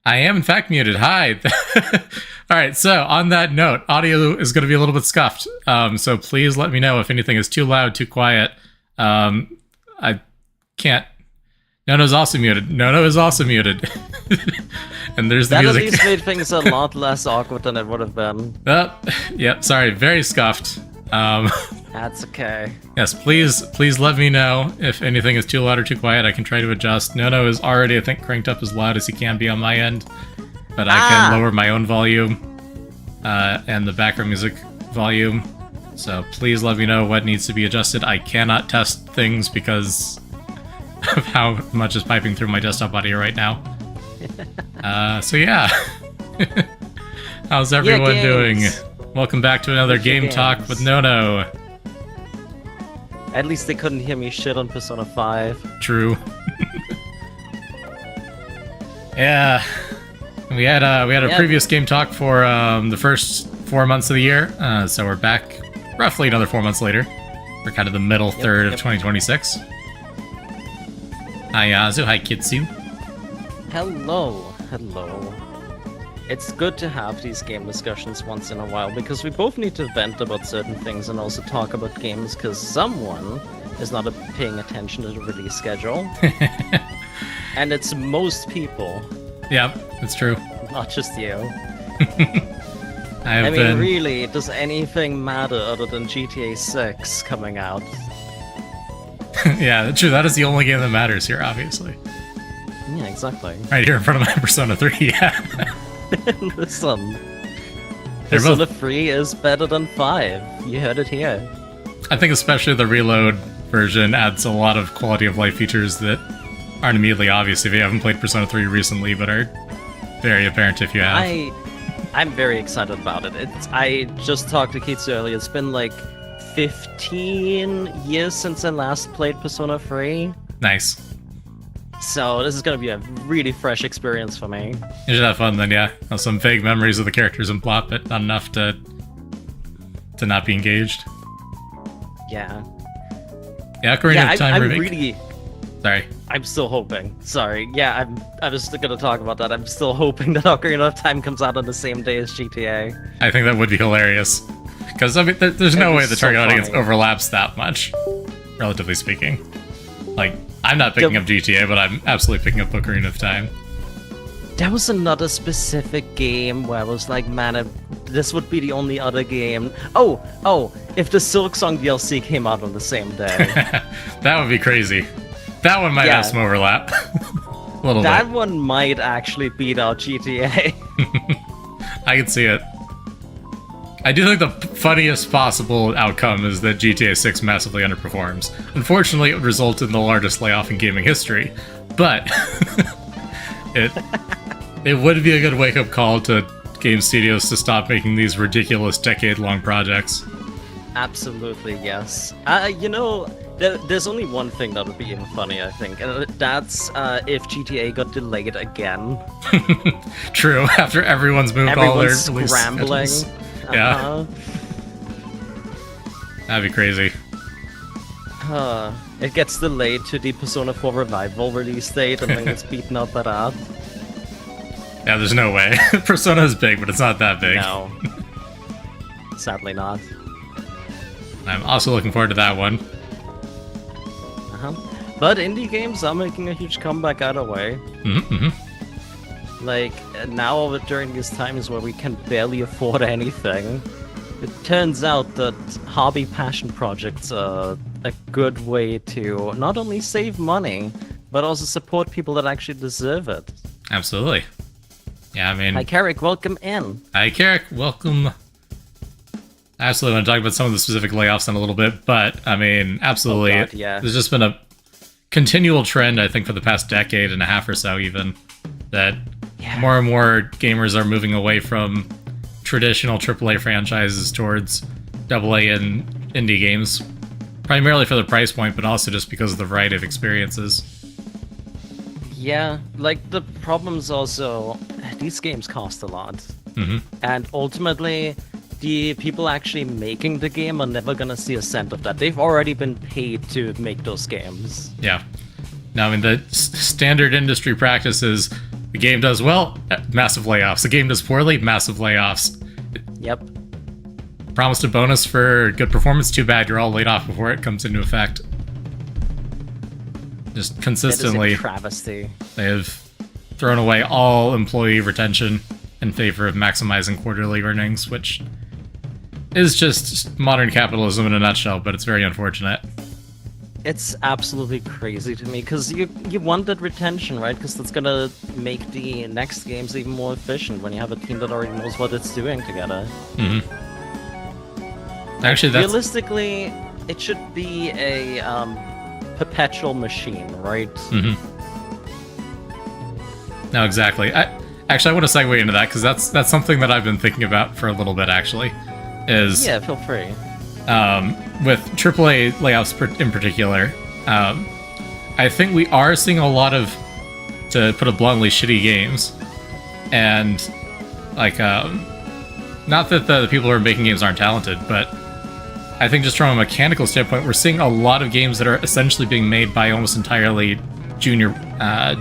I am, in fact, muted. Hi. All right, so on that note, audio is going to be a little bit scuffed. So please let me know if anything is too loud, too quiet. I can't. Nono's also muted. Nono is also muted. And there's the music. That at least made things a lot less awkward than it would have been. Yep, sorry, very scuffed. That's okay. Yes, please let me know if anything is too loud or too quiet. I can try to adjust. Nono is already, I think, cranked up as loud as he can be on my end, but I can lower my own volume and the background music volume. So please let me know what needs to be adjusted. I cannot test things because of how much is piping through my desktop audio right now. So yeah. How's everyone doing? Welcome back to another Game Talk with Nono. At least they couldn't hear me shit on Persona 5. True. Yeah. We had a previous Game Talk for the first 4 months of the year, so we're back roughly another 4 months later. We're kind of the middle third of 2026. Hi Yazu, hi Kitsu. Hello. It's good to have these game discussions once in a while, because we both need to vent about certain things and also talk about games, because someone is not paying attention to the release schedule. And it's most people. Yep, that's true. Not just you. I mean, really, does anything matter other than GTA 6 coming out? Yeah, true, that is the only game that matters here, obviously. Yeah, exactly. Right here in front of my Persona 3, yeah. Listen, Persona 3 is better than 5. You heard it here. I think especially the Reload version adds a lot of quality of life features that aren't immediately obvious if you haven't played Persona 3 recently, but are very apparent if you have. I'm very excited about it. I just talked to Kitsu earlier. It's been like 15 years since I last played Persona 3. Nice. So this is going to be a really fresh experience for me. You should have fun then, yeah. Have some vague memories of the characters and plot, but not enough to not be engaged. Yeah. Yeah, Ocarina of Time remake. Really... Sorry. I'm still hoping. Sorry. Yeah, I was going to talk about that. I'm still hoping that Ocarina of Time comes out on the same day as GTA. I think that would be hilarious. Because, I mean, there's no way the target audience overlaps that much, relatively speaking. Like, I'm not picking up GTA, but I'm absolutely picking up Ocarina of Time. There was another specific game where I was like, man, this would be the only other game. Oh, if the Silksong DLC came out on the same day. That would be crazy. That one might have some overlap. A little that bit. one might actually beat out GTA. I can see it. I do think the funniest possible outcome is that GTA 6 massively underperforms. Unfortunately, it would result in the largest layoff in gaming history, but it would be a good wake-up call to game studios to stop making these ridiculous decade-long projects. Absolutely, yes. There's only one thing that would be even funny, I think, and that's if GTA got delayed again. True, after everyone's moved all their Everyone's scrambling. Yeah. That'd be crazy. It gets delayed to the Persona 4 Revival release date and then gets beaten up by that. Yeah, there's no way. Persona is big, but it's not that big. No. Sadly not. I'm also looking forward to that one. But indie games are making a huge comeback either way. Like, now during these times where we can barely afford anything, it turns out that hobby passion projects are a good way to not only save money, but also support people that actually deserve it. Absolutely. Yeah, I mean... Hi, Carrick, welcome in. Hi, Carrick, welcome. I absolutely want to talk about some of the specific layoffs in a little bit, but, I mean, absolutely. Oh God, yeah. There's just been a continual trend, I think, for the past decade and a half or so, even, that more and more gamers are moving away from traditional AAA franchises towards AA and indie games, primarily for the price point, but also just because of the variety of experiences. Yeah, like, the problem's also, these games cost a lot. And ultimately, the people actually making the game are never gonna see a cent of that. They've already been paid to make those games. Yeah. Now, I mean, the standard industry practice is the game does well, massive layoffs. The game does poorly, massive layoffs. Yep. Promised a bonus for good performance, too bad you're all laid off before it comes into effect. Just consistently, It is a travesty. they have thrown away all employee retention in favor of maximizing quarterly earnings, which is just modern capitalism in a nutshell, but it's very unfortunate. It's absolutely crazy to me, because you want that retention, right? Because that's gonna make the next games even more efficient when you have a team that already knows what it's doing together. Actually, that's... Realistically, it should be a perpetual machine, right? No, exactly. I want to segue into that, because that's something that I've been thinking about for a little bit, actually. Is Yeah, feel free. with AAA layoffs in particular, I think we are seeing a lot of, to put it bluntly, shitty games. And, like, not that the people who are making games aren't talented, but I think just from a mechanical standpoint, we're seeing a lot of games that are essentially being made by almost entirely junior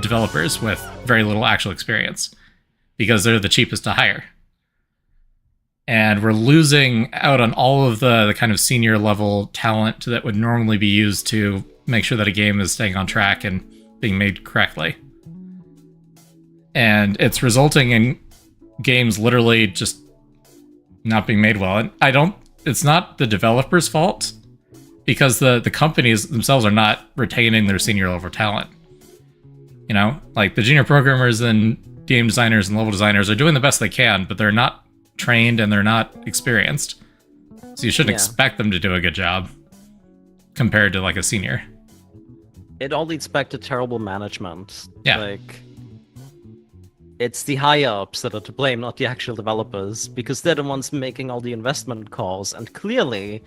developers with very little actual experience, because they're the cheapest to hire. And we're losing out on all of the kind of senior level talent that would normally be used to make sure that a game is staying on track and being made correctly. And it's resulting in games literally just not being made well. And it's not the developer's fault, because the companies themselves are not retaining their senior level talent. You know, like the junior programmers and game designers and level designers are doing the best they can, but they're not trained and they're not experienced. So you shouldn't expect them to do a good job compared to like a senior. It all leads back to terrible management. Yeah. Like, it's the higher-ups that are to blame, not the actual developers, because they're the ones making all the investment calls, and clearly...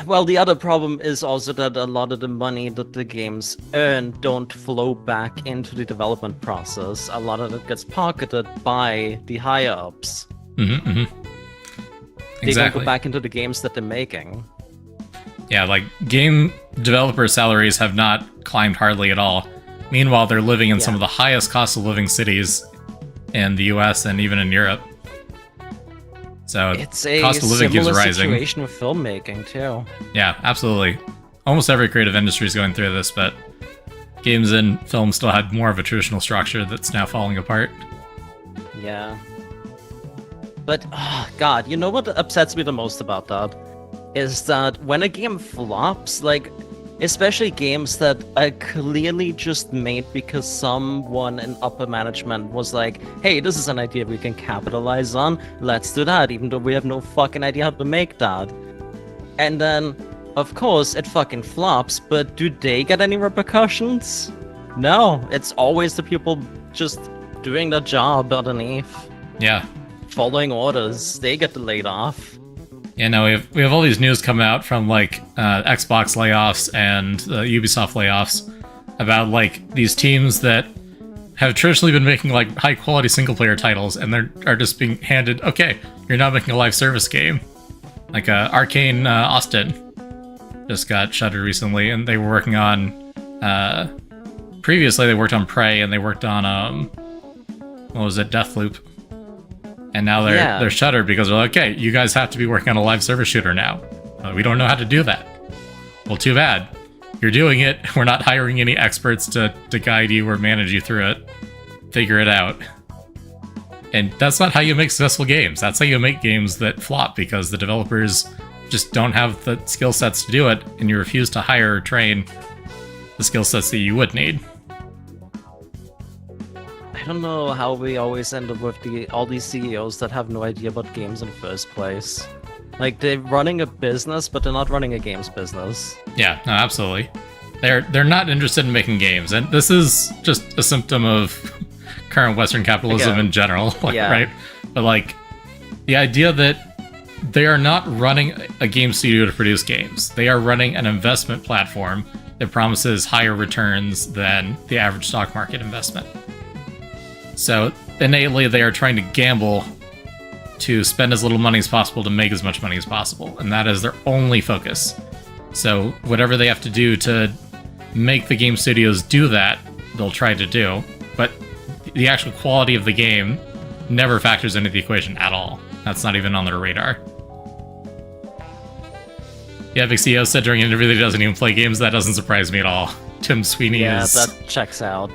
Well, the other problem is also that a lot of the money that the games earn don't flow back into the development process. A lot of it gets pocketed by the higher-ups. They don't go back into the games that they're making. Yeah, like, game developer salaries have not climbed hardly at all. Meanwhile, they're living in some of the highest cost of living cities in the US and even in Europe. So it's a cost of living keeps rising. Situation with filmmaking too. Yeah, absolutely. Almost every creative industry is going through this, but games and film still had more of a traditional structure that's now falling apart. Yeah. But, oh god, you know what upsets me the most about that? Is that when a game flops, like, especially games that are clearly just made because someone in upper management was like, hey, this is an idea we can capitalize on, let's do that, even though we have no fucking idea how to make that. And then, of course, it fucking flops, but do they get any repercussions? No, it's always the people just doing their job underneath. Yeah. Following orders, they get laid off. Yeah, no, we have all these news come out from like Xbox layoffs and Ubisoft layoffs about like these teams that have traditionally been making like high quality single player titles, and are just being handed, okay, you're now making a live service game. Like Arcane Austin just got shuttered recently, and they were working on previously they worked on Prey, and they worked on what was it, Deathloop. And now they're shuttered because they're like, okay, you guys have to be working on a live service shooter now. We don't know how to do that. Well, too bad. You're doing it. We're not hiring any experts to guide you or manage you through it. Figure it out. And that's not how you make successful games. That's how you make games that flop, because the developers just don't have the skill sets to do it, and you refuse to hire or train the skill sets that you would need. I don't know how we always end up with all these CEOs that have no idea about games in the first place. Like, they're running a business, but they're not running a games business. Yeah, no, absolutely. They're not interested in making games, and this is just a symptom of current Western capitalism in general, right? But like, the idea that they are not running a game studio to produce games. They are running an investment platform that promises higher returns than the average stock market investment. So innately, they are trying to gamble to spend as little money as possible to make as much money as possible, and that is their only focus. So whatever they have to do to make the game studios do that, they'll try to do, but the actual quality of the game never factors into the equation at all. That's not even on their radar. The Epic CEO said during an interview that he doesn't even play games. That doesn't surprise me at all. Tim Sweeney is... Yeah, that checks out.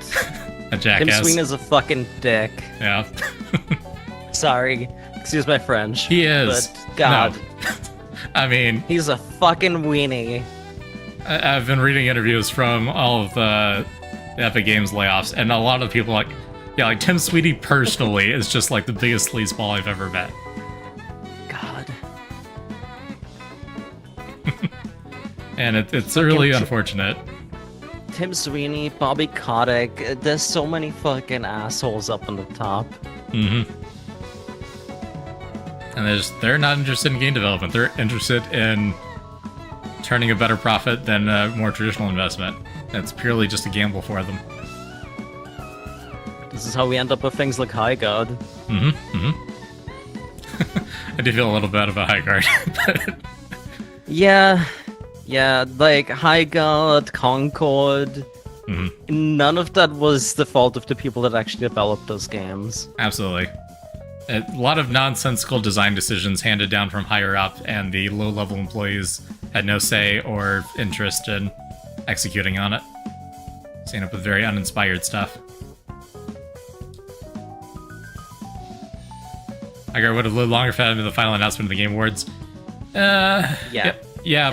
A jackass. Tim Sweeney is a fucking dick. Yeah. Sorry. Excuse my French. He is. But, God. No. I mean... He's a fucking weenie. I've been reading interviews from all of the Epic Games layoffs, and a lot of people like... Yeah, like Tim Sweeney personally is just like the biggest sleazeball I've ever met. God. And it's really unfortunate. Tim Sweeney, Bobby Kotick, there's so many fucking assholes up on the top. Mm-hmm. And they're not interested in game development. They're interested in turning a better profit than a more traditional investment. It's purely just a gamble for them. This is how we end up with things like High God. Mm-hmm. Mm-hmm. I do feel a little bad about High Guard. But... Yeah, like High God, Concord. Mm-hmm. None of that was the fault of the people that actually developed those games. Absolutely. A lot of nonsensical design decisions handed down from higher up, and the low-level employees had no say or interest in executing on it. So you end up with very uninspired stuff. I would have lived longer if I had the final announcement of the Game Awards. Yeah,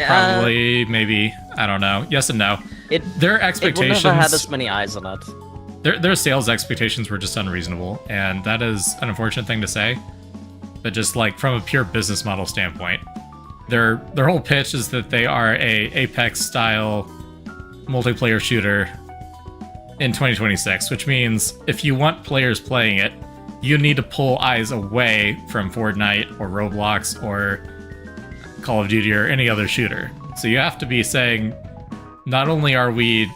probably, maybe. I don't know. Yes and no. Their expectations... It would never had as many eyes on it. Their sales expectations were just unreasonable, and that is an unfortunate thing to say. But just like from a pure business model standpoint, their whole pitch is that they are a Apex-style multiplayer shooter in 2026, which means if you want players playing it, you need to pull eyes away from Fortnite or Roblox or Call of Duty or any other shooter. So you have to be saying, not only are we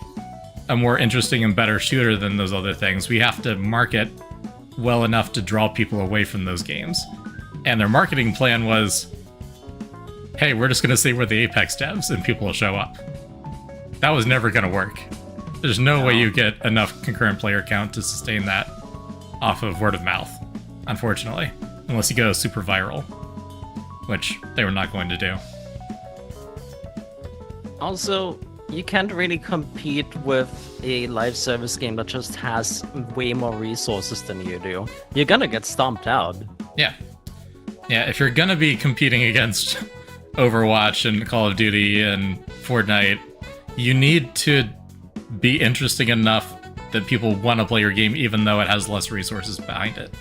a more interesting and better shooter than those other things, we have to market well enough to draw people away from those games. And their marketing plan was, hey, we're just going to say we're the Apex devs and people will show up. That was never going to work. There's no way you get enough concurrent player count to sustain that off of word of mouth, unfortunately, unless you go super viral, which they were not going to do. Also, you can't really compete with a live service game that just has way more resources than you do, you're gonna get stomped out. Yeah. Yeah, if you're gonna be competing against Overwatch and Call of Duty and Fortnite, you need to be interesting enough that people want to play your game even though it has less resources behind it.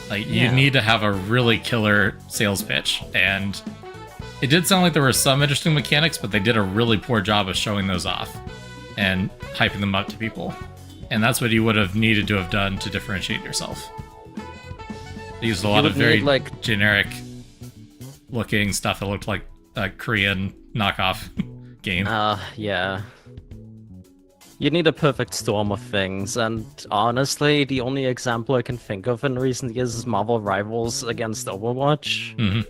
Like, you need to have a really killer sales pitch, and it did sound like there were some interesting mechanics, but they did a really poor job of showing those off and hyping them up to people. And that's what you would have needed to have done to differentiate yourself. They used a lot of very generic looking stuff that looked like a Korean knockoff game. Yeah. You need a perfect storm of things, and honestly, the only example I can think of in recent years is Marvel Rivals against Overwatch. Mm-hmm.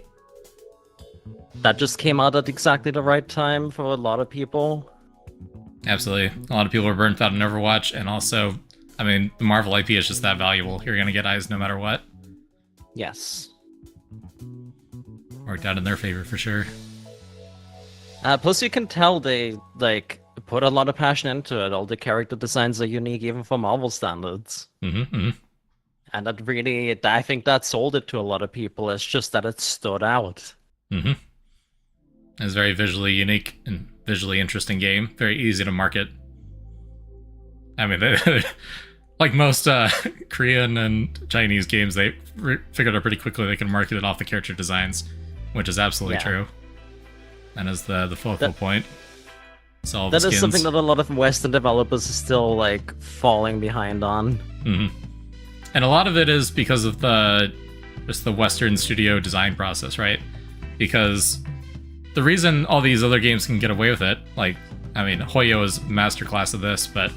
That just came out at exactly the right time for a lot of people. Absolutely. A lot of people are burnt out on Overwatch, and also, I mean, the Marvel IP is just that valuable. You're going to get eyes no matter what. Yes. Worked out in their favor for sure. Plus, you can tell they, put a lot of passion into it. All the character designs are unique even for Marvel standards. Mm-hmm. And that really, I think that sold it to a lot of people. It's just that it stood out. Mm-hmm. It's a very visually unique and visually interesting game. Very easy to market. I mean, like most Korean and Chinese games, they figured out pretty quickly they can market it off the character designs, which is absolutely true. And is the focal point. So that is something that a lot of Western developers are still falling behind on. Mm-hmm. And a lot of it is because of just the Western studio design process, right? Because the reason all these other games can get away with it, Hoyo is masterclass of this, but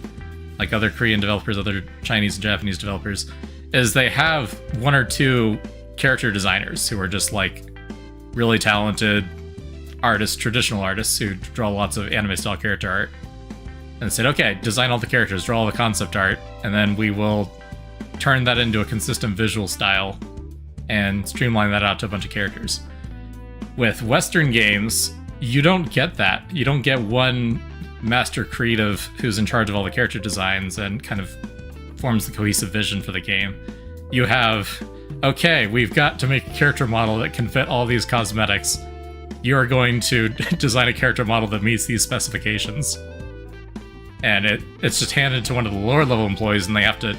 like other Korean developers, other Chinese and Japanese developers, is they have one or two character designers who are just really talented artists, traditional artists who draw lots of anime-style character art, and said, okay, design all the characters, draw all the concept art, and then we will turn that into a consistent visual style and streamline that out to a bunch of characters. With Western games, you don't get that. You don't get one master creative who's in charge of all the character designs and kind of forms the cohesive vision for the game. You have, okay, we've got to make a character model that can fit all these cosmetics. You are going to design a character model that meets these specifications. And it's just handed to one of the lower level employees, and they have to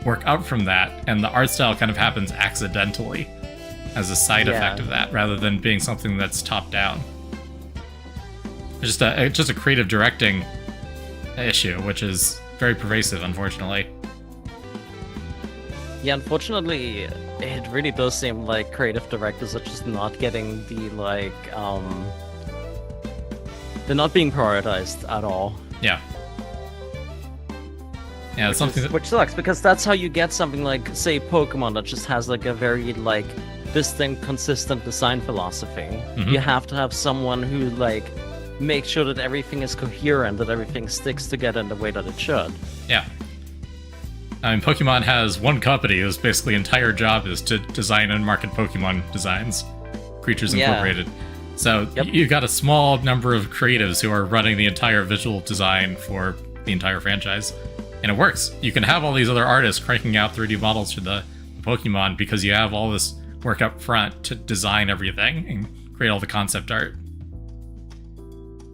work up from that. And the art style kind of happens accidentally as a side effect of that, rather than being something that's top down. It's just a creative directing issue, which is very pervasive, unfortunately. Yeah, unfortunately, it really does seem like creative directors are just not getting the, they're not being prioritized at all. Yeah. Yeah, it's something which sucks, because that's how you get something like, say, Pokemon that just has, a very, distinct, consistent design philosophy. Mm-hmm. You have to have someone who, makes sure that everything is coherent, that everything sticks together in the way that it should. Yeah. I mean, Pokemon has one company whose basically entire job is to design and market Pokemon designs, Creatures Incorporated. So you've got a small number of creatives who are running the entire visual design for the entire franchise. And it works. You can have all these other artists cranking out 3D models for the Pokemon because you have all this work up front to design everything and create all the concept art.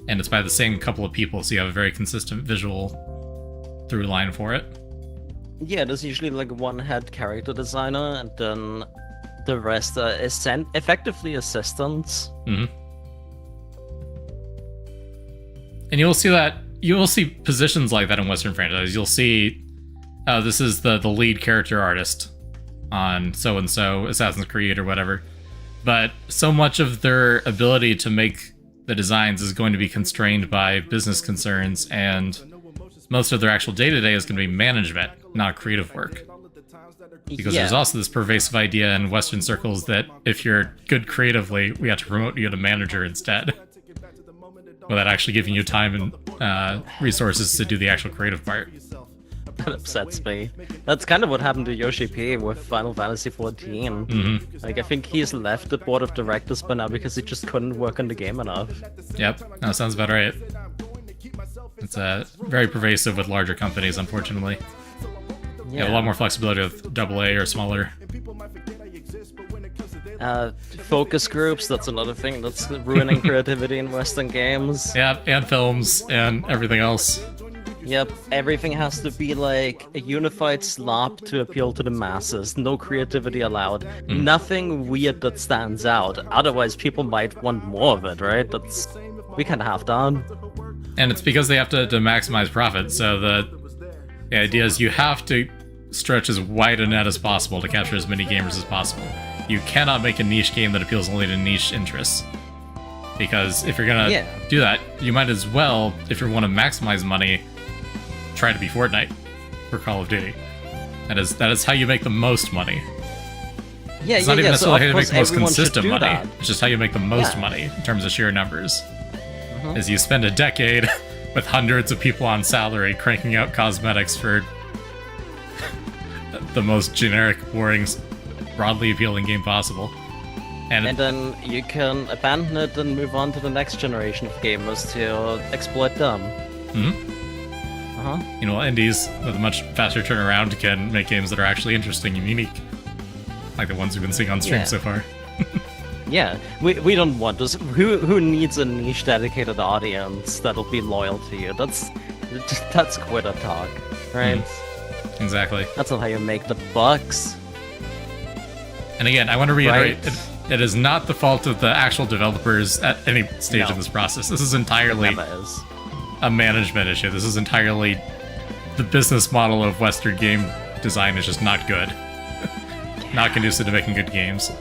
And it's by the same couple of people, so you have a very consistent visual through line for it. Yeah, there's usually one head character designer, and then the rest are effectively assistants. Mm-hmm. And you will see positions like that in Western franchises. You'll see, this is the lead character artist on so-and-so Assassin's Creed or whatever. But so much of their ability to make the designs is going to be constrained by business concerns, and most of their actual day-to-day is going to be management, not creative work. Because there's also this pervasive idea in Western circles that if you're good creatively, we have to promote you to manager instead, without actually giving you time and resources to do the actual creative part. That upsets me. That's kind of what happened to Yoshi P with Final Fantasy XIV. Mm-hmm. I think he's left the board of directors by now because he just couldn't work on the game enough. Yep, that sounds about right. It's very pervasive with larger companies, unfortunately. You have a lot more flexibility with AA or smaller. Focus groups, that's another thing that's ruining creativity in Western games. Yeah, and films and everything else. Yep, everything has to be like a unified slop to appeal to the masses. No creativity allowed. Nothing weird that stands out. Otherwise, people might want more of it, right? We can't have that. And it's because they have to maximize profit. So the idea is you have to stretch as wide a net as possible to capture as many gamers as possible. You cannot make a niche game that appeals only to niche interests. Because if you're gonna do that, you might as well, if you want to maximize money, try to be Fortnite or Call of Duty. That is how you make the most money. Yeah, it's not even necessarily how you make the most consistent money. That. It's just how you make the most money in terms of sheer numbers. Is you spend a decade with hundreds of people on salary cranking out cosmetics for the most generic, boring, broadly appealing game possible. And then you can abandon it and move on to the next generation of gamers to exploit them. You know, indies with a much faster turnaround can make games that are actually interesting and unique. Like the ones we've been seeing on stream so far. Yeah, we don't want this. Who needs a niche dedicated audience that'll be loyal to you? That's quitter talk, right? Exactly. That's not how you make the bucks. And again, I want to reiterate, it is not the fault of the actual developers at any stage of this process. This is entirely a management issue. This is entirely the business model of Western game design is just not good. Not conducive to making good games.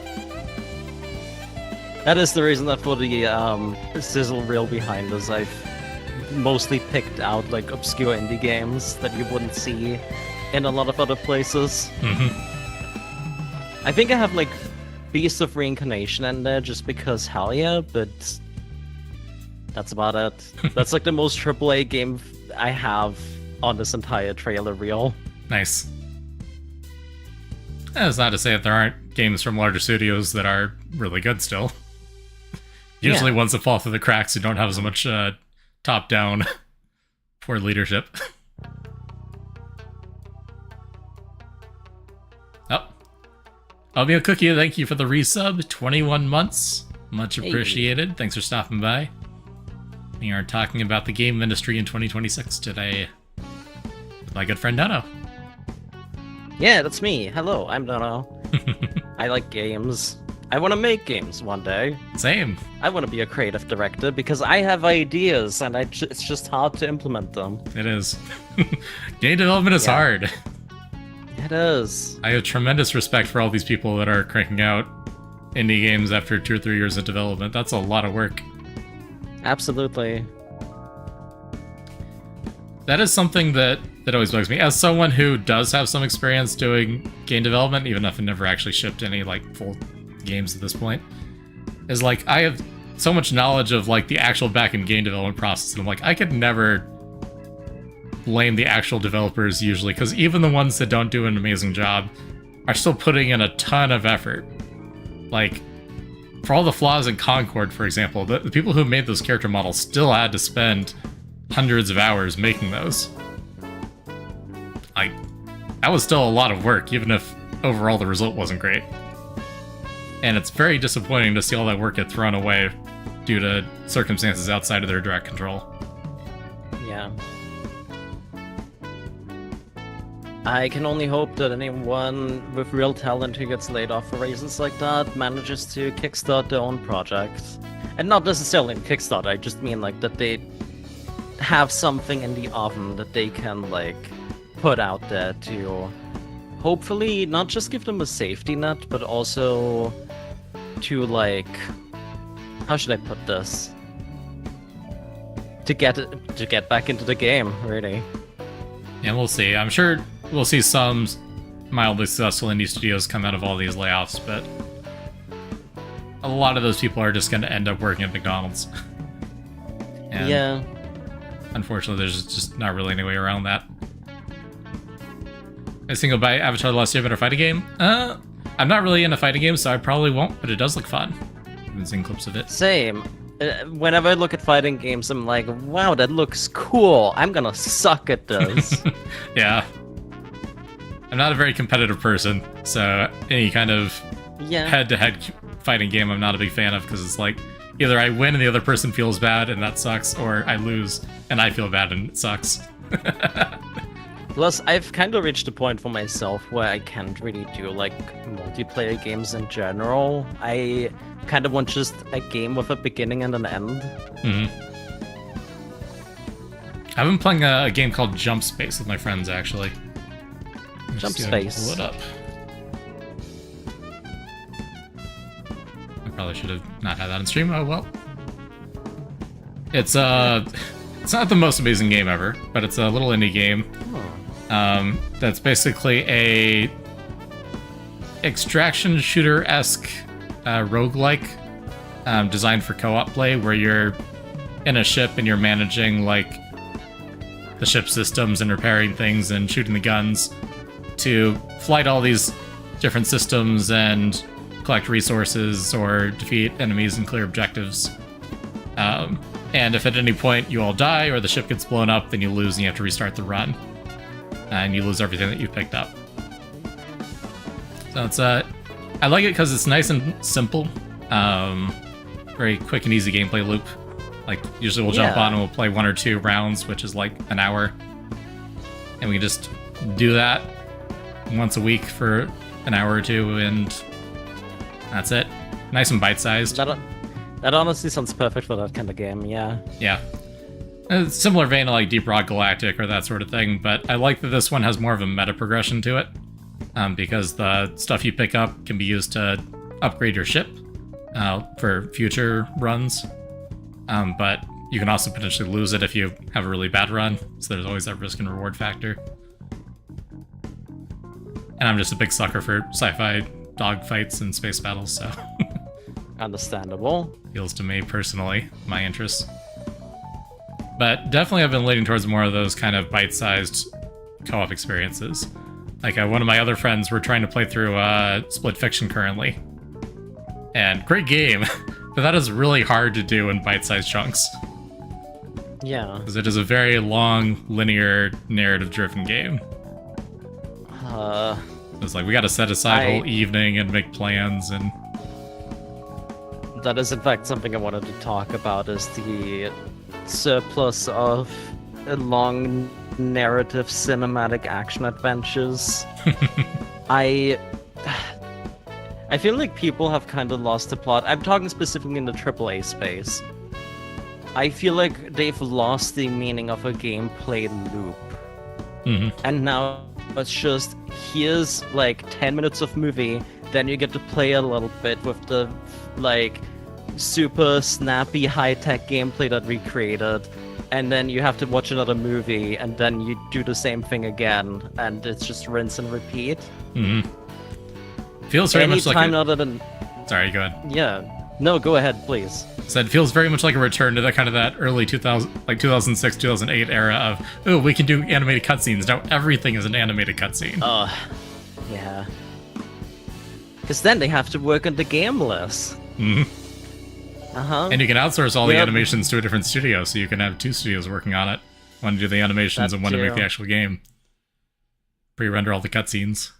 That is the reason that for the sizzle reel behind us, I've mostly picked out like obscure indie games that you wouldn't see in a lot of other places. I think I have like Beast of Reincarnation in there just because hell yeah, but that's about it. That's like the most AAA game I have on this entire trailer reel. Nice. That's not to say that there aren't games from larger studios that are really good still. Usually ones that fall through the cracks who don't have as much top-down poor leadership. Oatmeal Cookie, thank you for the resub. 21 months. Much appreciated. Hey. Thanks for stopping by. We are talking about the game industry in 2026 today with my good friend Dono. Yeah, that's me. Hello, I'm Dono. I like games. I want to make games one day. Same. I want to be a creative director because I have ideas and it's just hard to implement them. It is. Game development is hard. It is. I have tremendous respect for all these people that are cranking out indie games after 2 or 3 years of development. That's a lot of work. Absolutely. That is something that always bugs me. As someone who does have some experience doing game development, even if I never actually shipped any like full games at this point, is like I have so much knowledge of like the actual back-end game development process, and I'm like, I could never blame the actual developers usually, because even the ones that don't do an amazing job are still putting in a ton of effort. Like, for all the flaws in Concord, for example, the people who made those character models still had to spend hundreds of hours making those. Like, that was still a lot of work, even if overall the result wasn't great. And it's very disappointing to see all that work get thrown away due to circumstances outside of their direct control. Yeah. I can only hope that anyone with real talent who gets laid off for reasons like that manages to kickstart their own project. And not necessarily in Kickstarter, I just mean like that they have something in the oven that they can like put out there to hopefully not just give them a safety net, but also to like, how should I put this? To get back into the game, really. Yeah, we'll see. I'm sure we'll see some mildly successful indie studios come out of all these layoffs, but a lot of those people are just going to end up working at McDonald's. And yeah. Unfortunately, there's just not really any way around that. I think I'll buy Avatar: The Last Airbender fighting game. I'm not really into fighting games, so I probably won't, but it does look fun. I've been seeing clips of it. Same. Whenever I look at fighting games, I'm like, wow, that looks cool. I'm gonna suck at this. Yeah. I'm not a very competitive person, so any kind of Yeah. head-to-head fighting game I'm not a big fan of, because it's like, either I win and the other person feels bad and that sucks, or I lose and I feel bad and it sucks. Plus, I've kind of reached a point for myself where I can't really do like multiplayer games in general. I kind of want just a game with a beginning and an end. Mm-hmm. I've been playing a game called Jump Space with my friends, actually. Jump See if I can Space. pull it up. I probably should have not had that on stream. Oh well. It's not the most amazing game ever, but it's a little indie game. That's basically a extraction shooter-esque roguelike designed for co-op play, where you're in a ship and you're managing like the ship systems and repairing things and shooting the guns to flight all these different systems and collect resources or defeat enemies and clear objectives. And if at any point you all die or the ship gets blown up, then you lose and you have to restart the run. And you lose everything that you picked up. So it's I like it because it's nice and simple. Very quick and easy gameplay loop. Like, usually we'll jump on and we'll play 1 or 2 rounds, which is like an hour. And we just do that once a week for an hour or 2, and that's it. Nice and bite-sized. That honestly sounds perfect for that kind of game, yeah. Yeah. It's similar vein to like Deep Rock Galactic or that sort of thing, but I like that this one has more of a meta progression to it, because the stuff you pick up can be used to upgrade your ship for future runs, but you can also potentially lose it if you have a really bad run, so there's always that risk and reward factor. And I'm just a big sucker for sci-fi dogfights and space battles, so Understandable. appeals to me personally, my interests. But definitely I've been leaning towards more of those kind of bite-sized co-op experiences. Like one of my other friends, we're trying to play through Split Fiction currently. And great game, but that is really hard to do in bite-sized chunks. Yeah. Because it is a very long, linear, narrative-driven game. It's like, we gotta set aside a whole evening and make plans and... That is in fact something I wanted to talk about, is the surplus of long narrative cinematic action adventures. I feel like people have kind of lost the plot. I'm talking specifically in the AAA space. I feel like they've lost the meaning of a gameplay loop. Mm-hmm. And now it's just, here's like 10 minutes of movie, then you get to play a little bit with the like super snappy high-tech gameplay that we created, and then you have to watch another movie, and then you do the same thing again, and it's just rinse and repeat. Mm-hmm. Feels very much like other than... Sorry, go ahead. Yeah. No, go ahead, please. So it feels very much like a return to that kind of that early 2000, like 2006, 2008 era of, oh, we can do animated cutscenes. Now everything is an animated cutscene. Yeah. Because then they have to work on the game less. Mm-hmm. Uh-huh. And you can outsource all the animations to a different studio, so you can have 2 studios working on it. One to do the animations and one to make the actual game. Pre-render all the cutscenes.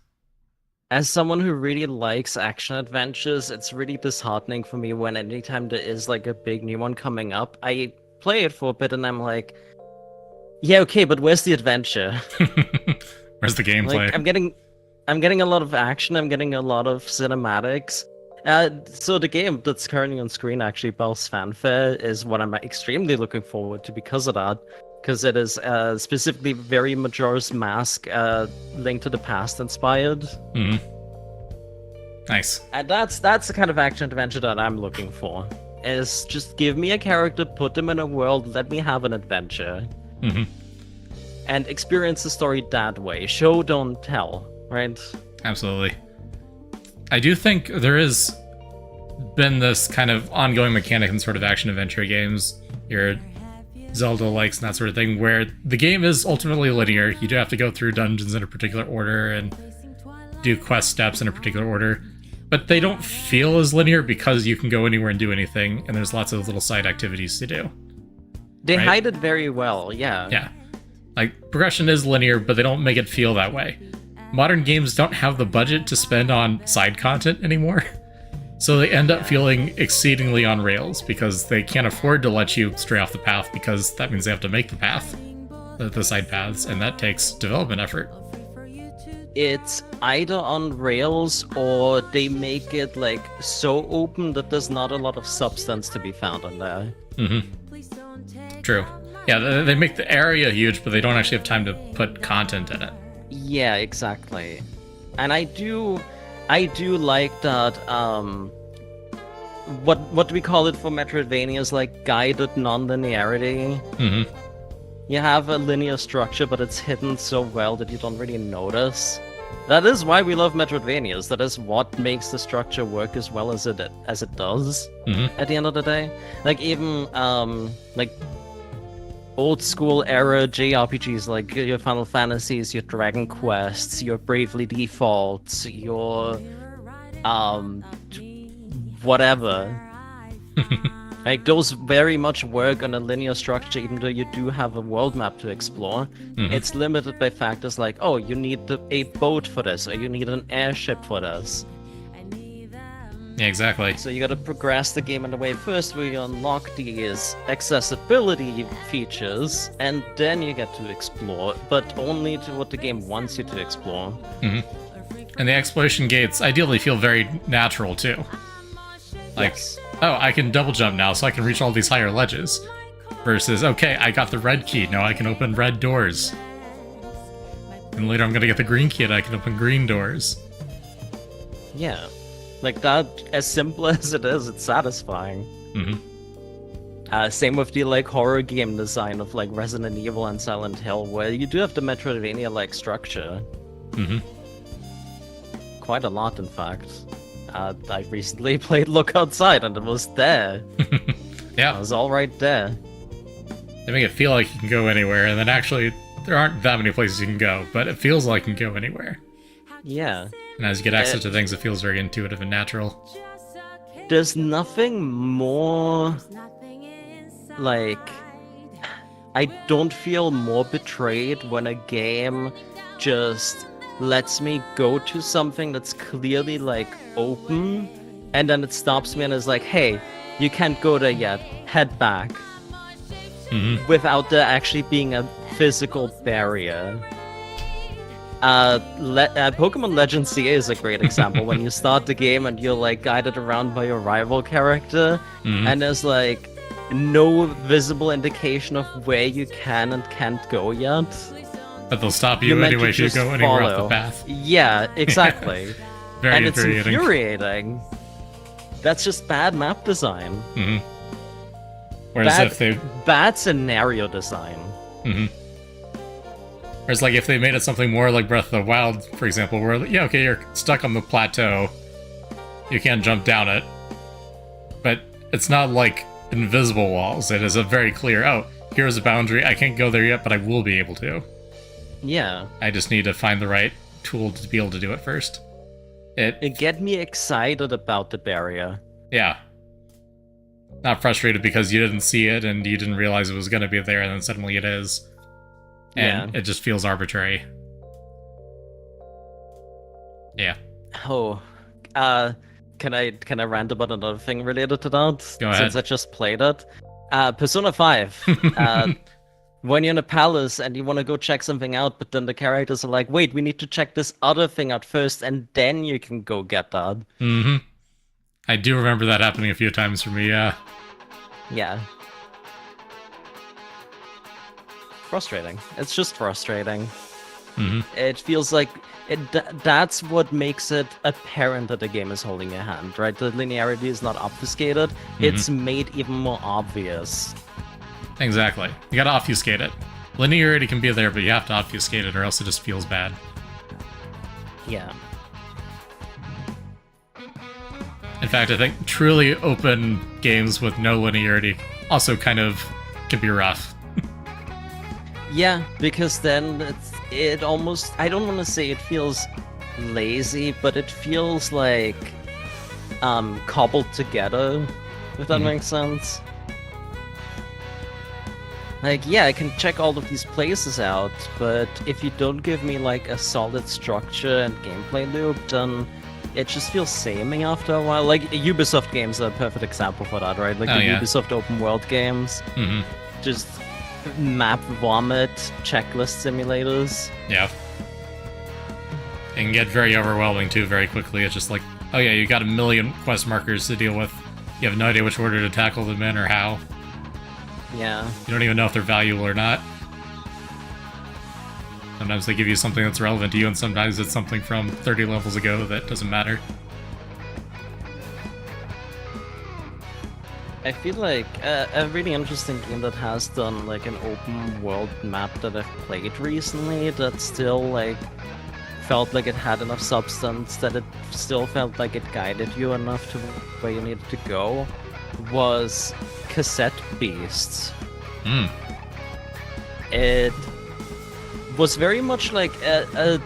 As someone who really likes action adventures, it's really disheartening for me when anytime there is like a big new one coming up, I play it for a bit and I'm like, yeah, okay, but where's the adventure? Where's the gameplay? Like, I'm getting a lot of action, I'm getting a lot of cinematics. So the game that's currently on screen, actually, Bell's Fanfare, is what I'm extremely looking forward to because of that. Because it is specifically very Majora's Mask, Link to the Past inspired. Mm-hmm. Nice. And that's the kind of action adventure that I'm looking for. Is just give me a character, put them in a world, let me have an adventure. Mm-hmm. And experience the story that way. Show, don't tell, right? Absolutely. I do think there has been this kind of ongoing mechanic in sort of action-adventure games, your Zelda-likes and that sort of thing, where the game is ultimately linear. You do have to go through dungeons in a particular order and do quest steps in a particular order. But they don't feel as linear because you can go anywhere and do anything, and there's lots of little side activities to do. They Right? hide it very well, yeah. Yeah. Like, progression is linear, but they don't make it feel that way. Modern games don't have the budget to spend on side content anymore. So they end up feeling exceedingly on rails because they can't afford to let you stray off the path because that means they have to make the path, the side paths, and that takes development effort. It's either on rails or they make it like so open that there's not a lot of substance to be found in there. True. Yeah, they make the area huge, but they don't actually have time to put content in it. Yeah, exactly. And I do like that, what do we call it for Metroidvanias, like guided non-linearity? Mm-hmm. You have a linear structure, but it's hidden so well that you don't really notice. That is why we love Metroidvanias. That is what makes the structure work as well as it does. Mm-hmm. At the end of the day, like even like old school era JRPGs, like your Final Fantasies, your Dragon Quests, your Bravely Defaults, your whatever. Like, those very much work on a linear structure, even though you do have a world map to explore. Mhm. It's limited by factors like, oh, you need a boat for this, or you need an airship for this. Yeah, exactly. So you gotta progress the game in a way first where you unlock these accessibility features, and then you get to explore, but only to what the game wants you to explore. And the exploration gates ideally feel very natural, too. Like, Yes. oh, I can double jump now, so I can reach all these higher ledges. Versus, okay, I got the red key, now I can open red doors. And later I'm gonna get the green key and I can open green doors. Yeah. Like that, as simple as it is, it's satisfying. Mm-hmm. Same with the like horror game design of like Resident Evil and Silent Hill, where you do have the Metroidvania-like structure. Mm-hmm. Quite a lot, in fact. I recently played Look Outside, and it was there. It Yeah, was all right there. they make it feel like you can go anywhere, and then actually, there aren't that many places you can go, but it feels like you can go anywhere. Yeah. And as you get access to things, it feels very intuitive and natural. There's nothing more like I don't feel more betrayed when a game just lets me go to something that's clearly like open and then it stops me and is like, hey, you can't go there yet, head back. Mm-hmm. Without there actually being a physical barrier. Pokemon Legends CA is a great example. When you start the game and you're like guided around by your rival character, Mhm. and there's like no visible indication of where you can and can't go yet. But they'll stop You're you meant to anyway if you just go anywhere off follow. the path. Yeah, exactly. Very And it's infuriating. infuriating. That's just bad map design. Mm-hmm. Whereas Bad, if they, bad scenario design. mm-hmm. Whereas like if they made it something more like Breath of the Wild, for example, where yeah, okay, you're stuck on the plateau, you can't jump down it, but it's not like invisible walls. It is a very clear, oh, here's a boundary. I can't go there yet, but I will be able to. Yeah. I just need to find the right tool to be able to do it first. It get me excited about the barrier. Yeah. Not frustrated because you didn't see it and you didn't realize it was going to be there and then suddenly it is. And Yeah. it just feels arbitrary. Yeah. Oh, can I rant about another thing related to that? Go ahead. Since I just played it. Persona 5. When you're in a palace and you want to go check something out, but then the characters are like, wait, we need to check this other thing out first, and then you can go get that. Mm-hmm. I do remember that happening a few times for me, yeah. Yeah. Frustrating. It's just frustrating. Mm-hmm. It feels like that's what makes it apparent that the game is holding your hand, right? The linearity is not obfuscated. It's made even more obvious. Exactly. You gotta obfuscate it. Linearity can be there, but you have to obfuscate it or else it just feels bad. Yeah. In fact, I think truly open games with no linearity also kind of can be rough. Yeah, because then it almost, I don't want to say it feels lazy, but it feels like cobbled together, if that Mhm. makes sense. Like, yeah, I can check all of these places out, but if you don't give me like a solid structure and gameplay loop, then it just feels samey after a while. Like Ubisoft games are a perfect example for that, right? Like Oh, the yeah. Ubisoft open world games, Hmm. just map vomit checklist simulators. Yeah. It can get very overwhelming too very quickly. It's just like, oh yeah, you got a million quest markers to deal with. You have no idea which order to tackle them in or how. Yeah. You don't even know if they're valuable or not. Sometimes they give you something that's relevant to you, and sometimes it's something from 30 levels ago that doesn't matter. I feel like a really interesting game that has done like an open world map that I've played recently that still like felt like it had enough substance, that it still felt like it guided you enough to where you needed to go, was Cassette Beasts. Hmm. It was very much like a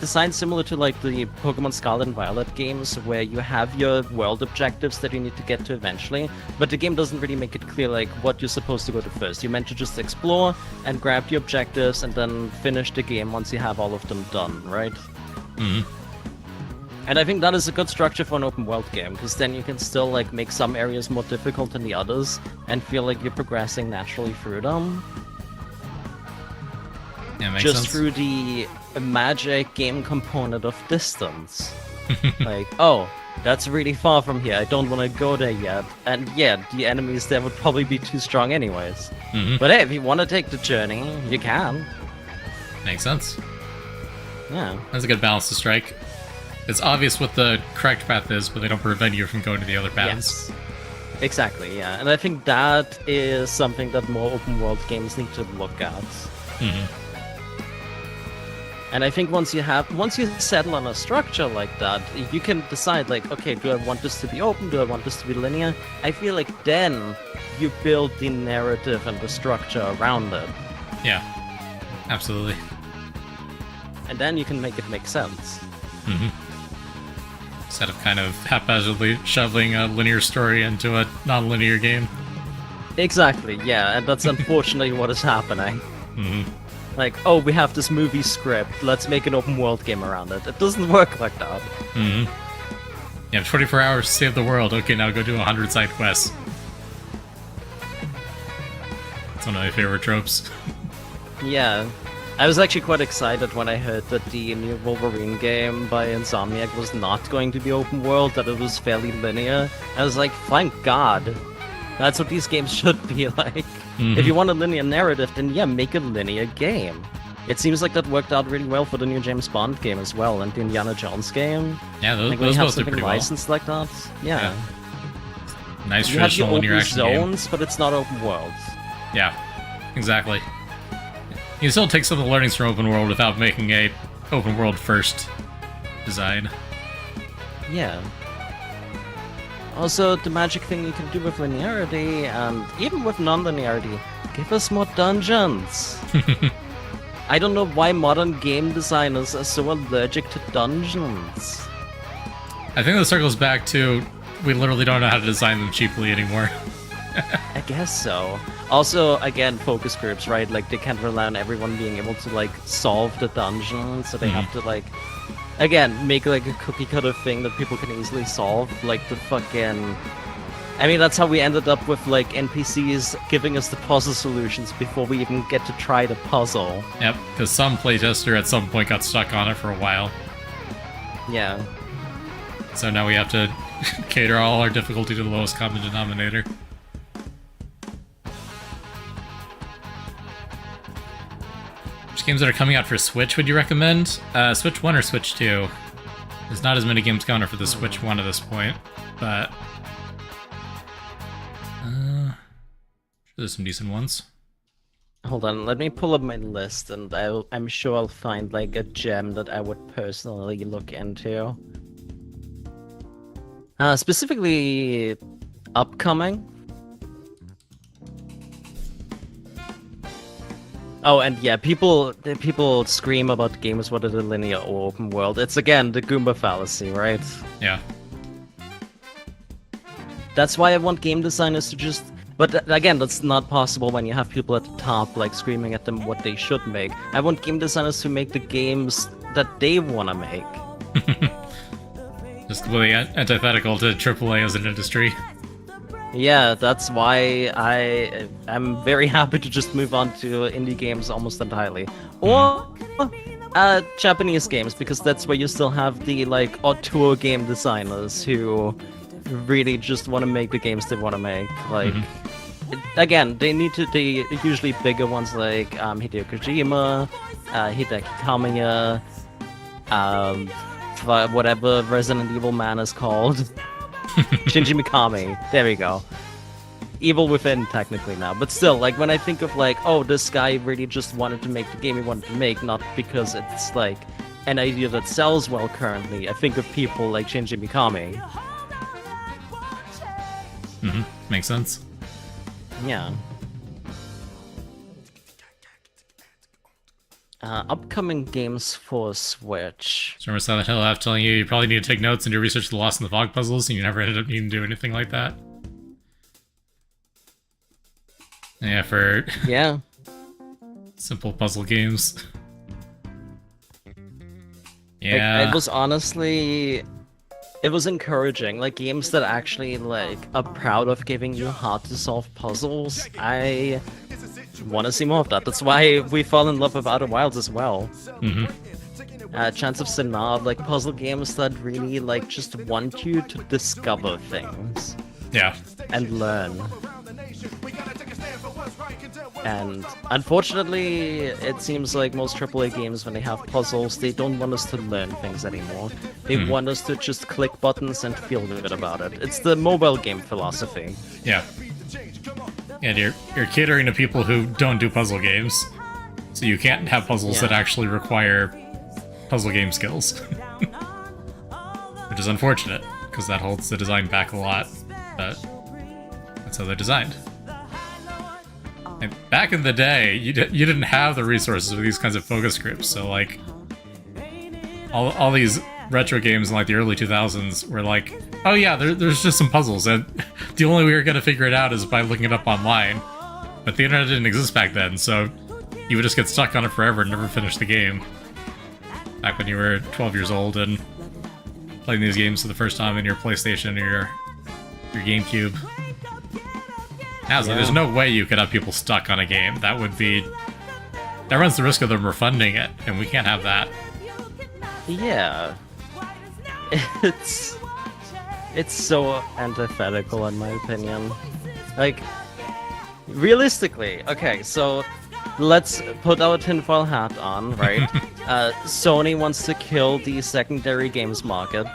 design similar to like the Pokemon Scarlet and Violet games, where you have your world objectives that you need to get to eventually, but the game doesn't really make it clear like what you're supposed to go to first. You're meant to just explore and grab the objectives and then finish the game once you have all of them done, right? Hmm. And I think that is a good structure for an open world game, because then you can still like make some areas more difficult than the others and feel like you're progressing naturally through them. Yeah, makes Just sense. through the magic game component of distance. Like, oh, that's really far from here. I don't want to go there yet. And yeah, the enemies there would probably be too strong anyways. Hmm. But hey, if you want to take the journey, you can. Makes sense. Yeah. That's a good balance to strike. It's obvious what the correct path is, but they don't prevent you from going to the other paths. Yes. Exactly, yeah. And I think that is something that more open world games need to look at. Hmm. And I think once you settle on a structure like that, you can decide like, okay, do I want this to be open? Do I want this to be linear? I feel like then you build the narrative and the structure around it. Yeah. Absolutely. And then you can make it make sense. Hmm. Instead of kind of haphazardly shoveling a linear story into a non-linear game. Exactly, yeah, and that's unfortunately what is happening. Hmm. Like, oh, we have this movie script, let's make an open world game around it. It doesn't work like that. Hmm. You have 24 hours to save the world. Okay, now go do 100 side quests. It's one of my favorite tropes. Yeah. I was actually quite excited when I heard that the new Wolverine game by Insomniac was not going to be open world, that it was fairly linear. I was like, thank God. That's what these games should be like. If you want a linear narrative, then yeah, make a linear game. It seems like that worked out really well for the new James Bond game as well, and the Indiana Jones game. Yeah, those, Like when those you have both did something pretty well. licensed like that, yeah. Nice You have your traditional linear open action game. zones, but it's not open world. Yeah, exactly. You can still take some of the learnings from open world without making a open world first design. Yeah. Also, the magic thing you can do with linearity, and even with non-linearity, give us more dungeons. I don't know why modern game designers are so allergic to dungeons. I think this circles back to we literally don't know how to design them cheaply anymore. I guess so. Also, again, focus groups, right? Like, they can't rely on everyone being able to, like, solve the dungeon, so they have to, like, again, make, like, a cookie-cutter thing that people can easily solve. Like, the fucking... I mean, that's how we ended up with, like, NPCs giving us the puzzle solutions before we even get to try the puzzle. Yep, because some playtester at some point got stuck on it for a while. Yeah. So now we have to cater all our difficulty to the lowest common denominator. Which games that are coming out for Switch would you recommend? Switch 1 or Switch 2? There's not as many games coming out for the Switch 1 at this point, but... sure there's some decent ones. Hold on, let me pull up my list, and I'm sure I'll find, like, a gem that I would personally look into. Specifically, upcoming. Oh, and yeah, people scream about games whether they're linear or open world. It's again the Goomba fallacy, right? Yeah. That's why I want game designers to just. But again, that's not possible when you have people at the top like screaming at them what they should make. I want game designers to make the games that they want to make. Just completely antithetical to AAA as an industry. Yeah, that's why I am very happy to just move on to indie games almost entirely. Or Japanese games, because that's where you still have the like auteur game designers who really just want to make the games they want to make. Like, again, they usually bigger ones like Hideo Kojima, Hideki Kamiya, whatever Resident Evil man is called. Shinji Mikami. There we go. Evil Within, technically now. But still, like, when I think of, like, oh, this guy really just wanted to make the game he wanted to make, not because it's, like, an idea that sells well currently, I think of people like Shinji Mikami. Makes sense. Yeah. Upcoming games for Switch. So remember Silent Hill F telling you probably need to take notes and do research to the Lost in the Fog puzzles, and you never ended up needing to do anything like that? Yeah, for Yeah. simple puzzle games. Yeah. It was honestly... It was encouraging, like games that actually like are proud of giving you hard to solve puzzles. I want to see more of that. That's why we fell in love with Outer Wilds as well. Chants of Sinnoh, like puzzle games that really like just want you to discover things. Yeah. And learn. And unfortunately, it seems like most AAA games, when they have puzzles, they don't want us to learn things anymore. They want us to just click buttons and feel good about it. It's the mobile game philosophy. Yeah. And you're catering to people who don't do puzzle games, so you can't have puzzles that actually require puzzle game skills. Which is unfortunate, because that holds the design back a lot, but that's how they're designed. And back in the day, you didn't have the resources for these kinds of focus groups, so like all these retro games in like the early 2000s were like, oh yeah, there's just some puzzles, and the only way you're gonna figure it out is by looking it up online. But the internet didn't exist back then, so you would just get stuck on it forever and never finish the game. Back when you were 12 years old and playing these games for the first time in your PlayStation or your GameCube. Now, so there's no way you could have people stuck on a game. That runs the risk of them refunding it, and we can't have that. Yeah. It's so antithetical in my opinion. Like, realistically, okay, so let's put our tinfoil hat on, right? Sony wants to kill the secondary games market.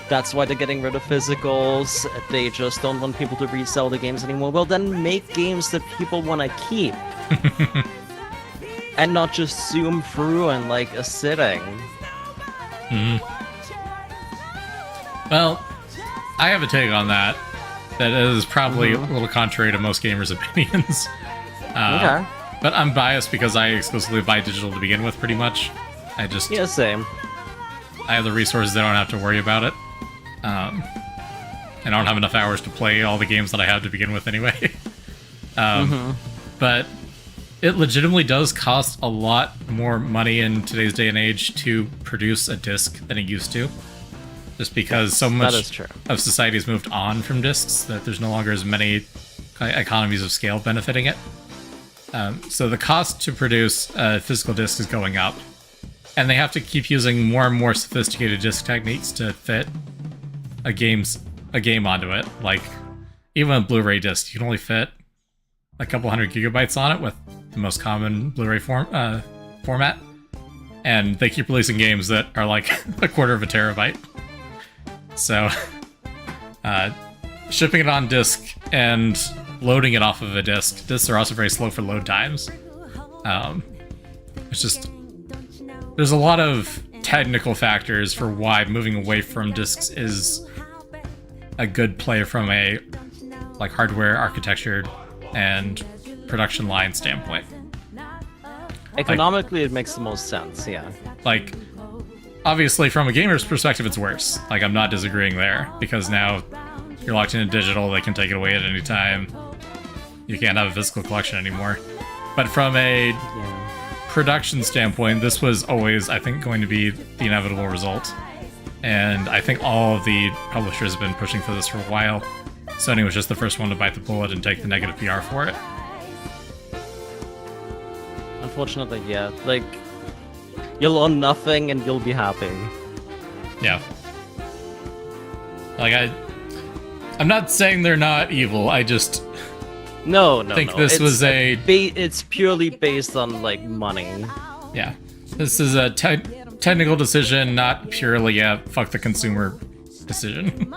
That's why they're getting rid of physicals. They just don't want people to resell the games anymore. Well, then make games that people want to keep. And not just zoom through in like a sitting. Well, I have a take on that. That is probably a little contrary to most gamers' opinions. Okay. But I'm biased because I exclusively buy digital to begin with, pretty much. Yeah, same. I have the resources, I don't have to worry about it. And I don't have enough hours to play all the games that I have to begin with anyway. But it legitimately does cost a lot more money in today's day and age to produce a disc than it used to. Just because so much of society has moved on from discs that there's no longer as many economies of scale benefiting it. So the cost to produce a physical disc is going up. And they have to keep using more and more sophisticated disc techniques to fit a game onto it. Like, even a Blu-ray disc, you can only fit a couple hundred gigabytes on it with the most common Blu-ray format. And they keep releasing games that are like a quarter of a terabyte. So, shipping it on disc and loading it off of a disc. Discs are also very slow for load times. It's just... There's a lot of technical factors for why moving away from discs is a good play from a like hardware architecture and production line standpoint. Economically, it makes the most sense, yeah. Like, obviously, from a gamer's perspective, it's worse. Like, I'm not disagreeing there, because now you're locked into digital, they can take it away at any time. You can't have a physical collection anymore. But from a production standpoint, this was always, I think, going to be the inevitable result. And I think all of the publishers have been pushing for this for a while. Sony was just the first one to bite the bullet and take the negative PR for it. Unfortunately, yeah. Like, you'll own nothing and you'll be happy. Yeah. Like, I'm not saying they're not evil, I just... No. think this was it's purely based on, like, money. Yeah. This is a technical decision, not purely a fuck the consumer decision.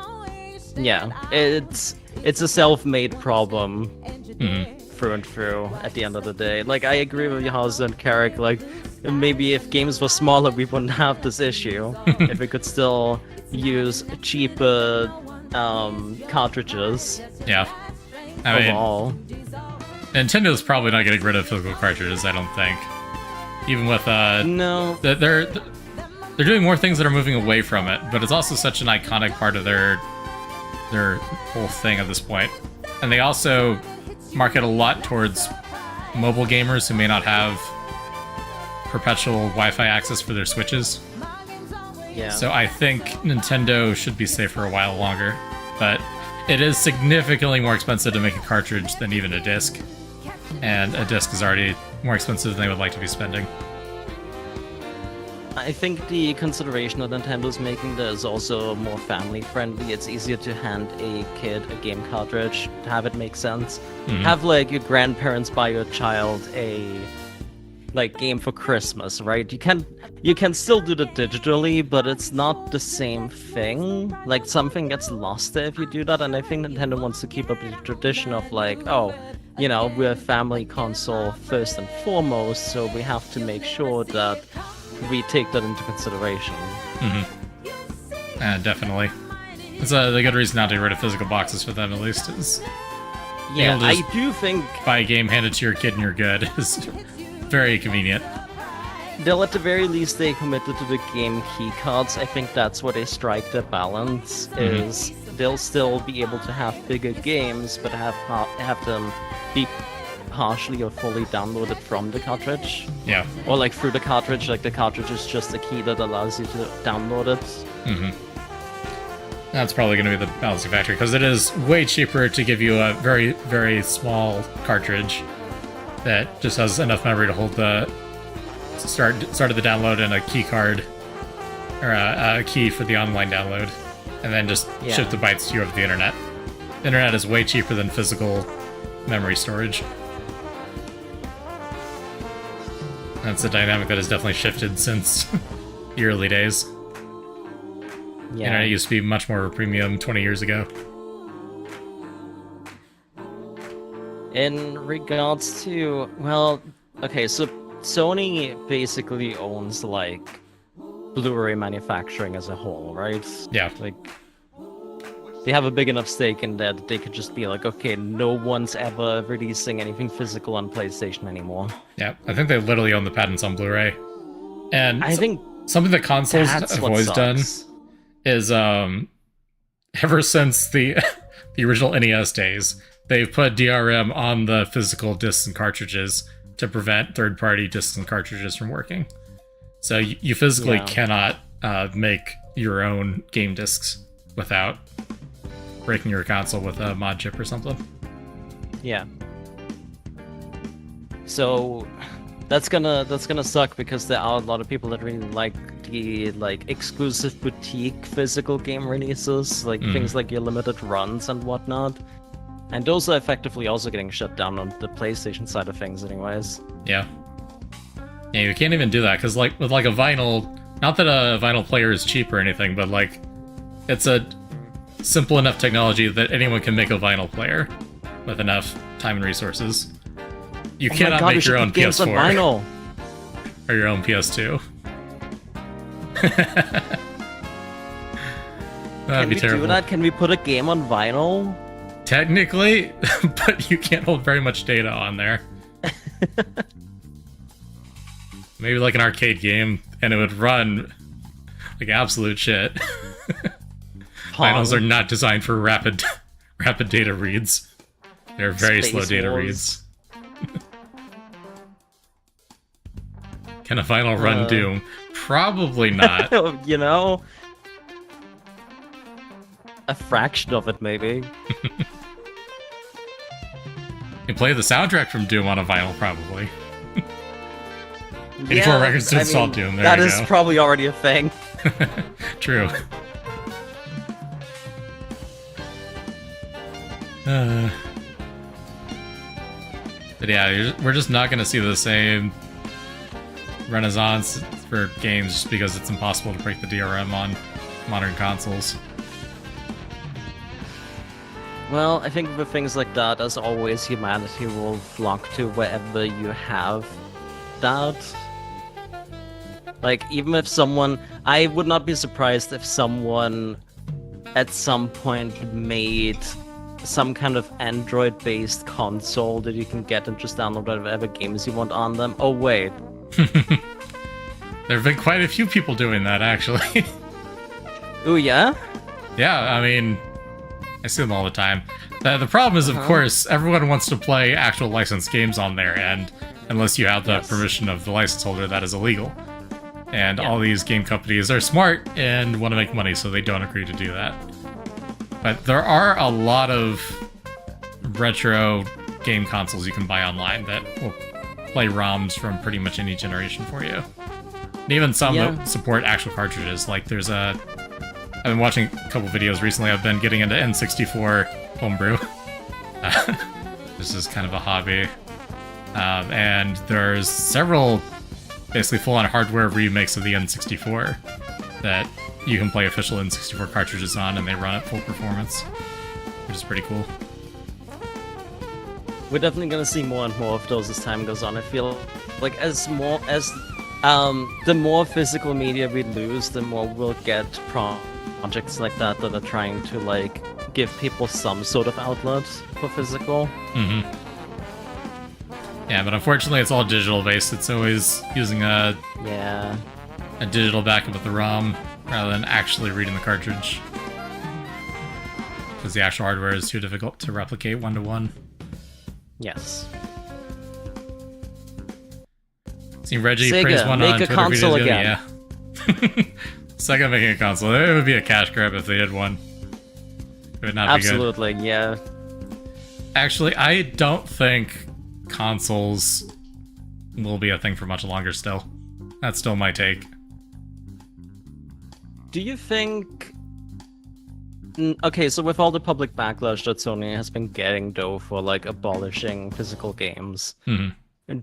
Yeah. It's a self-made problem. Mm-hmm. Through and through at the end of the day. Like, I agree with Yahoo and Carrick, like, maybe if games were smaller we wouldn't have this issue. If we could still use cheaper cartridges. Yeah. I mean, overall. Nintendo's probably not getting rid of physical cartridges, I don't think. Even with no. They're doing more things that are moving away from it, but it's also such an iconic part of their whole thing at this point. And they also market a lot towards mobile gamers who may not have perpetual Wi-Fi access for their Switches. Yeah. So I think Nintendo should be safe for a while longer, but it is significantly more expensive to make a cartridge than even a disc, and a disc is already more expensive than they would like to be spending. I think the consideration that Nintendo's making there is also more family friendly. It's easier to hand a kid a game cartridge, to have it make sense. Mm-hmm. Have like your grandparents buy your child a game for Christmas, right? You can still do that digitally, but it's not the same thing. Like, something gets lost there if you do that, and I think Nintendo wants to keep up the tradition of like, oh, you know, we're a family console first and foremost, so we have to make sure that we take that into consideration. Mm-hmm. Definitely. It's the good reason not to get rid of physical boxes for them, at least, is... Yeah, I do think... buy a game, hand it to your kid, and you're good. Is very convenient. They'll at the very least stay committed to the game keycards. I think that's where they strike the balance, is they'll still be able to have bigger games, but have them be partially or fully downloaded from the cartridge. Yeah. Or like through the cartridge, like the cartridge is just a key that allows you to download it. Mm-hmm. That's probably going to be the balancing factor, because it is way cheaper to give you a very, very small cartridge that just has enough memory to hold the start of the download and a key card, or a key for the online download, and then just ship the bytes to you over the internet. The internet is way cheaper than physical memory storage. That's a dynamic that has definitely shifted since the early days. Yeah. Internet used to be much more of a premium 20 years ago. In regards to, well, okay, so Sony basically owns, like, Blu-ray manufacturing as a whole, right? Yeah. Like, they have a big enough stake in that they could just be like, okay, no one's ever releasing anything physical on PlayStation anymore. Yeah, I think they literally own the patents on Blu-ray. And I think something that consoles have always done is, ever since the original NES days, they've put DRM on the physical discs and cartridges to prevent third-party discs and cartridges from working. So you physically cannot make your own game discs without breaking your console with a mod chip or something. Yeah. So that's gonna suck, because there are a lot of people that really like the exclusive boutique physical game releases, like things like your limited runs and whatnot. And those are effectively also getting shut down on the PlayStation side of things anyways. Yeah. Yeah, you can't even do that, because with a vinyl, not that a vinyl player is cheap or anything, but it's a simple enough technology that anyone can make a vinyl player with enough time and resources. You cannot make your own PS4 or your own PS2. That'd be terrible. Do that? Can we put a game on vinyl? Technically, but you can't hold very much data on there. Maybe like an arcade game, and it would run Like absolute shit. Finals are not designed for rapid data reads. They're very Space slow data Wars. reads. Can a final run Doom? Probably not. You know? A fraction of it, maybe. You play the soundtrack from Doom on a vinyl, probably. 84 records to install Doom, there that you is go. probably already a thing. True. But yeah, we're just not going to see the same renaissance for games just because it's impossible to break the DRM on modern consoles. Well, I think with things like that, as always, humanity will flock to wherever you have that. Like, even if someone... I would not be surprised if someone at some point made some kind of Android-based console that you can get and just download whatever games you want on them. Oh, wait. There have been quite a few people doing that, actually. Ooh, yeah? Yeah, I mean, I see them all the time. The problem is, of course, everyone wants to play actual licensed games on there, and unless you have the permission of the license holder, that is illegal. And all these game companies are smart and want to make money, so they don't agree to do that. But there are a lot of retro game consoles you can buy online that will play ROMs from pretty much any generation for you. And even some that support actual cartridges. Like there's I've been watching a couple videos recently. I've been getting into N64 homebrew. This is kind of a hobby. And there's several basically full-on hardware remakes of the N64 that you can play official N64 cartridges on, and they run at full performance, which is pretty cool. We're definitely gonna see more and more of those as time goes on. I feel like the more physical media we lose, the more we'll get projects like that are trying to like give people some sort of outlet for physical. Mm-hmm. Yeah, but unfortunately it's all digital based. It's always using a digital backup of the ROM rather than actually reading the cartridge, because the actual hardware is too difficult to replicate one-to-one. Yes. See Reggie Sega, praise one make on a Twitter console videos. again. Yeah. Sega making a console. It would be a cash grab if they did one. It would not Absolutely, be good. yeah. Actually, I don't think consoles will be a thing for much longer still. That's still my take. Do you think... Okay, so with all the public backlash that Sony has been getting, though, for, like, abolishing physical games,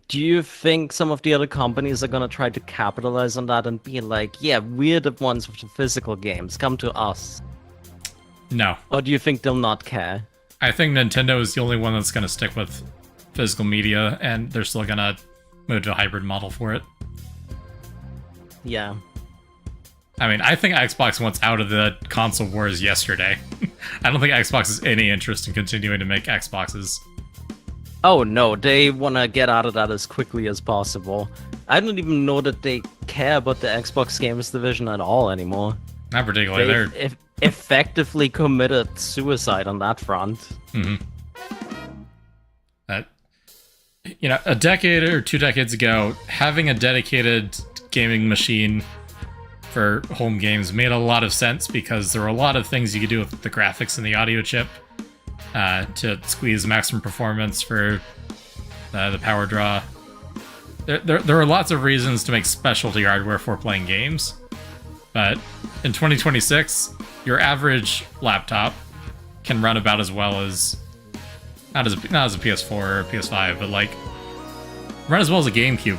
do you think some of the other companies are gonna try to capitalize on that and be like, yeah, we're the ones with the physical games, come to us? No. Or do you think they'll not care? I think Nintendo is the only one that's gonna stick with physical media, and they're still gonna move to a hybrid model for it. Yeah. I mean, I think Xbox wants out of the console wars yesterday. I don't think Xbox has any interest in continuing to make Xboxes. Oh no, they want to get out of that as quickly as possible. I don't even know that they care about the Xbox Games division at all anymore. Not particularly. They've effectively committed suicide on that front. Mm-hmm. You know, a decade or 2 decades ago, having a dedicated gaming machine for home games made a lot of sense because there were a lot of things you could do with the graphics and the audio chip to squeeze maximum performance for the power draw. There are lots of reasons to make specialty hardware for playing games, but in 2026, your average laptop can run about as well as not as a PS4 or a PS5, but like run as well as a GameCube.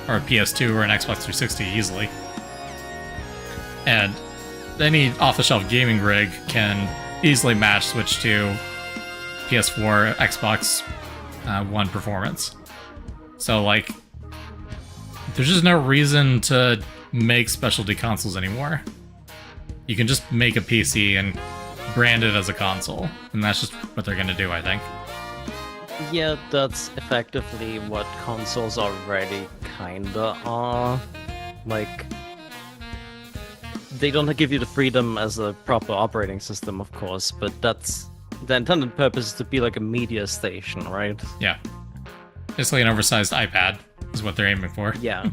Or a PS2 or an Xbox 360 easily. And any off-the-shelf gaming rig can easily match switch to PS4, Xbox One performance. So, like, there's just no reason to make specialty consoles anymore. You can just make a PC and brand it as a console, and that's just what they're gonna do, I think. Yeah, that's effectively what consoles already kinda are. Like, they don't give you the freedom as a proper operating system, of course, but that's the intended purpose is to be like a media station, right? Yeah. Basically an oversized iPad is what they're aiming for. Yeah.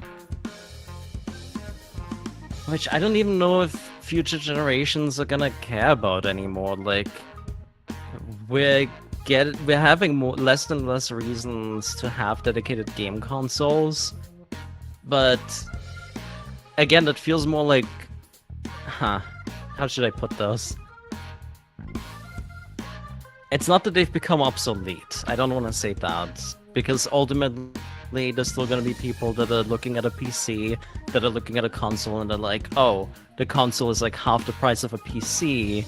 Which I don't even know if future generations are gonna care about anymore. Like, we're having less and less reasons to have dedicated game consoles, but again, it feels more like, how should I put those? It's not that they've become obsolete. I don't want to say that, because ultimately there's still going to be people that are looking at a PC, that are looking at a console, and they're like, oh, the console is like half the price of a PC,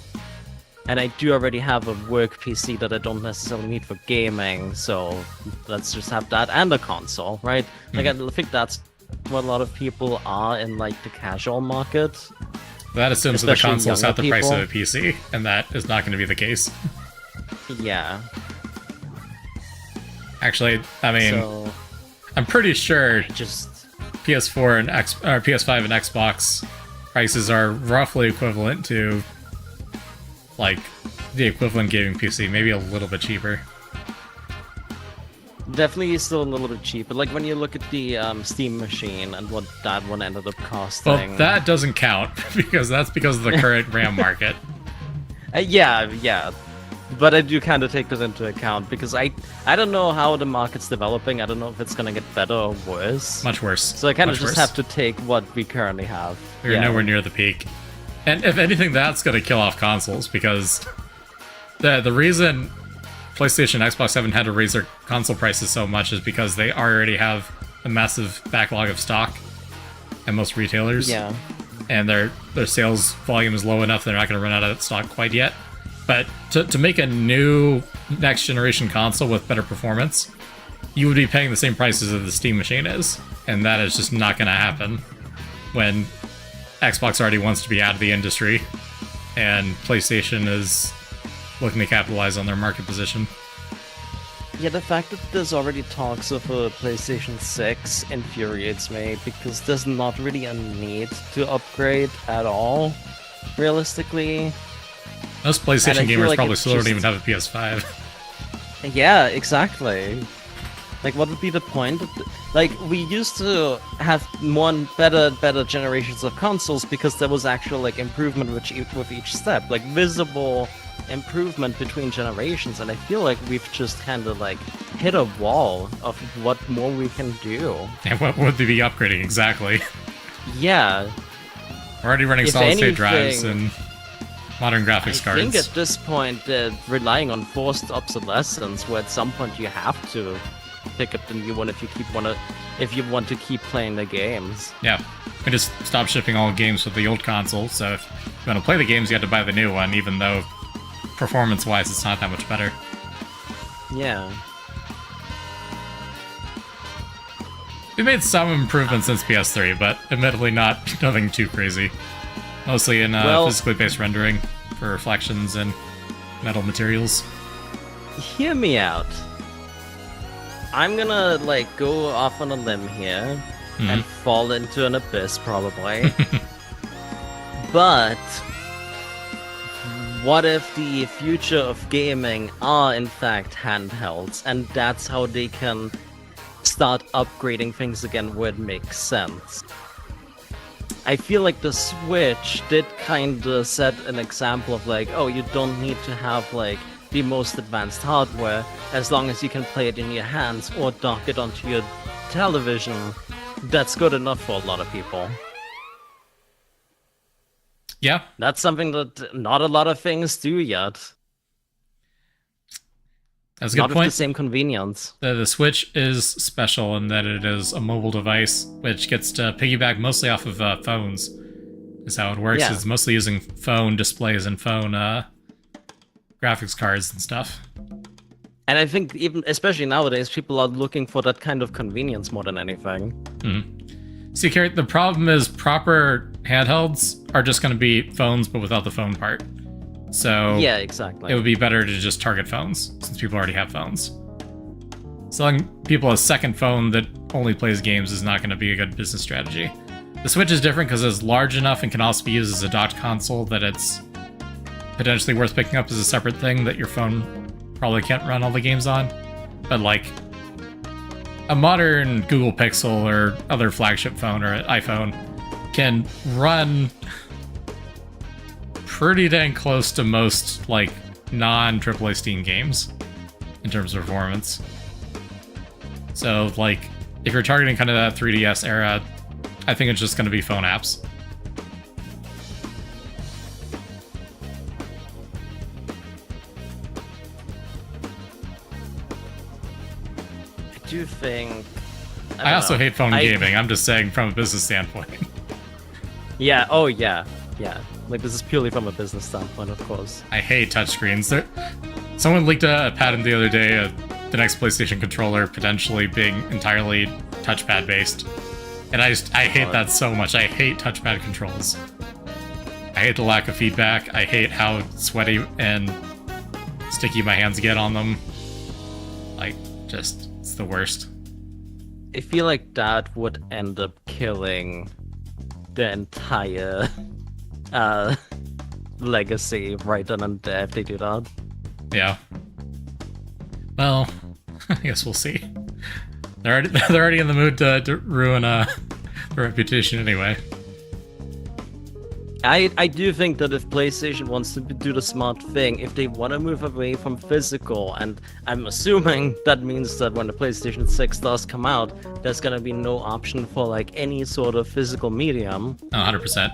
and I do already have a work PC that I don't necessarily need for gaming, so let's just have that and a console, right? Like, I think that's what a lot of people are in, like, the casual market. That assumes that the Especially console's younger at the price people. of a PC, and that is not going to be the case. Yeah. Actually, I mean, So, I'm pretty sure just... PS4 and PS5 and Xbox prices are roughly equivalent to, like, the equivalent gaming PC, maybe a little bit cheaper. Definitely still a little bit cheap, but like when you look at the Steam machine and what that one ended up costing. Well, that doesn't count because that's because of the current RAM market. Yeah, but I do kind of take this into account because I don't know how the market's developing. I don't know if it's gonna get better or worse. Much worse. So I kind of Much just worse. have to take what we currently have. We're nowhere near the peak. And if anything, that's going to kill off consoles because the reason PlayStation and Xbox haven't had to raise their console prices so much is because they already have a massive backlog of stock at most retailers. Yeah. And their sales volume is low enough they're not going to run out of stock quite yet. But to make a new next generation console with better performance, you would be paying the same prices that the Steam machine is. And that is just not going to happen when Xbox already wants to be out of the industry and PlayStation is looking to capitalize on their market position. Yeah, the fact that there's already talks of a PlayStation 6 infuriates me because there's not really a need to upgrade at all, realistically. Most And I PlayStation feel gamers like probably it's still don't just- even have a PS5. Yeah, exactly. Like, what would be the point? Like, we used to have more and better generations of consoles because there was actual, like, improvement with each step. Like, visible improvement between generations, and I feel like we've just kind of, like, hit a wall of what more we can do. And what would they be upgrading exactly? Yeah, We're already running If solid-state drives anything, and modern graphics I think cards. at this point, relying on forced obsolescence, where at some point you have to pick up the new one if you want to keep playing the games. Yeah, we just stopped shipping all games with the old console, so if you want to play the games, you have to buy the new one, even though performance-wise it's not that much better. Yeah. We made some improvements since PS3, but admittedly nothing too crazy. Mostly in Well- physically based rendering for reflections and metal materials. Hear me out. I'm gonna, like, go off on a limb here and fall into an abyss, probably. But what if the future of gaming are, in fact, handhelds, and that's how they can start upgrading things again where it makes sense? I feel like the Switch did kinda set an example of, like, oh, you don't need to have, like, the most advanced hardware as long as you can play it in your hands or dock it onto your television. That's good enough for a lot of people. Yeah, That's something that not a lot of things do yet. that's a Not good with the point. same convenience. The Switch is special in that it is a mobile device, which gets to piggyback mostly off of phones. Is how it works. Yeah. It's mostly using phone displays and phone graphics cards and stuff. And I think even, especially nowadays, people are looking for that kind of convenience more than anything. See, Carrie, the problem is proper handhelds are just going to be phones, but without the phone part. So Yeah, exactly. it would be better to just target phones, since people already have phones. Selling people a second phone that only plays games is not going to be a good business strategy. The Switch is different because it's large enough and can also be used as a docked console that it's potentially worth picking up as a separate thing that your phone probably can't run all the games on. But like a modern Google Pixel or other flagship phone or iPhone can run pretty dang close to most like non-AAA Steam games in terms of performance. So like if you're targeting kind of that 3DS era, I think it's just going to be phone apps. I do think... I also hate phone gaming. I'm just saying from a business standpoint. Yeah, oh yeah, yeah. Like, this is purely from a business standpoint, of course. I hate touchscreens. Someone leaked a patent the other day, the next PlayStation controller potentially being entirely touchpad-based. And I hate that so much. I hate touchpad controls. I hate the lack of feedback. I hate how sweaty and sticky my hands get on them. Like, just, it's the worst. I feel like that would end up killing the entire legacy right then and there if they do that. Yeah. Well, I guess we'll see. They're already in the mood to ruin the reputation anyway. I do think that if PlayStation wants to do the smart thing, if they want to move away from physical, and I'm assuming that means that when the PlayStation 6 does come out, there's gonna be no option for like any sort of physical medium. 100%.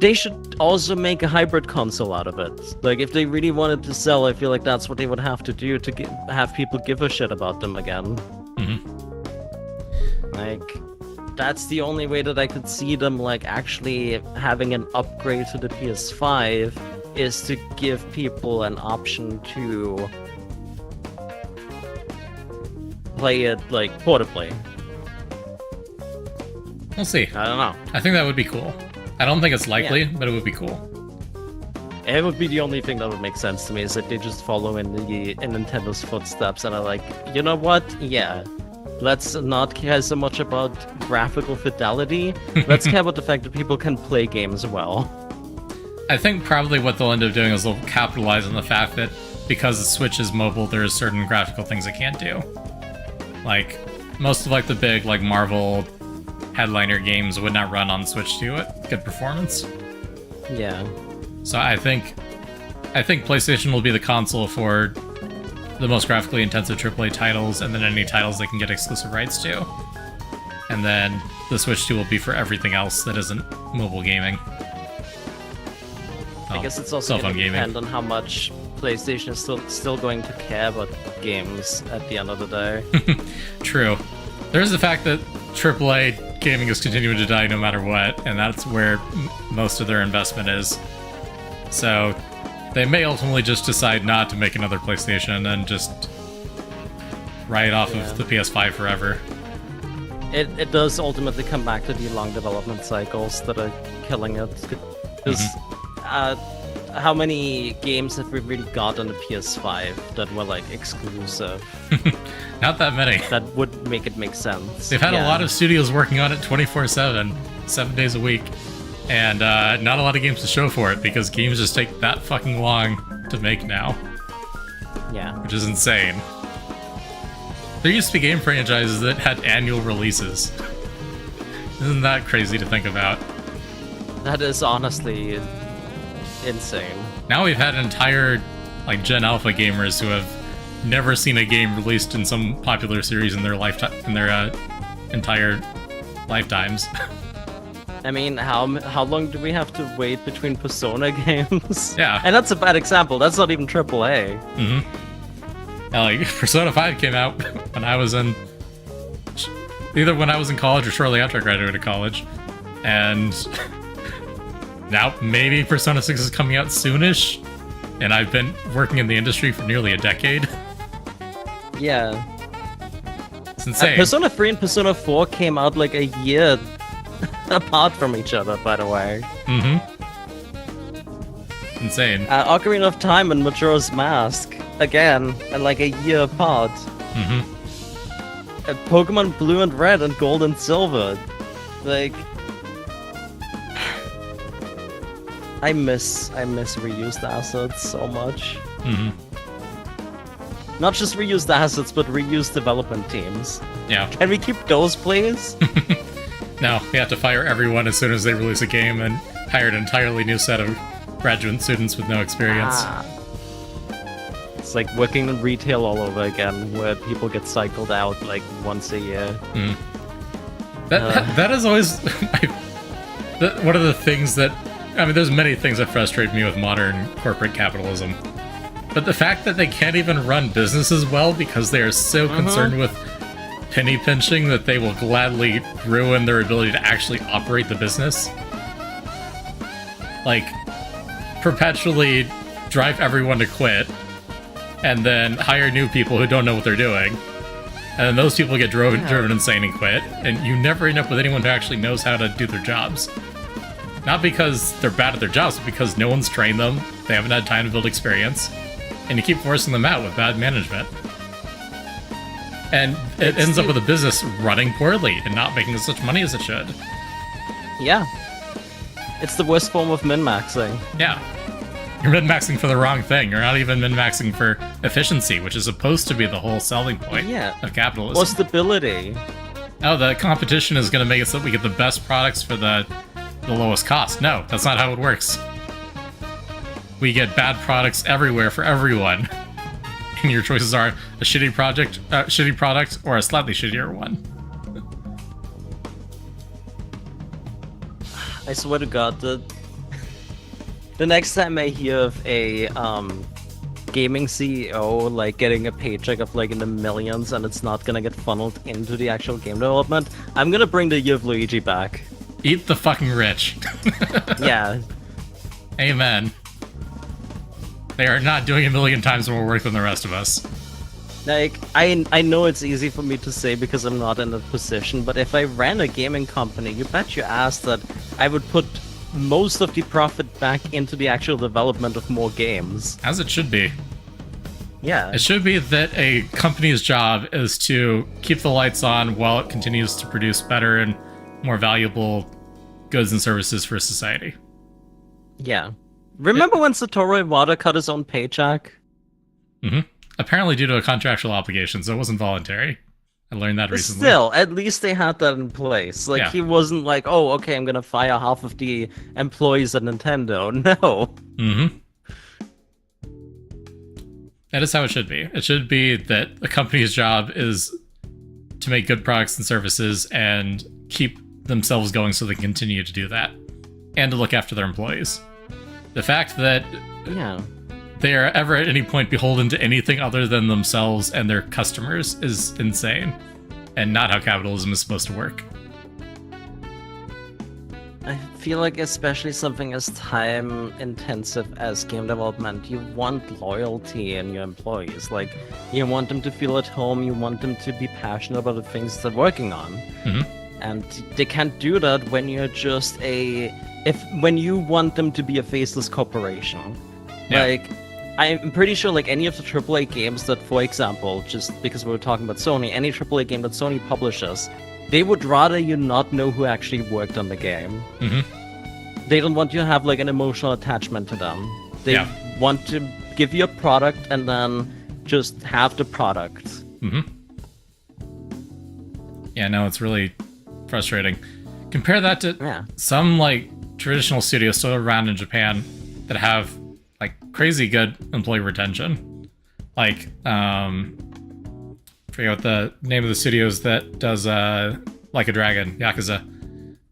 They should also make a hybrid console out of it. Like, if they really wanted to sell, I feel like that's what they would have to do to have people give a shit about them again. Mm-hmm. Like, that's the only way that I could see them, like, actually having an upgrade to the PS5 is to give people an option to play it, like, portably. We'll see. I don't know. I think that would be cool. I don't think it's likely, but it would be cool. It would be the only thing that would make sense to me, is that they just follow in Nintendo's footsteps and are like, you know what? Yeah, let's not care so much about graphical fidelity. Let's care about the fact that people can play games well. I think probably what they'll end up doing is they'll capitalize on the fact that because the Switch is mobile, there's certain graphical things it can't do. Like, most of like the big like Marvel headliner games would not run on Switch to good performance. Yeah. So I think PlayStation will be the console for the most graphically intensive AAA titles, and then any titles they can get exclusive rights to. And then the Switch 2 will be for everything else that isn't mobile gaming. I guess it's also going to depend on how much PlayStation is still going to care about games at the end of the day. True. There's the fact that AAA gaming is continuing to die no matter what, and that's where most of their investment is. So they may ultimately just decide not to make another PlayStation and just write off of the PS5 forever. It does ultimately come back to the long development cycles that are killing it. Because how many games have we really got on the PS5 that were like exclusive? Not that many. That would make sense. They've had a lot of studios working on it 24/7, 7 days a week, and not a lot of games to show for it because games just take that fucking long to make now. Yeah. Which is insane. There used to be game franchises that had annual releases. Isn't that crazy to think about? That is honestly insane. Now we've had entire like Gen Alpha gamers who have never seen a game released in some popular series in their lifetime, in their entire lifetimes. I mean, how long do we have to wait between Persona games? Yeah. And that's a bad example. That's not even AAA. Mm-hmm. Yeah, like Persona 5 came out when I was in either when I was in college or shortly after I graduated college, and now maybe Persona 6 is coming out soonish, and I've been working in the industry for nearly a decade. Yeah. It's insane. Persona 3 and Persona 4 came out like a year apart from each other, by the way. Mm-hmm. Insane. Ocarina of Time and Majora's Mask, again, and like a year apart. Mm-hmm. Pokemon Blue and Red and Gold and Silver. Like, I miss reused assets so much. Mm-hmm. Not just reused assets, but reused development teams. Yeah. Can we keep those, please? No, we have to fire everyone as soon as they release a game and hire an entirely new set of graduate students with no experience. It's like working in retail all over again, where people get cycled out like once a year. Mm. That is always one of the things that, I mean, there's many things that frustrate me with modern corporate capitalism. But the fact that they can't even run businesses well because they are so concerned with penny pinching that they will gladly ruin their ability to actually operate the business. Like, perpetually drive everyone to quit, and then hire new people who don't know what they're doing. And then those people get driven insane and quit, and you never end up with anyone who actually knows how to do their jobs. Not because they're bad at their jobs, but because no one's trained them, they haven't had time to build experience, and you keep forcing them out with bad management. And it ends up with a business running poorly and not making as much money as it should. Yeah. It's the worst form of min-maxing. Yeah. You're min-maxing for the wrong thing. You're not even min-maxing for efficiency, which is supposed to be the whole selling point of capitalism. Or stability. Oh, the competition is going to make it so that we get the best products for the lowest cost. No, that's not how it works. We get bad products everywhere for everyone. And your choices are a shitty product or a slightly shittier one. I swear to God, the next time I hear of a gaming CEO like getting a paycheck of like in the millions and it's not gonna get funneled into the actual game development, I'm gonna bring the Year of Luigi back. Eat the fucking rich. Yeah. Amen. They are not doing a million times more work than the rest of us. Like, I know it's easy for me to say because I'm not in that position, but if I ran a gaming company, you bet your ass that I would put most of the profit back into the actual development of more games. As it should be. Yeah. It should be that a company's job is to keep the lights on while it continues to produce better and more valuable goods and services for society. Yeah. Remember when Satoru Iwata cut his own paycheck? Mm-hmm. Apparently due to a contractual obligation, so it wasn't voluntary. I learned that recently. Still, at least they had that in place. Like, Yeah. he wasn't like, oh, okay, I'm gonna fire half of the employees at Nintendo. No. Mm-hmm. That is how it should be. It should be that a company's job is to make good products and services and keep themselves going so they can continue to do that. And to look after their employees. The fact that they are ever at any point beholden to anything other than themselves and their customers is insane. And not how capitalism is supposed to work. I feel like especially something as time intensive as game development, you want loyalty in your employees. Like, you want them to feel at home, you want them to be passionate about the things they're working on. Mm-hmm. And they can't do that when you're just when you want them to be a faceless corporation. Yeah. Like, I'm pretty sure like any of the AAA games that, for example, just because we were talking about Sony, any AAA game that Sony publishes, they would rather you not know who actually worked on the game. Mm-hmm. They don't want you to have like an emotional attachment to them. They want to give you a product and then just have the product. Mm-hmm. Yeah, no, it's really frustrating. Compare that to some like traditional studios still around in Japan that have like crazy good employee retention. Like, forget what the name of the studios that does Like a Dragon, Yakuza.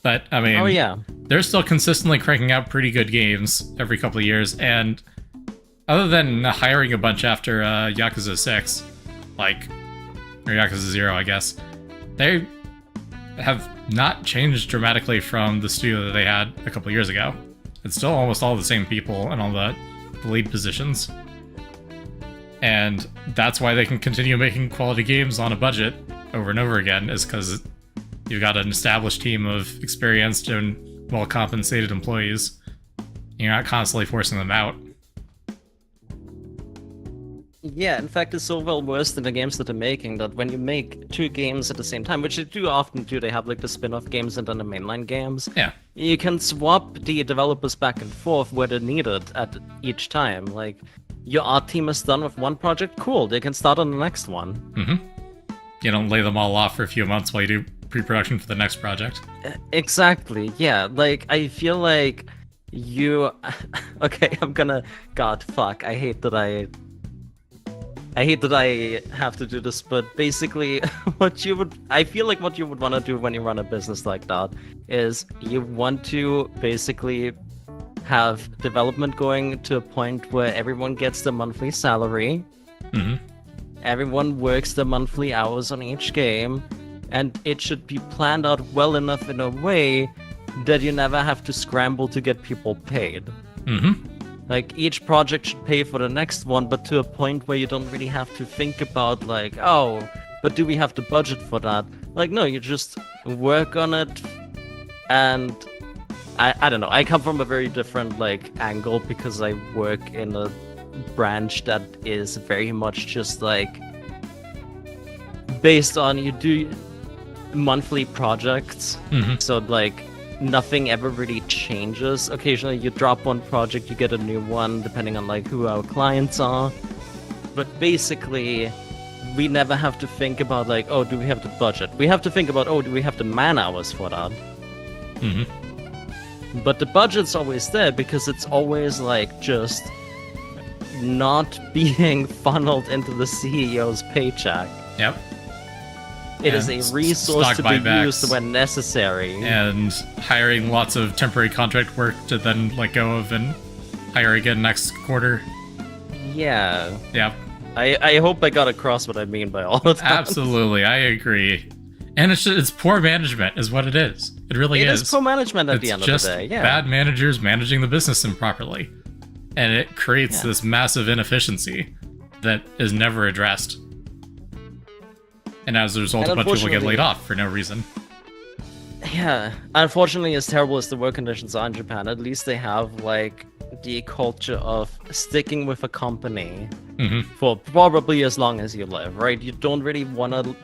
But I mean, they're still consistently cranking out pretty good games every couple of years, and other than hiring a bunch after Yakuza 6, like, or Yakuza 0, I guess, they have not changed dramatically from the studio that they had a couple of years ago. It's still almost all the same people and all the lead positions. And that's why they can continue making quality games on a budget over and over again, is because you've got an established team of experienced and well-compensated employees. You're not constantly forcing them out. Yeah, in fact, it's so well versed in the games that they're making that when you make two games at the same time, which they do often do, they have like the spin-off games and then the mainline games. Yeah. You can swap the developers back and forth where they're needed at each time. Like, your art team is done with one project, cool, they can start on the next one. Mm-hmm. You don't lay them all off for a few months while you do pre-production for the next project. Exactly, yeah. Like, I feel like you... Okay, I'm gonna... God, fuck, I hate that I have to do this, but basically, I feel like what you would want to do when you run a business like that is you want to basically have development going to a point where everyone gets the monthly salary, everyone works the monthly hours on each game, and it should be planned out well enough in a way that you never have to scramble to get people paid. Like, each project should pay for the next one, but to a point where you don't really have to think about, like, oh, but do we have the budget for that? Like, no, you just work on it, and I don't know. I come from a very different, like, angle because I work in a branch that is very much just, like, based on you do monthly projects. So, like, nothing ever really changes. Occasionally you drop one project, you get a new one, depending on like who our clients are. But basically, we never have to think about like, oh, do we have the budget? We have to think about, oh, do we have the man hours for that? But the budget's always there because it's always like just not being funneled into the CEO's paycheck. Yep. It is a resource to be used when necessary. And hiring lots of temporary contract work to then let go of and hire again next quarter. Yeah. Yep. I hope I got across what I mean by all of that. Absolutely, I agree. And it's poor management is what it is. It really is. It is poor management at the end of the day, yeah. Bad managers managing the business improperly. And it creates this massive inefficiency that is never addressed. And as a result, a bunch of people get laid off for no reason. Yeah. Unfortunately, as terrible as the work conditions are in Japan, at least they have, like, the culture of sticking with a company for probably as long as you live, right? You don't really want to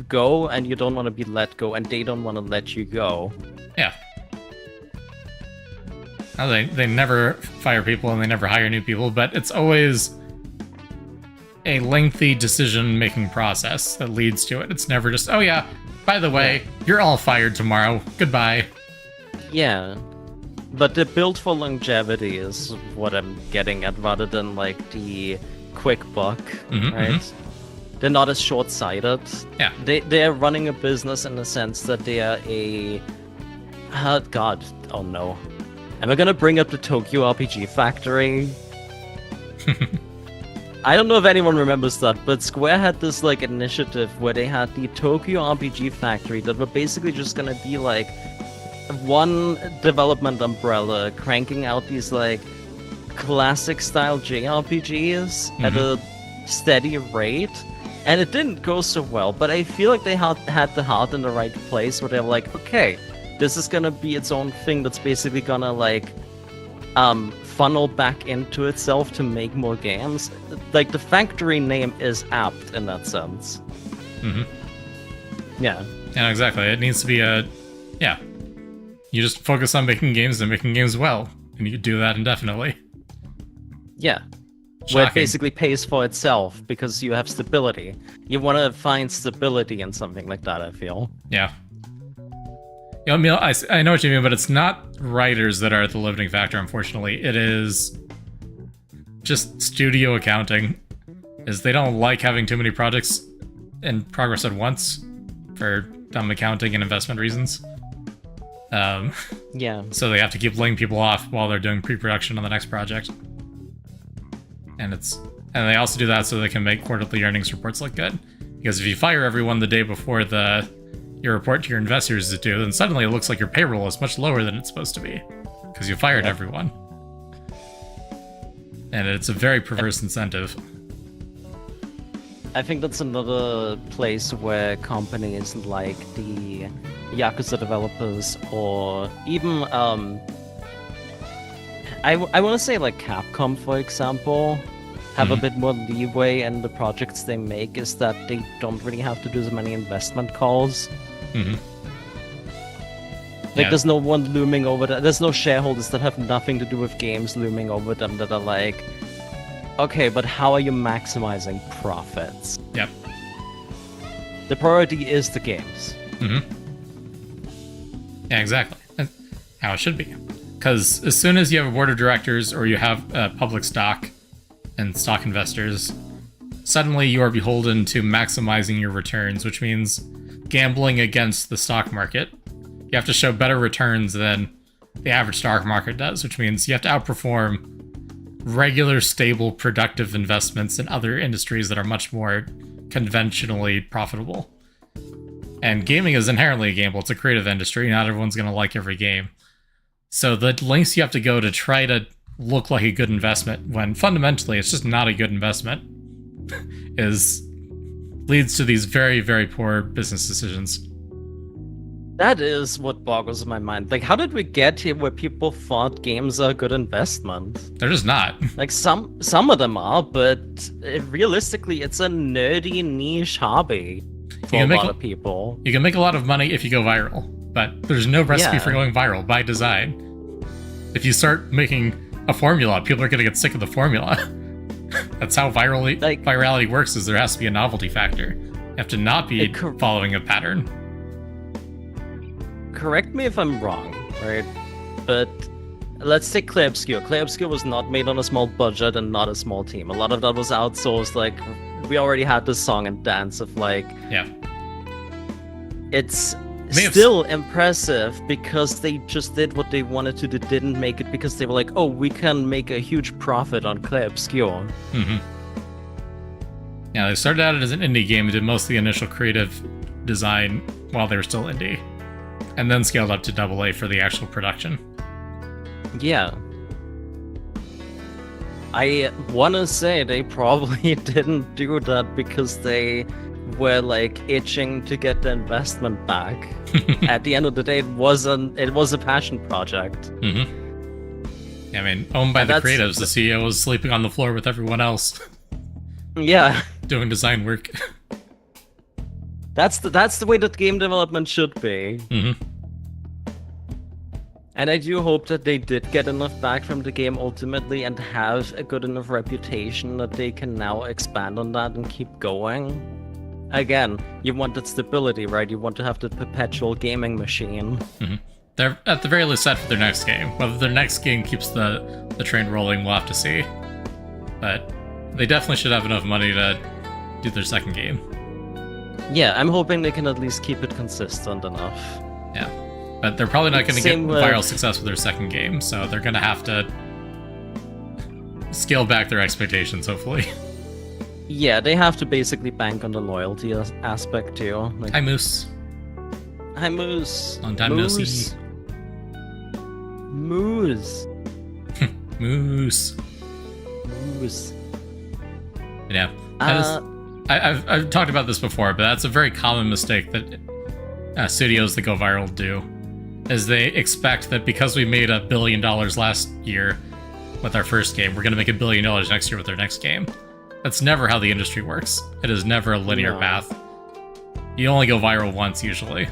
go, and you don't want to be let go, and they don't want to let you go. Yeah. Now, they never fire people, and they never hire new people, but it's always a lengthy decision-making process that leads to it. It's never just, oh yeah, by the way, you're all fired tomorrow. Goodbye. Yeah. But they're built for longevity is what I'm getting at, rather than, like, the quick buck, right? They're not as short-sighted. Yeah. They're running a business in the sense that they are a... God, oh no. Am I gonna bring up the Tokyo RPG Factory? I don't know if anyone remembers that, but Square had this, like, initiative where they had the Tokyo RPG Factory that were basically just gonna be, like, one development umbrella cranking out these, like, classic-style JRPGs at a steady rate. And it didn't go so well, but I feel like they had the heart in the right place where they're like, okay, this is gonna be its own thing that's basically gonna, like, funnel back into itself to make more games. Like, the factory name is apt in that sense. Yeah. Yeah, exactly. It needs to be yeah. You just focus on making games and making games well, and you can do that indefinitely. Yeah. Shocking. Where it basically pays for itself because you have stability. You want to find stability in something like that, I feel. Yeah. You know, I mean, I know what you mean, but it's not writers that are the limiting factor, unfortunately. It is just studio accounting. Is they don't like having too many projects in progress at once for dumb accounting and investment reasons. Yeah. So they have to keep laying people off while they're doing pre-production on the next project. And they also do that so they can make quarterly earnings reports look good. Because if you fire everyone the day before your report to your investors is due, then suddenly it looks like your payroll is much lower than it's supposed to be. Because you fired everyone. And it's a very perverse incentive. I think that's another place where companies like the Yakuza developers, or even, I want to say like Capcom, for example, have a bit more leeway in the projects they make is that they don't really have to do as many investment calls. Like, there's no one looming over them. There's no shareholders that have nothing to do with games looming over them that are like, okay, but how are you maximizing profits? Yep. The priority is the games. Yeah, exactly. That's how it should be. Because as soon as you have a board of directors or you have public stock and stock investors, suddenly you are beholden to maximizing your returns, which means gambling against the stock market. You have to show better returns than the average stock market does, which means you have to outperform regular, stable, productive investments in other industries that are much more conventionally profitable. And gaming is inherently a gamble. It's a creative industry. Not everyone's going to like every game. So the lengths you have to go to try to look like a good investment, when fundamentally it's just not a good investment, leads to these very, very poor business decisions. That is what boggles my mind. Like, how did we get here where people thought games are a good investment? They're just not. Like, some of them are, but realistically, it's a nerdy niche hobby for a lot of people. You can make a lot of money if you go viral, but there's no recipe for going viral by design. If you start making a formula, people are going to get sick of the formula. That's how virality works, is there has to be a novelty factor. You have to not be following a pattern. Correct me if I'm wrong, right? But let's take Clay Obscure. Clay Obscure was not made on a small budget and not a small team. A lot of that was outsourced. Like, we already had the song and dance of like... Yeah. It's still impressive because they just did what they wanted to. They didn't make it because they were like, oh, we can make a huge profit on Clay Obscure. Yeah, they started out as an indie game, did most of the initial creative design while they were still indie, and then scaled up to AA for the actual production. Yeah. I want to say they probably didn't do that because they were like itching to get the investment back. At the end of the day, it was a passion project. Yeah, I mean, owned by the creatives, the CEO was sleeping on the floor with everyone else. Yeah. Doing design work. That's the way that game development should be. And I do hope that they did get enough back from the game ultimately and have a good enough reputation that they can now expand on that and keep going. Again, you want that stability, right? You want to have the perpetual gaming machine. They're at the very least set for their next game. Whether their next game keeps the train rolling, we'll have to see. But they definitely should have enough money to do their second game. Yeah, I'm hoping they can at least keep it consistent enough. Yeah, but they're probably not going to get viral success with their second game, so they're going to have to scale back their expectations, hopefully. Yeah, they have to basically bank on the loyalty aspect too. Like, hi, Moose. Hi, Moose. Long time no see. Moose. Moose. Moose. Yeah. I've talked about this before, but that's a very common mistake that studios that go viral do, is they expect that because we made $1 billion last year with our first game, we're going to make $1 billion next year with our next game. That's never how the industry works. It is never a linear path. You only go viral once, usually.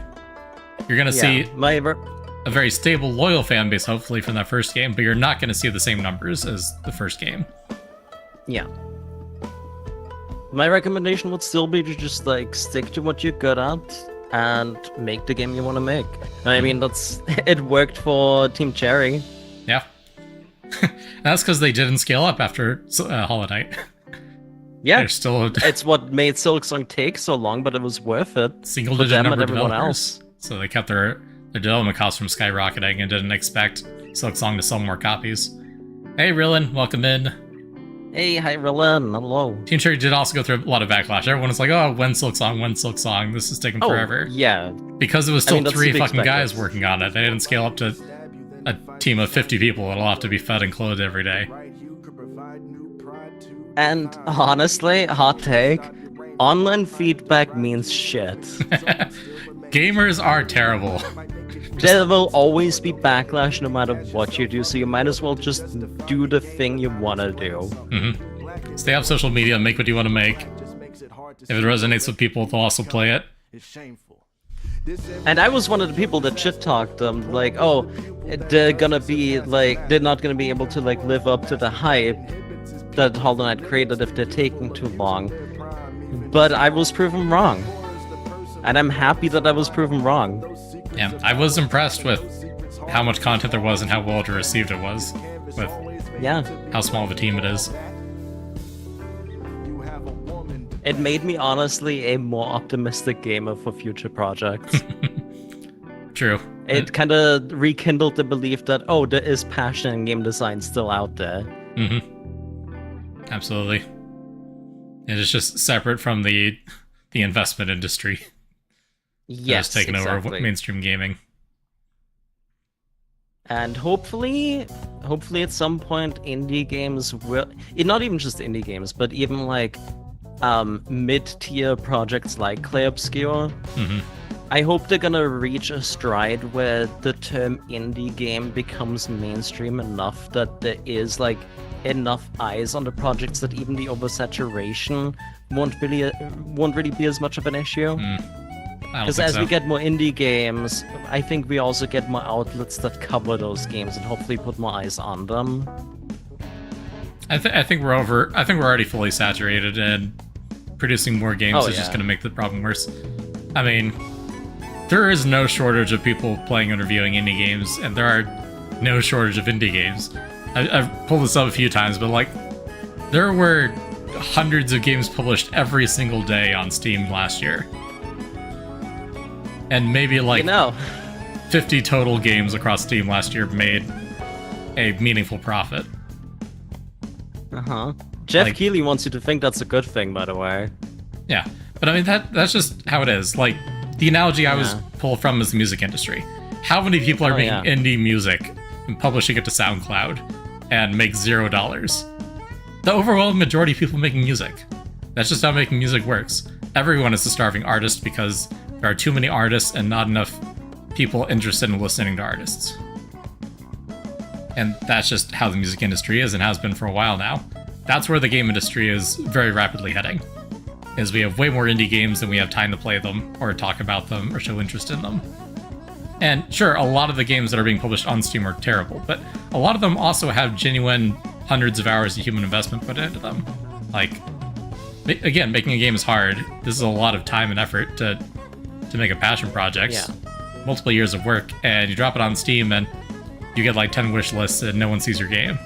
You're going to see a very stable, loyal fan base, hopefully, from that first game, but you're not going to see the same numbers as the first game. Yeah. My recommendation would still be to just, like, stick to what you're good at and make the game you want to make. I mean, it worked for Team Cherry. Yeah. That's because they didn't scale up after Hollow Knight. Yeah, still it's what made Silksong take so long, but it was worth it. Single-digit number of developers. So they kept their development costs from skyrocketing and didn't expect Silksong to sell more copies. Hey, Rillen, welcome in. Hey, hi, Rillen. Hello. Team Cherry did also go through a lot of backlash. Everyone was like, oh, when Silksong? This is taking forever. Yeah. Because it was still 3 fucking guys working on it. They didn't scale up to a team of 50 people that'll have to be fed and clothed every day. And honestly, hot take, online feedback means shit. Gamers are terrible. There will always be backlash no matter what you do, so you might as well just do the thing you want to do. Stay off social media, make what you want to make. If it resonates with people, they'll also play it. And I was one of the people that shit talked them, like, oh, they're not gonna be able to like live up to the hype that Hollow Knight created if they're taking too long. But I was proven wrong. And I'm happy that I was proven wrong. Yeah, I was impressed with how much content there was and how well received it was, with how small of a team it is. It made me honestly a more optimistic gamer for future projects. True. It kind of rekindled the belief that, oh, there is passion in game design still out there. Mm-hmm. Absolutely. It is just separate from the investment industry. Yes, that's taken over mainstream gaming. And hopefully at some point indie games will, not even just indie games, but even like mid-tier projects like Clay Obscure. Mm-hmm. I hope they're gonna reach a stride where the term indie game becomes mainstream enough that there is like enough eyes on the projects that even the oversaturation won't really be as much of an issue. Because as we get more indie games, I think we also get more outlets that cover those games and hopefully put more eyes on them. I think we're already fully saturated, and producing more games is just going to make the problem worse. I mean, there is no shortage of people playing and reviewing indie games, and there are no shortage of indie games. I've pulled this up a few times, but like, there were hundreds of games published every single day on Steam last year. And maybe like 50 total games across Steam last year made a meaningful profit. Jeff Keighley wants you to think that's a good thing, by the way. Yeah, but I mean that's just how it is. Like, the analogy I was pulled from is the music industry. How many people are making indie music and publishing it to SoundCloud and make $0? The overwhelming majority of people making music. That's just how making music works. Everyone is a starving artist because there are too many artists and not enough people interested in listening to artists. And that's just how the music industry is and has been for a while now. That's where the game industry is very rapidly heading. Is we have way more indie games than we have time to play them, or talk about them, or show interest in them. And sure, a lot of the games that are being published on Steam are terrible, but a lot of them also have genuine hundreds of hours of human investment put into them. Like, again, making a game is hard. This is a lot of time and effort to make a passion project. Multiple years of work, and you drop it on Steam and you get like 10 wish lists and no one sees your game.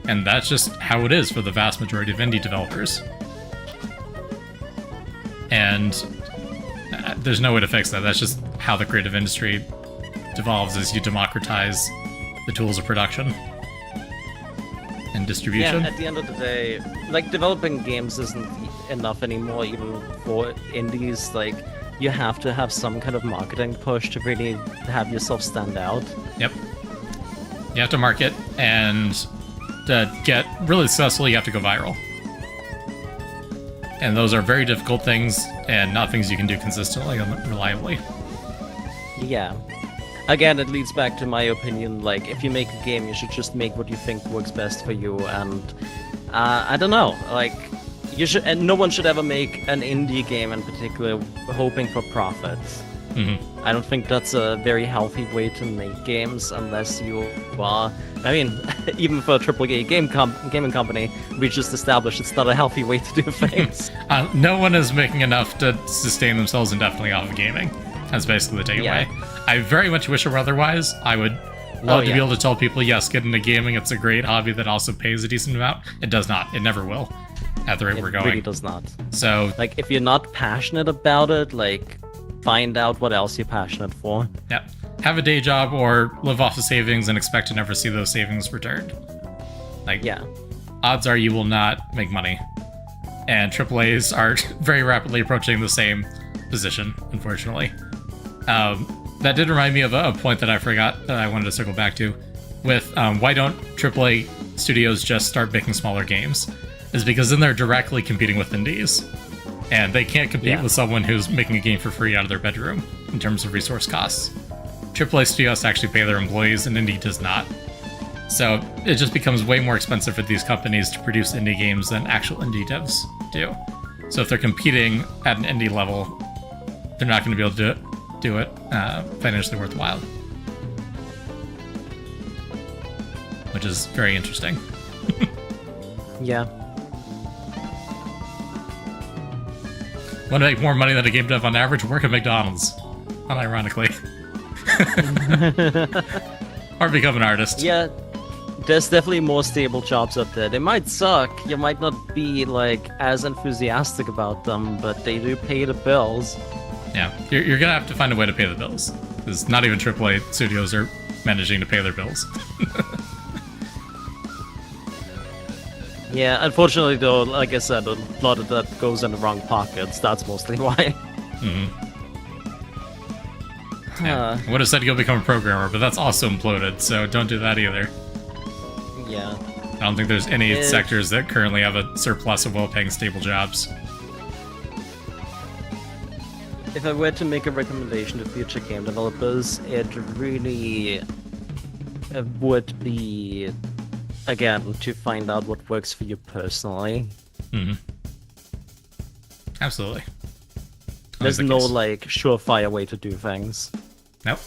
And that's just how it is for the vast majority of indie developers. And there's no way to fix that. That's just how the creative industry devolves as you democratize the tools of production and distribution. Yeah, at the end of the day, like, developing games isn't enough anymore, even for indies. Like, you have to have some kind of marketing push to really have yourself stand out. Yep. You have to market, and to get really successful, you have to go viral. And those are very difficult things, and not things you can do consistently and reliably. Yeah. Again, it leads back to my opinion, like, if you make a game, you should just make what you think works best for you, and I don't know, like, you should, and no one should ever make an indie game in particular hoping for profits. Mm-hmm. I don't think that's a very healthy way to make games unless you are... I mean, even for a AAA gaming company, we just established it's not a healthy way to do things. No one is making enough to sustain themselves indefinitely off of gaming. That's basically the takeaway. Yeah. I very much wish it were otherwise. I would love to be able to tell people, yes, get into gaming, it's a great hobby that also pays a decent amount. It does not. It never will, at the rate we're going. It really does not. So, like, if you're not passionate about it, like, find out what else you're passionate for. Yeah. Have a day job or live off the savings and expect to never see those savings returned. Like, odds are you will not make money. And AAAs are very rapidly approaching the same position, unfortunately. That did remind me of a point that I forgot that I wanted to circle back to. With why don't AAA studios just start making smaller games? Is because then they're directly competing with indies. And they can't compete with someone who's making a game for free out of their bedroom in terms of resource costs. AAA studios actually pay their employees, and indie does not. So it just becomes way more expensive for these companies to produce indie games than actual indie devs do. So if they're competing at an indie level, they're not going to be able to do it financially worthwhile. Which is very interesting. Yeah. Want to make more money than a game dev on average? Work at McDonald's. Unironically. Or become an artist. Yeah, there's definitely more stable jobs out there. They might suck, you might not be like as enthusiastic about them, but they do pay the bills. Yeah, you're gonna have to find a way to pay the bills. Because not even AAA studios are managing to pay their bills. Yeah, unfortunately though, like I said, a lot of that goes in the wrong pockets. That's mostly why. Yeah. I would have said go become a programmer, but that's also imploded, so don't do that either. Yeah. I don't think there's any sectors that currently have a surplus of well-paying, stable jobs. If I were to make a recommendation to future game developers, it really would be, again, to find out what works for you personally. Absolutely. There's no, like, surefire way to do things. Nope.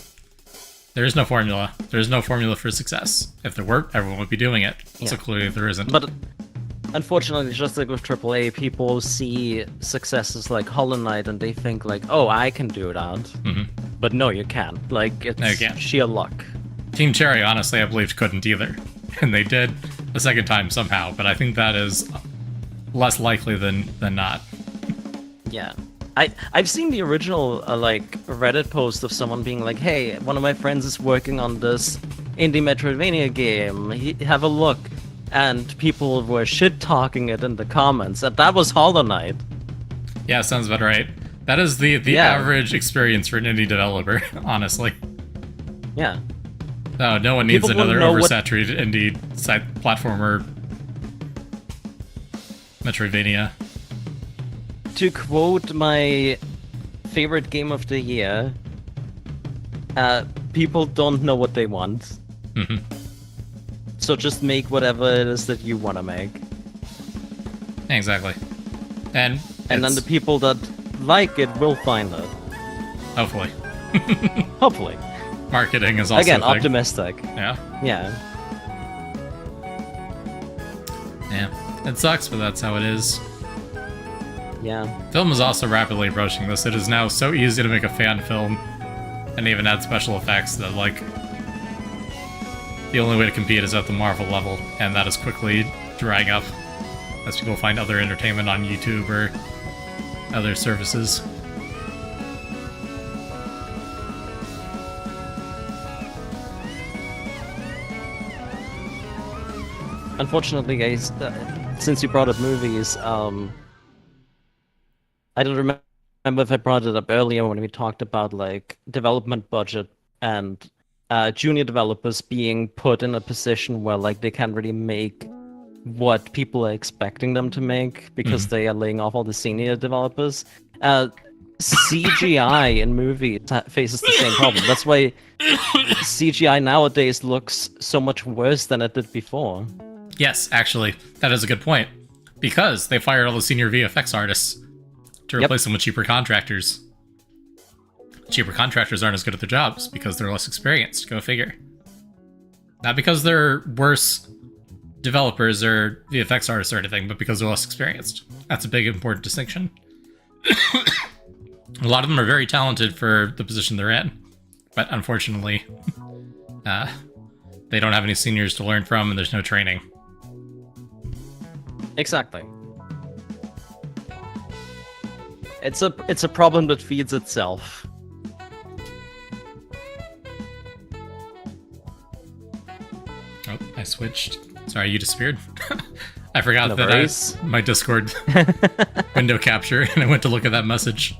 There is no formula. There is no formula for success. If there were, everyone would be doing it. Yeah. So clearly there isn't. But unfortunately, just like with AAA, people see successes like Hollow Knight and they think like, oh, I can do that. But no, you can't. Like, it's No, you can't. sheer luck. Team Cherry, honestly, I believed couldn't either. And they did the second time somehow, but I think that is less likely than not. Yeah. I've seen the original like Reddit post of someone being like, hey, one of my friends is working on this indie Metroidvania game. Have a look. And people were shit-talking it in the comments. And that was Hollow Knight. Yeah, sounds about right. That is the average experience for an indie developer, honestly. Yeah. No, no one needs People another wouldn't know oversaturated indie side platformer Metroidvania. To quote my favorite game of the year, people don't know what they want. So just make whatever it is that you want to make. Exactly. And then the people that like it will find it. hopefully. Hopefully. Marketing is also Again, a thing. optimistic. Yeah. Yeah. Yeah. It sucks, but that's how it is. Yeah. Film is also rapidly approaching this. It is now so easy to make a fan film and even add special effects that, like, the only way to compete is at the Marvel level, and that is quickly drying up as people find other entertainment on YouTube or other services. Unfortunately, guys, since you brought up movies, I don't remember if I brought it up earlier when we talked about like development budget and junior developers being put in a position where like they can't really make what people are expecting them to make because they are laying off all the senior developers. CGI in movies faces the same problem. That's why CGI nowadays looks so much worse than it did before. Yes, actually, that is a good point. Because they fired all the senior VFX artists to replace them with cheaper contractors. Cheaper contractors aren't as good at their jobs because they're less experienced. Go figure. Not because they're worse developers or VFX artists or anything, but because they're less experienced. That's a big, important distinction. A lot of them are very talented for the position they're in, but unfortunately, they don't have any seniors to learn from, and there's no training. Exactly. It's a problem that feeds itself. Oh, I switched. Sorry, you disappeared. I forgot No that worries. my Discord window capture, and I went to look at that message.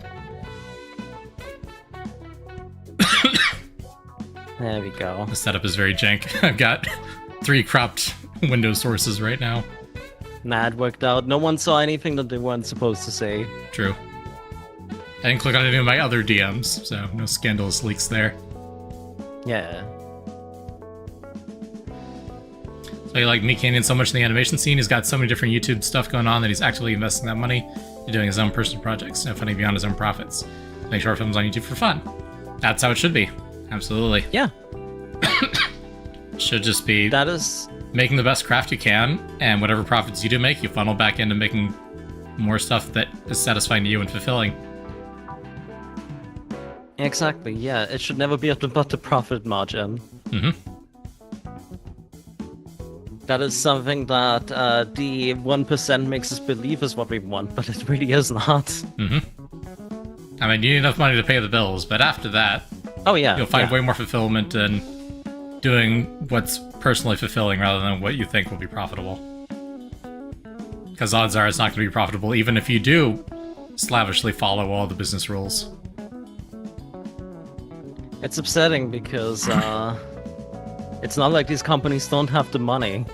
There we go. The setup is very jank. I've got 3 cropped window sources right now. Nah, it worked out. No one saw anything that they weren't supposed to say. True. I didn't click on any of my other DMs, so no scandalous leaks there. Yeah. So he like Meat Canyon so much in the animation scene, he's got so many different YouTube stuff going on that he's actually investing that money to doing his own personal projects, no funding beyond his own profits. Make short films on YouTube for fun. That's how it should be. Absolutely. Yeah. Should just be That is... making the best craft you can, and whatever profits you do make, you funnel back into making more stuff that is satisfying to you and fulfilling. Exactly, yeah. It should never be about the profit margin. Mm-hmm. That is something that the 1% makes us believe is what we want, but it really is not. Mm-hmm. I mean, you need enough money to pay the bills, but after that, Oh yeah, you'll find yeah. way more fulfillment in doing what's personally fulfilling rather than what you think will be profitable. Because odds are it's not going to be profitable, even if you do slavishly follow all the business rules. It's upsetting because it's not like these companies don't have the money.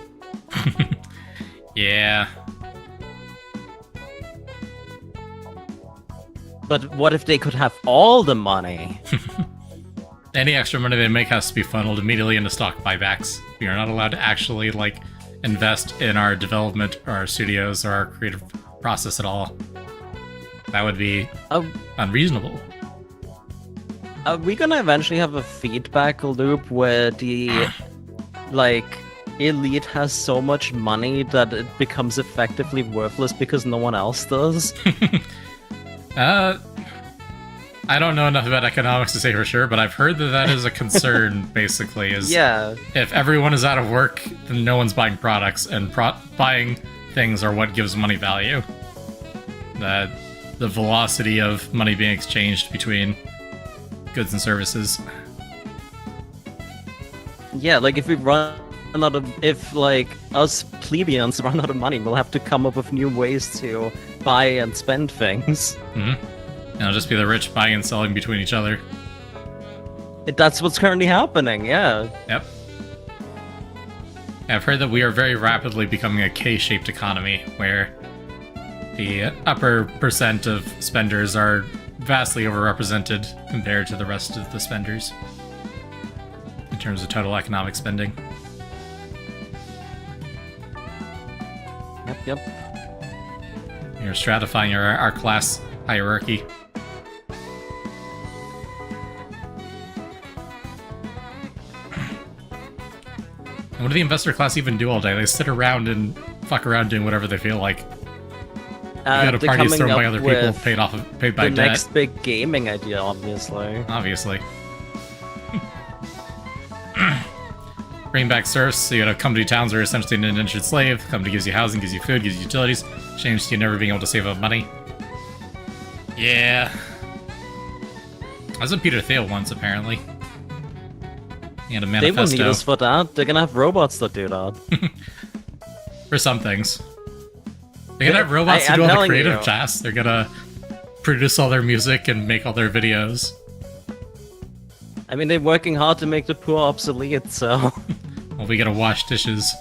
Yeah. But what if they could have all the money? Any extra money they make has to be funneled immediately into stock buybacks. We are not allowed to actually, like, invest in our development or our studios or our creative process at all. That would be unreasonable. Are we gonna eventually have a feedback loop where the, like, elite has so much money that it becomes effectively worthless because no one else does? I don't know enough about economics to say for sure, but I've heard that that is a concern, basically, is Yeah. if everyone is out of work, then no one's buying products, and buying things are what gives money value. The velocity of money being exchanged between goods and services. Yeah, like if we run out of, if like us plebeians run out of money, we'll have to come up with new ways to buy and spend things. Mm-hmm. And it'll just be the rich buying and selling between each other. That's what's currently happening, yeah. Yep. I've heard that we are very rapidly becoming a K-shaped economy, where the upper percent of spenders are vastly overrepresented compared to the rest of the spenders in terms of total economic spending. Yep. You're stratifying our class hierarchy. And what do the investor class even do all day? They sit around and fuck around doing whatever they feel like. You go to They're parties coming thrown by up other people, with paid by the debt. next big gaming idea, obviously. Obviously. Bring back serfs, so you know, company towns are essentially an indentured slave. Company gives you housing, gives you food, gives you utilities. Change to you never being able to save up money. Yeah. I was with Peter Thiel once, apparently. He had a They won't need manifesto us for that. They're gonna have robots that do that. for some things. They're gonna have robots I'm to do all the telling creative you. tasks. They're gonna produce all their music and make all their videos. I mean, they're working hard to make the poor obsolete, so... Well, we gotta wash dishes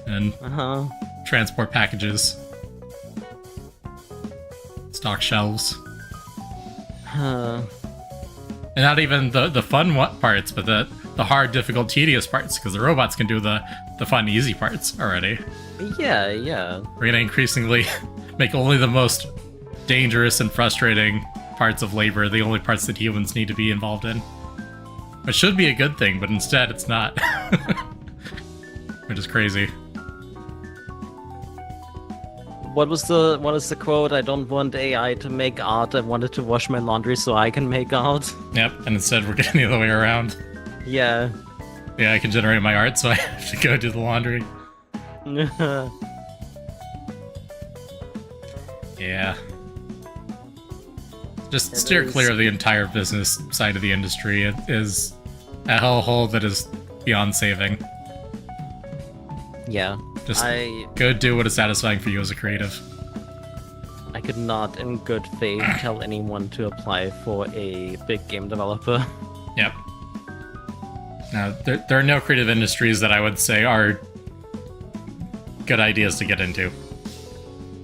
and Uh-huh. transport packages, stock shelves, Uh, and not even the fun parts, but the hard, difficult, tedious parts, because the robots can do the fun, easy parts already. yeah. We're gonna increasingly make only the most dangerous and frustrating parts of labor the only parts that humans need to be involved in. Which should be a good thing, but instead it's not. Which is crazy. What is the quote? I don't want AI to make art, I want it to wash my laundry so I can make art. Yep, and instead we're getting the other way around. Yeah. Yeah, I can generate my art, so I have to go do the laundry. Yeah. Just steer is. clear of the entire business side of the industry. It is a hellhole that is beyond saving. Yeah. Just I go do what is satisfying for you as a creative. could not, in good faith, tell anyone to apply for a big game developer. Yep. Now, there are no creative industries that I would say are good ideas to get into.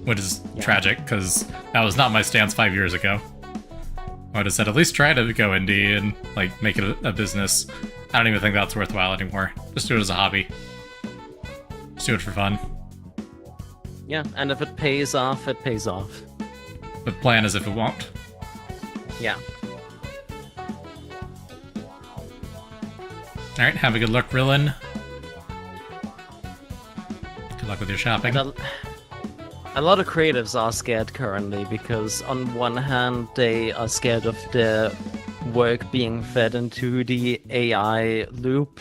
Which is tragic, because that was not my stance 5 years ago. I would have said, at least try to go indie and, like, make it a business. I don't even think that's worthwhile anymore. Just do it as a hobby. Just do it for fun. Yeah, and if it pays off, it pays off. But plan as if it won't. Yeah. Alright, have a good luck, Rillin. Good luck with your shopping. And a lot of creatives are scared currently because on one hand they are scared of their work being fed into the AI loop.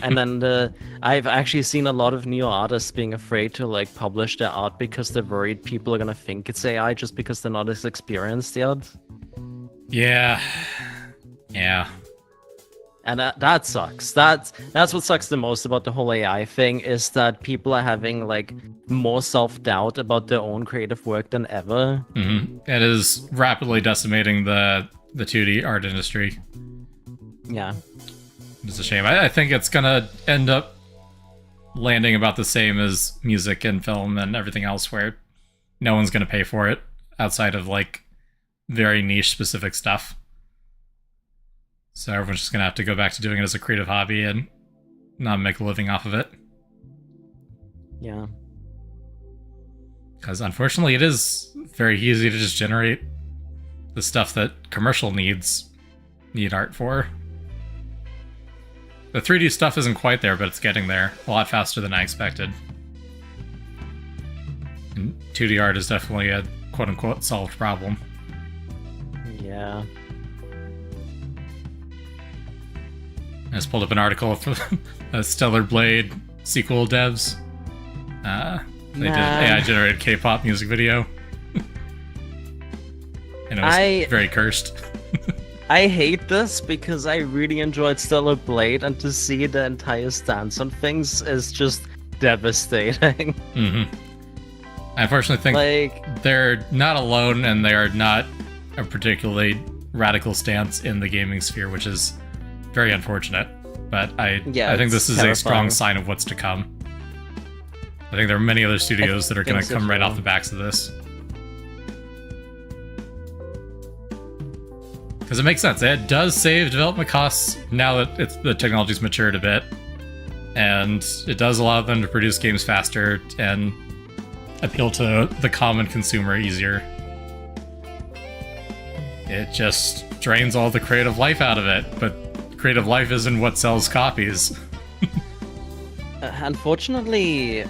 And then I've actually seen a lot of new artists being afraid to like publish their art because they're worried people are gonna think it's AI just because they're not as experienced yet. Yeah. Yeah. And that sucks. That's what sucks the most about the whole AI thing is that people are having like more self-doubt about their own creative work than ever. Mm-hmm. It is rapidly decimating the 2D art industry. Yeah. It's a shame. I think it's gonna end up landing about the same as music and film and everything else, where no one's gonna pay for it outside of like very niche specific stuff. So everyone's just gonna have to go back to doing it as a creative hobby and not make a living off of it. Yeah. Because unfortunately, it is very easy to just generate the stuff that commercial needs need art for. The 3D stuff isn't quite there, but it's getting there a lot faster than I expected. And 2D art is definitely a quote-unquote solved problem. Yeah. I just pulled up an article for Stellar Blade sequel devs. They did an AI-generated K-pop music video. And it was very cursed. I hate this because I really enjoyed Stellar Blade, and to see the entire stance on things is just devastating. Mm-hmm. I unfortunately think they're not alone, and they are not a particularly radical stance in the gaming sphere, which is very unfortunate. But I think this is a strong sign of what's to come. I think there are many other studios that are going to come right off the backs of this. Because it makes sense. It does save development costs now that the technology's matured a bit. And it does allow them to produce games faster and appeal to the common consumer easier. It just drains all the creative life out of it, but creative life isn't what sells copies. Unfortunately,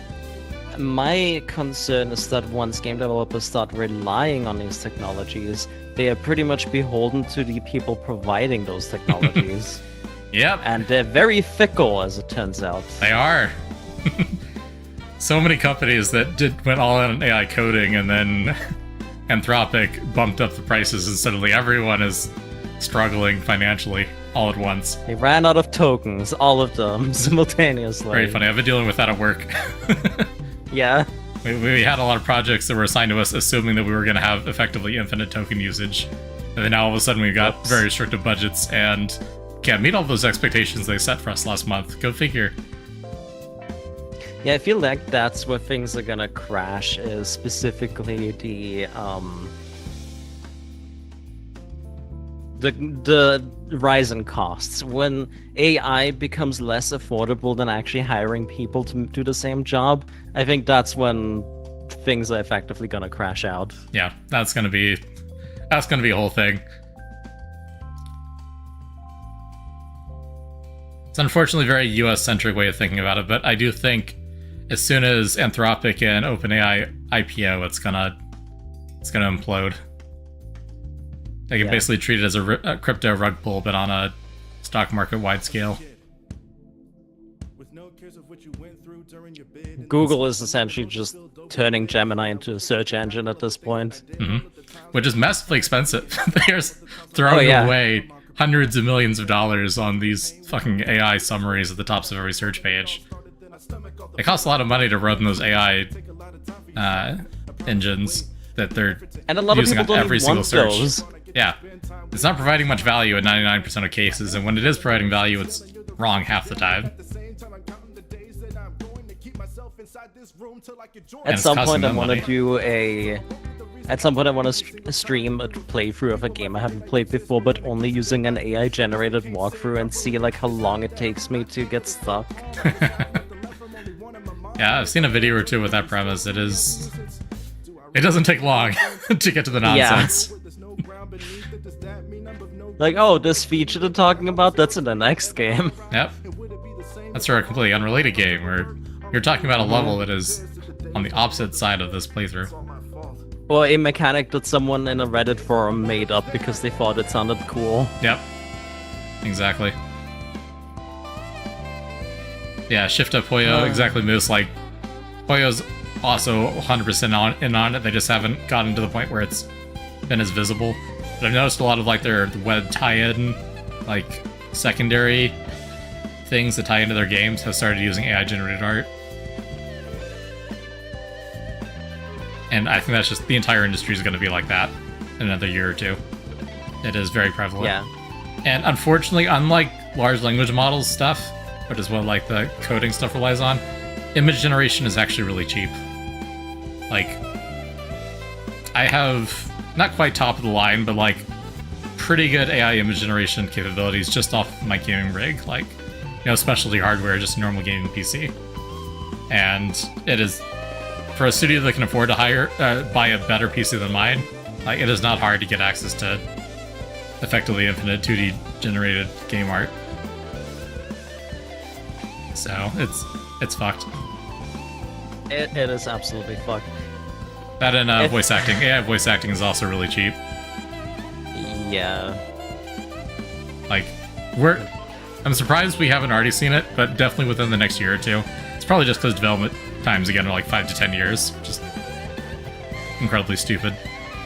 my concern is that once game developers start relying on these technologies, they are pretty much beholden to the people providing those technologies. Yep. And they're very fickle, as it turns out. They are. So many companies that went all in on AI coding, and then Anthropic bumped up the prices, and suddenly everyone is struggling financially all at once. They ran out of tokens, all of them, simultaneously. Very funny. I've been dealing with that at work. Yeah. We had a lot of projects that were assigned to us assuming that we were going to have effectively infinite token usage. And then now all of a sudden we got very restrictive budgets and can't meet all those expectations they set for us last month. Go figure. Yeah, I feel like that's where things are gonna crash, is specifically the rise in costs. When AI becomes less affordable than actually hiring people to do the same job, I think that's when things are effectively gonna crash out. Yeah, that's gonna be a whole thing. It's unfortunately a very US-centric way of thinking about it, but I do think as soon as Anthropic and OpenAI IPO, it's gonna implode. They can basically treat it as a crypto rug pull, but on a stock market wide scale. Google is essentially just turning Gemini into a search engine at this point. Mm-hmm. Which is massively expensive. They're throwing away hundreds of millions of dollars on these fucking AI summaries at the tops of every search page. It costs a lot of money to run those AI engines that they're and a lot using of people on don't every even single want search. Those. Yeah, it's not providing much value in 99% of cases, and when it is providing value, it's wrong half the time. At some point, I want to do a. At some point, I want to stream a playthrough of a game I haven't played before, but only using an AI-generated walkthrough and see like how long it takes me to get stuck. Yeah, I've seen a video or two with that premise. It doesn't take long to get to the nonsense. Like, oh, this feature they're talking about, that's in the next game. Yep. That's for a completely unrelated game where you're talking about a level that is on the opposite side of this playthrough. Or a mechanic that someone in a Reddit forum made up because they thought it sounded cool. Yep. Exactly. Yeah, Shift Up Hoyo, exactly, Moose. Like, Hoyo's also 100% in on it. They just haven't gotten to the point where it's been as visible. But I've noticed a lot of, like, their web tie-in, like, secondary things that tie into their games have started using AI-generated art. And I think that's just, the entire industry is going to be like that in another year or two. It is very prevalent. Yeah. And unfortunately, unlike large language models stuff, which is what like the coding stuff relies on, image generation is actually really cheap. Like, I have not quite top of the line, but like pretty good AI image generation capabilities just off my gaming rig, like, you know, specialty hardware, just a normal gaming PC. And it is, for a studio that can afford to buy a better PC than mine, like, it is not hard to get access to effectively infinite 2D generated game art. So it's fucked. It is absolutely fucked. That and voice acting. AI voice acting is also really cheap. Yeah. Like, I'm surprised we haven't already seen it, but definitely within the next year or two. It's probably just because development times again are like 5 to 10 years, just incredibly stupid.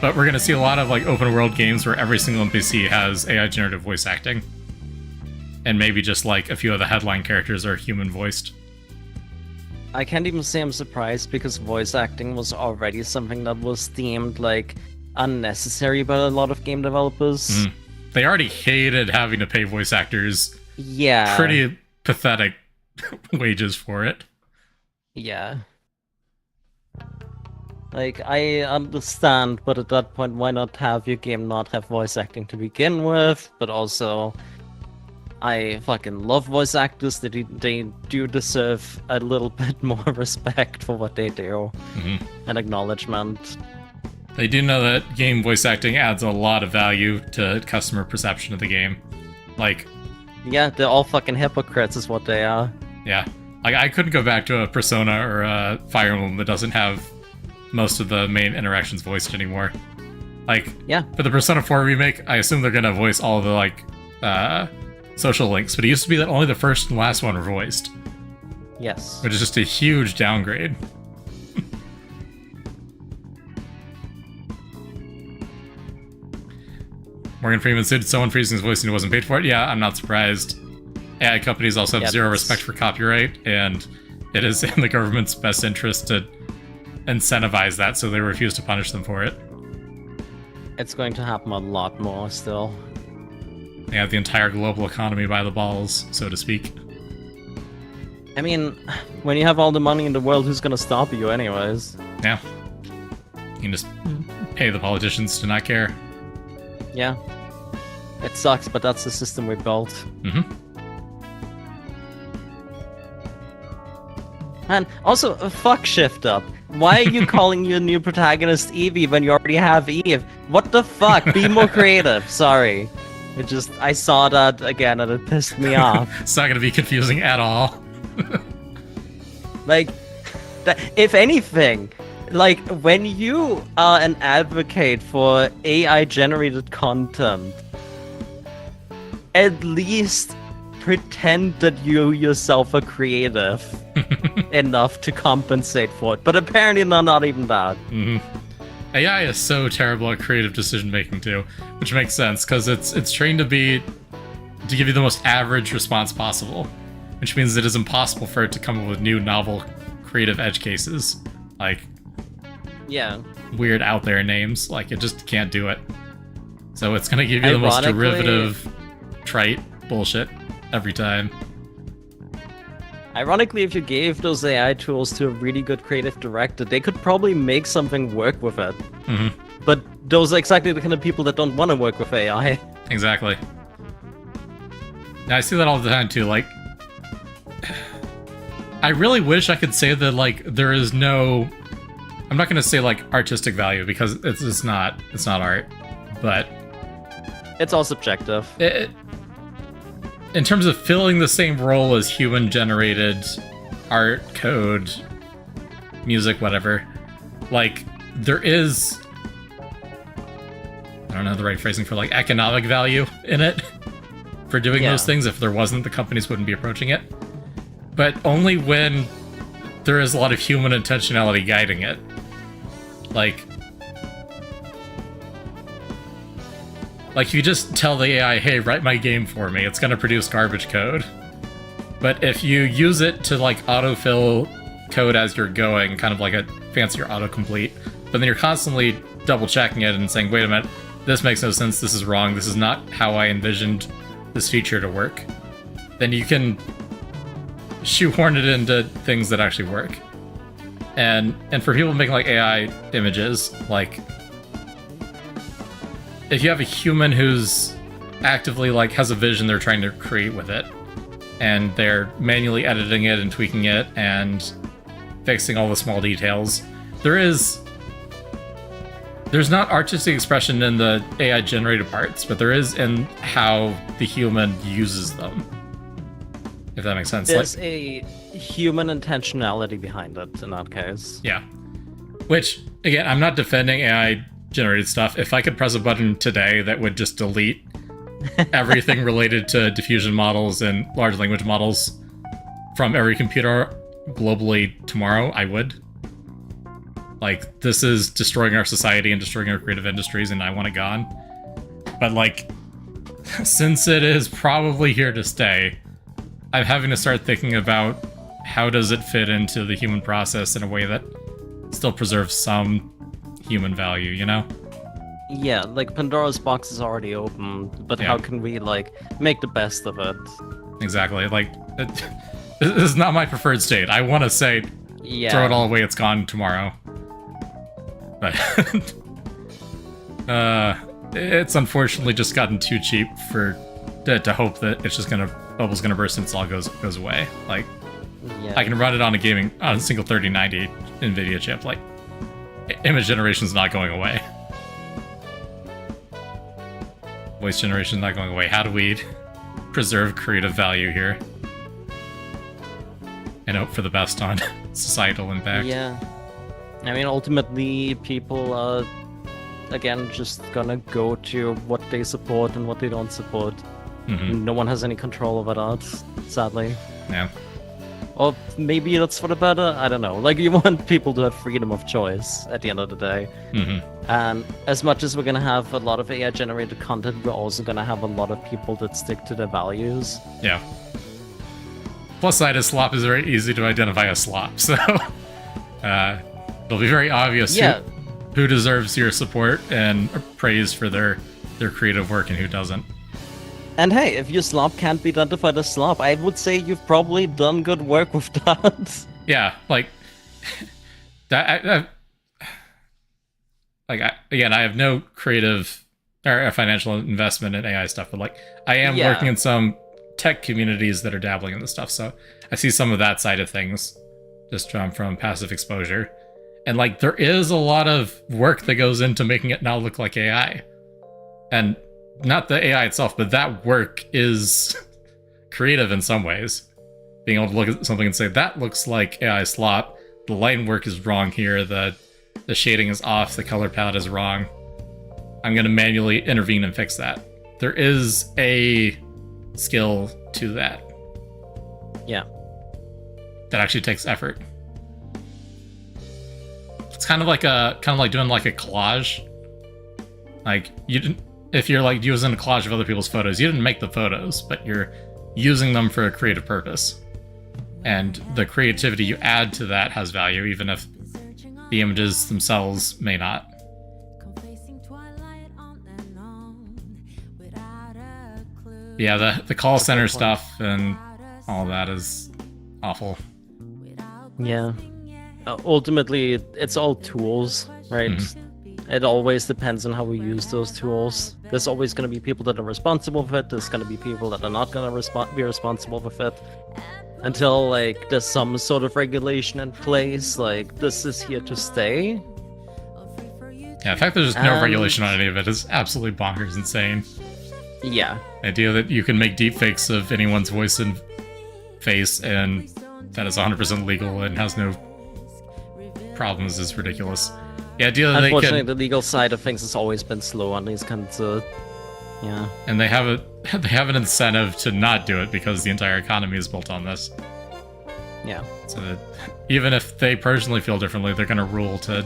But we're gonna see a lot of like open world games where every single NPC has AI generative voice acting, and maybe just like a few of the headline characters are human voiced. I can't even say I'm surprised because voice acting was already something that was deemed like unnecessary by a lot of game developers. They already hated having to pay voice actors pretty pathetic wages for it. Yeah. Like, I understand, but at that point, why not have your game not have voice acting to begin with? But also, I fucking love voice actors. They do deserve a little bit more respect for what they do. And acknowledgement. They do know that game voice acting adds a lot of value to customer perception of the game. Like, yeah, they're all fucking hypocrites is what they are. Yeah. Like, I couldn't go back to a Persona or a Fire Emblem that doesn't have most of the main interactions voiced anymore. Like, yeah, for the Persona 4 remake, I assume they're gonna voice all the, like, social links, but it used to be that only the first and last one were voiced. Yes. Which is just a huge downgrade. Morgan Freeman said someone freezing his voice and he wasn't paid for it. Yeah, I'm not surprised. AI companies also have zero respect for copyright, and it is in the government's best interest to incentivize that, so they refuse to punish them for it. It's going to happen a lot more still. They have the entire global economy by the balls, so to speak. I mean, when you have all the money in the world, who's gonna stop you anyways? Yeah. You can just pay the politicians to not care. Yeah. It sucks, but that's the system we built. And also, fuck Shift Up. Why are you calling your new protagonist Evie when you already have Eve? What the fuck? Be more creative. Sorry. I saw that again and it pissed me off. It's not gonna be confusing at all. Like, if anything, like, when you are an advocate for AI-generated content, at least pretend that you yourself are creative enough to compensate for it. But apparently not even that. AI is so terrible at creative decision making too, which makes sense because it's trained to give you the most average response possible, which means it is impossible for it to come up with new, novel, creative edge cases, like weird out there names. Like, it just can't do it. So it's gonna give you the most derivative, trite bullshit every time. Ironically, if you gave those AI tools to a really good creative director, they could probably make something work with it. But those are exactly the kind of people that don't want to work with AI. Exactly. Yeah, I see that all the time too. Like, I really wish I could say that, like, there is no... I'm not going to say, like, artistic value, because it's not art, but... It's all subjective. In terms of filling the same role as human-generated art, code, music, whatever, like, there is... I don't know the right phrasing for, like, economic value in it for doing those things. If there wasn't, the companies wouldn't be approaching it. But only when there is a lot of human intentionality guiding it. Like if you just tell the AI, hey, write my game for me, it's going to produce garbage code. But if you use it to, like, autofill code as you're going, kind of like a fancier autocomplete, but then you're constantly double-checking it and saying, wait a minute, this makes no sense, this is wrong, this is not how I envisioned this feature to work, then you can shoehorn it into things that actually work. And for people making, like, AI images, like, if you have a human who's actively, like, has a vision they're trying to create with it, and they're manually editing it and tweaking it and fixing all the small details, there's not artistic expression in the AI generated parts, but there is in how the human uses them. If that makes sense. There's a human intentionality behind it in that case. Yeah. Which, again, I'm not defending AI generated stuff. If I could press a button today that would just delete everything related to diffusion models and large language models from every computer globally tomorrow, I would. Like, this is destroying our society and destroying our creative industries, and I want it gone. But, like, since it is probably here to stay, I'm having to start thinking about how does it fit into the human process in a way that still preserves some human value, you know? Yeah, like, Pandora's box is already open, but how can we, like, make the best of it? Exactly. Like, this is not my preferred state. I want to say, throw it all away, it's gone tomorrow. But it's unfortunately just gotten too cheap to hope that it's just bubble's gonna burst and it all goes away. Like, I can run it on a single 3090 NVIDIA chip. Like, image generation's not going away. Voice generation's not going away. How do we preserve creative value here and hope for the best on societal impact? Yeah. I mean, ultimately, people are, again, just gonna go to what they support and what they don't support. Mm-hmm. No one has any control over that, sadly. Yeah. Or maybe that's for the better, I don't know. Like, you want people to have freedom of choice at the end of the day. Mm-hmm. And as much as we're gonna have a lot of AI-generated content, we're also gonna have a lot of people that stick to their values. Yeah. Plus side is slop is very easy to identify as slop, so it'll be very obvious who deserves your support and praise for their creative work and who doesn't. And hey, if your slop can't be identified as slop, I would say you've probably done good work with that. Yeah, like that. Again, I have no creative or financial investment in AI stuff, but, like, I am working in some tech communities that are dabbling in this stuff, so I see some of that side of things just from passive exposure. And, like, there is a lot of work that goes into making it now look like AI. And not the AI itself, but that work is creative in some ways. Being able to look at something and say, that looks like AI slop, the line work is wrong here, the shading is off, the color palette is wrong. I'm going to manually intervene and fix that. There is a skill to that. Yeah. That actually takes effort. It's kind of like doing like a collage. Like, if you're, like, using a collage of other people's photos, you didn't make the photos, but you're using them for a creative purpose. And the creativity you add to that has value, even if the images themselves may not. Yeah, the call center stuff and all that is awful. Yeah. Ultimately, it's all tools, right? Mm-hmm. It always depends on how we use those tools. There's always going to be people that are responsible for it. There's going to be people that are not going to be responsible for it. until like there's some sort of regulation in place, like this is here to stay. Yeah, the fact that there's no And- regulation on any of it is absolutely bonkers insane. Yeah. The idea that you can make deepfakes of anyone's voice and face and that is 100% legal and has no problems is ridiculous. The idea that they Unfortunately, can, the legal side of things has always been slow on these kinds of. Yeah. and they have an incentive to not do it because the entire economy is built on this. Yeah. So that even if they personally feel differently, they're going to rule to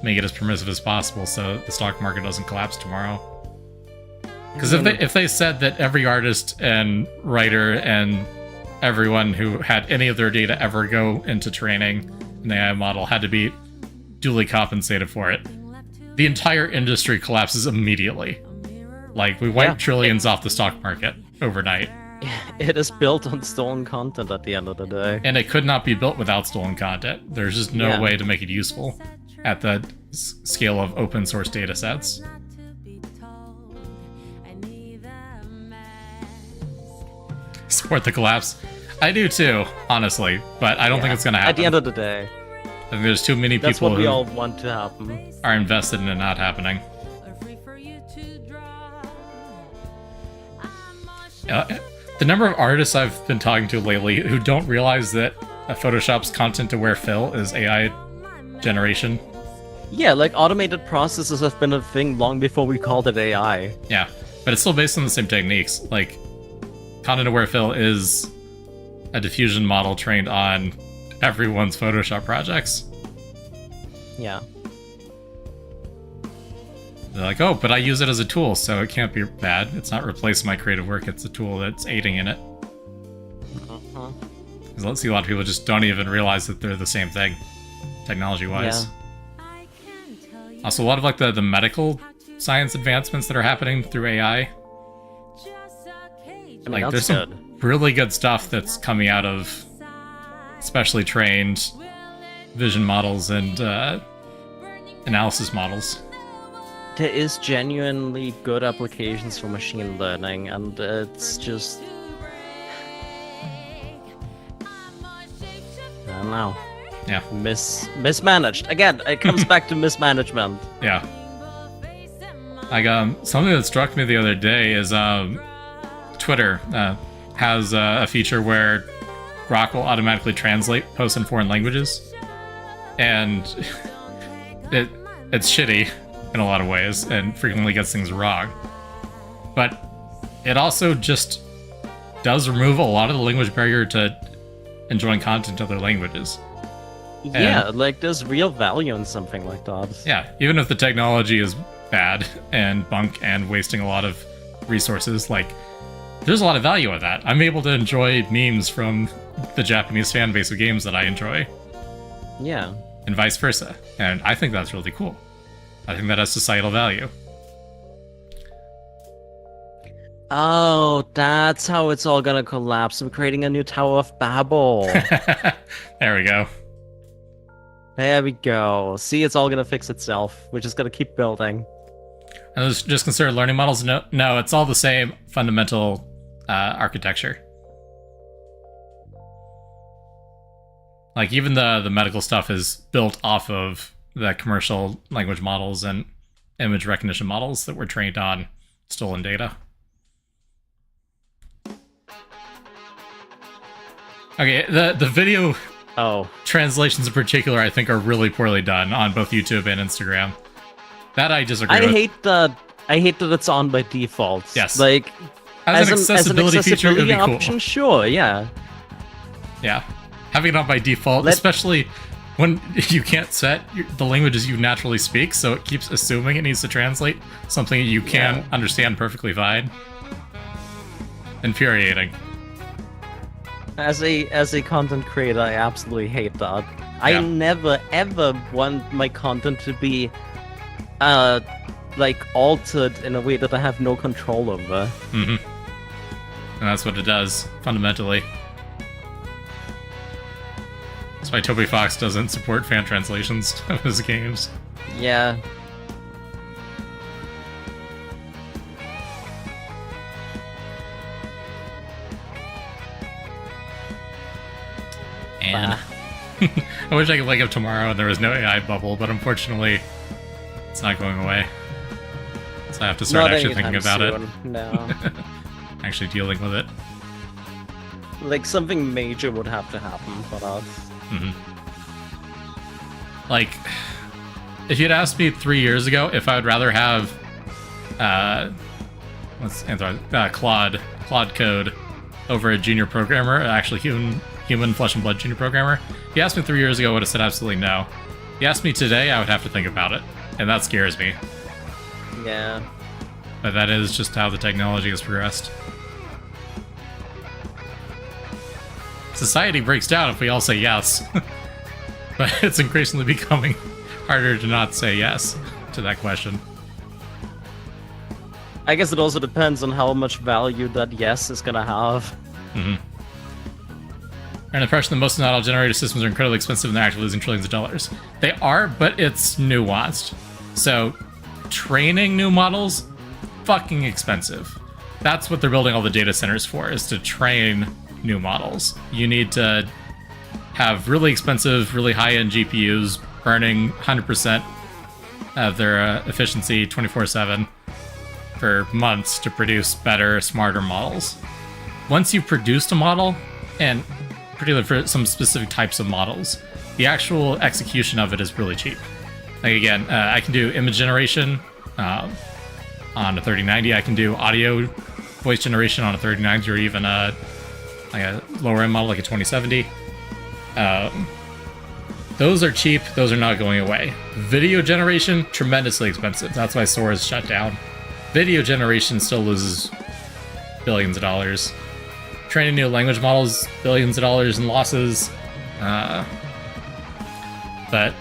make it as permissive as possible so the stock market doesn't collapse tomorrow. Because if they said that every artist and writer and everyone who had any of their data ever go into training an AI model had to be duly compensated for it, the entire industry collapses immediately. Like, we wipe trillions off the stock market overnight. It is built on stolen content at the end of the day. And it could not be built without stolen content. There's just no way to make it useful at the scale of open source data sets. Support the collapse. I do too, honestly, but I don't think it's going to happen. At the end of the day, I think there's too many that's people what we who all want to happen. are invested in it not happening. The number of artists I've been talking to lately who don't realize that Photoshop's content-aware fill is AI generation. Yeah, like automated processes have been a thing long before we called it AI. Yeah, but it's still based on the same techniques. Like, content-aware fill is a diffusion model trained on everyone's Photoshop projects. Yeah. They're like, oh, but I use it as a tool, so it can't be bad. It's not replacing my creative work, it's a tool that's aiding in it. Uh-huh. Because let's see, a lot of people just don't even realize that they're the same thing, technology-wise. Yeah. Also, a lot of like the medical science advancements that are happening through AI. I mean, Like, that's there's good. some really good stuff that's coming out of specially trained vision models and analysis models. There is genuinely good applications for machine learning, and it's just... I don't know. Yeah. Mismanaged. Again, it comes back to mismanagement. Yeah. Like, something that struck me the other day is Twitter has a feature where Grok will automatically translate posts in foreign languages, and it's shitty in a lot of ways and frequently gets things wrong. But it also just does remove a lot of the language barrier to enjoying content in other languages. Yeah, like there's real value in something like that. Yeah, even if the technology is bad and bunk and wasting a lot of resources, like, there's a lot of value in that. I'm able to enjoy memes from the Japanese fan base of games that I enjoy, Yeah. and vice versa. And I think that's really cool. I think that has societal value. Oh, that's how it's all gonna collapse. I'm creating a new Tower of Babel. There we go. There we go. See, it's all gonna fix itself. We're just gonna keep building. And it's just considered learning models? No, it's all the same fundamental architecture. Like, even the medical stuff is built off of the commercial language models and image recognition models that were trained on stolen data. Okay, the video translations in particular, I think, are really poorly done on both YouTube and Instagram. That I disagree with. I hate that it's on by default. Yes. Like, As an accessibility feature, it would be option, cool. sure, yeah. Yeah. Having it on by default, especially when you can't set the languages you naturally speak, so it keeps assuming it needs to translate something you can understand perfectly fine. Infuriating. As a content creator, I absolutely hate that. Yeah. I never ever want my content to be like altered in a way that I have no control over. Mm-hmm. And that's what it does, fundamentally. That's why Toby Fox doesn't support fan translations of his games. Yeah. Man. I wish I could wake up tomorrow and there was no AI bubble, but unfortunately, it's not going away. So I have to start Not actually thinking anytime about soon, No. it. Actually dealing with it. Like, something major would have to happen for us. Mm-hmm. Like, if you'd asked me 3 years ago if I would rather have, Claude Code over a junior programmer, actually human flesh and blood junior programmer, if you asked me 3 years ago, I would have said absolutely no. If you asked me today, I would have to think about it, and that scares me. Yeah. But that is just how the technology has progressed. Society breaks down if we all say yes. But it's increasingly becoming harder to not say yes to that question. I guess it also depends on how much value that yes is gonna have. Mm-hmm. An impression that most model-generated systems are incredibly expensive and they're actually losing trillions of dollars. They are, but it's nuanced. So, training new models, fucking expensive. That's what they're building all the data centers for, is to train new models. You need to have really expensive, really high-end GPUs burning 100% of their efficiency 24/7 for months to produce better, smarter models. Once you've produced a model, and particularly for some specific types of models, the actual execution of it is really cheap. Like again, I can do image generation on a 3090. I can do audio voice generation on a 3090 or even like a lower end model like a 2070. Those are cheap. Those are not going away. Video generation, tremendously expensive. That's why Sora is shut down. Video generation still loses billions of dollars. Training new language models, billions of dollars in losses. But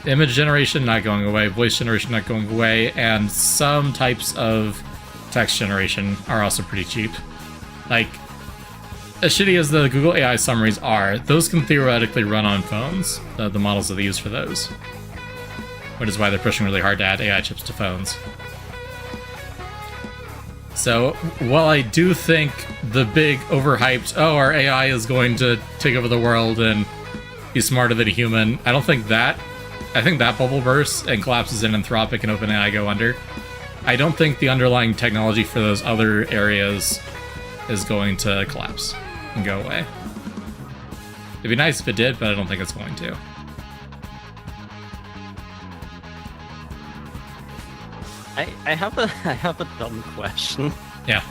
image generation not going away, voice generation not going away, and some types of text generation are also pretty cheap. Like, as shitty as the Google AI summaries are, those can theoretically run on phones, the models that they use for those. Which is why they're pushing really hard to add AI chips to phones. So, while I do think the big overhyped, oh, our AI is going to take over the world and be smarter than a human, I don't think that. I think that bubble bursts and collapses in Anthropic and OpenAI go under. I don't think the underlying technology for those other areas is going to collapse and go away. It'd be nice if it did, but I don't think it's going to. I have a dumb question. Yeah.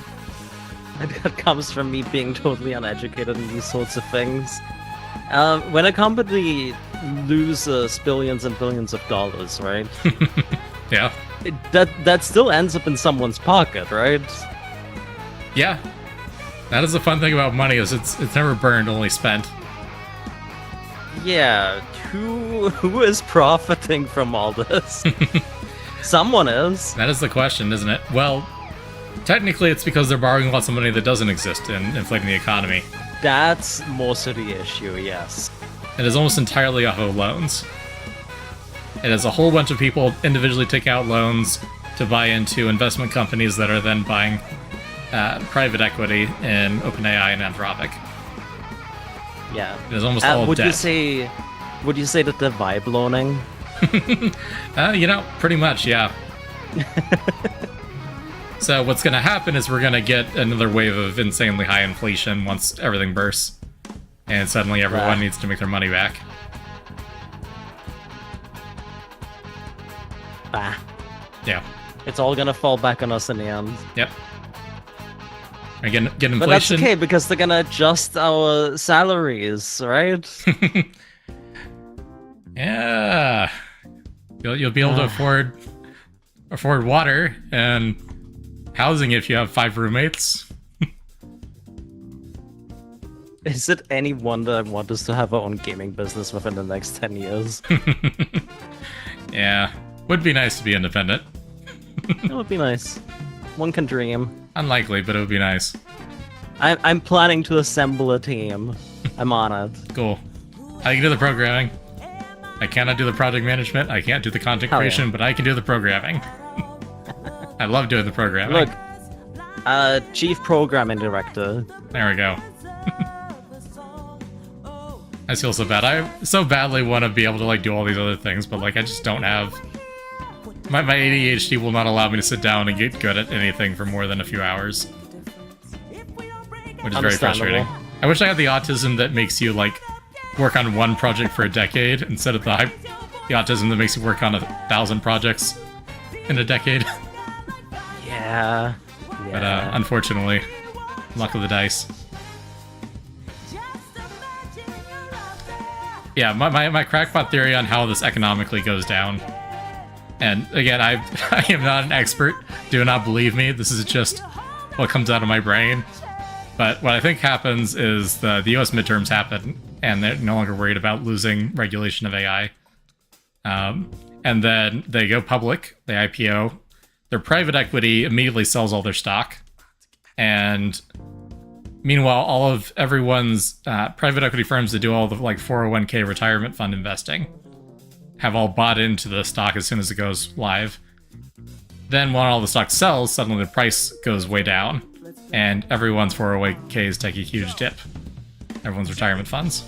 That comes from me being totally uneducated in these sorts of things. When a company loses billions and billions of dollars, right? Yeah. That still ends up in someone's pocket, right? Yeah. That is the fun thing about money, is it's never burned, only spent. Yeah. Who is profiting from all this? Someone is. That is the question, isn't it? Well, technically it's because they're borrowing lots of money that doesn't exist and inflating the economy. That's most of the issue, yes. It is almost entirely off of loans. It is a whole bunch of people individually taking out loans to buy into investment companies that are then buying private equity in OpenAI and Anthropic. Yeah. It is almost all would debt. Would you say that they're vibe loaning? Pretty much, yeah. So what's going to happen is we're going to get another wave of insanely high inflation once everything bursts. And suddenly everyone needs to make their money back. Yeah. It's all gonna fall back on us in the end. Yep. Get inflation. But that's okay, because they're gonna adjust our salaries, right? Yeah. You'll be able to afford water and housing if you have 5 roommates. Is it any wonder I want us to have our own gaming business within the next 10 years? Yeah. Would be nice to be independent. It would be nice. One can dream. Unlikely, but it would be nice. I'm planning to assemble a team. I'm on it. Cool. I can do the programming. I cannot do the project management. I can't do the content creation, yeah. but I can do the programming. I love doing the programming. Look, Chief Programming Director. There we go. I feel so bad. I so badly want to be able to like do all these other things, but like I just don't have. My ADHD will not allow me to sit down and get good at anything for more than a few hours, which is very frustrating. I wish I had the autism that makes you like work on one project for a decade instead of the autism that makes you work on 1,000 projects in a decade. Yeah. But unfortunately, luck of the dice. Yeah, my crackpot theory on how this economically goes down. And again, I am not an expert. Do not believe me. This is just what comes out of my brain. But what I think happens is the US midterms happen, and they're no longer worried about losing regulation of AI. And then they go public, they IPO. Their private equity immediately sells all their stock. And meanwhile, all of everyone's private equity firms that do all the like 401k retirement fund investing have all bought into the stock as soon as it goes live. Then when all the stock sells, suddenly the price goes way down, and everyone's 401ks take a huge dip. Everyone's retirement funds.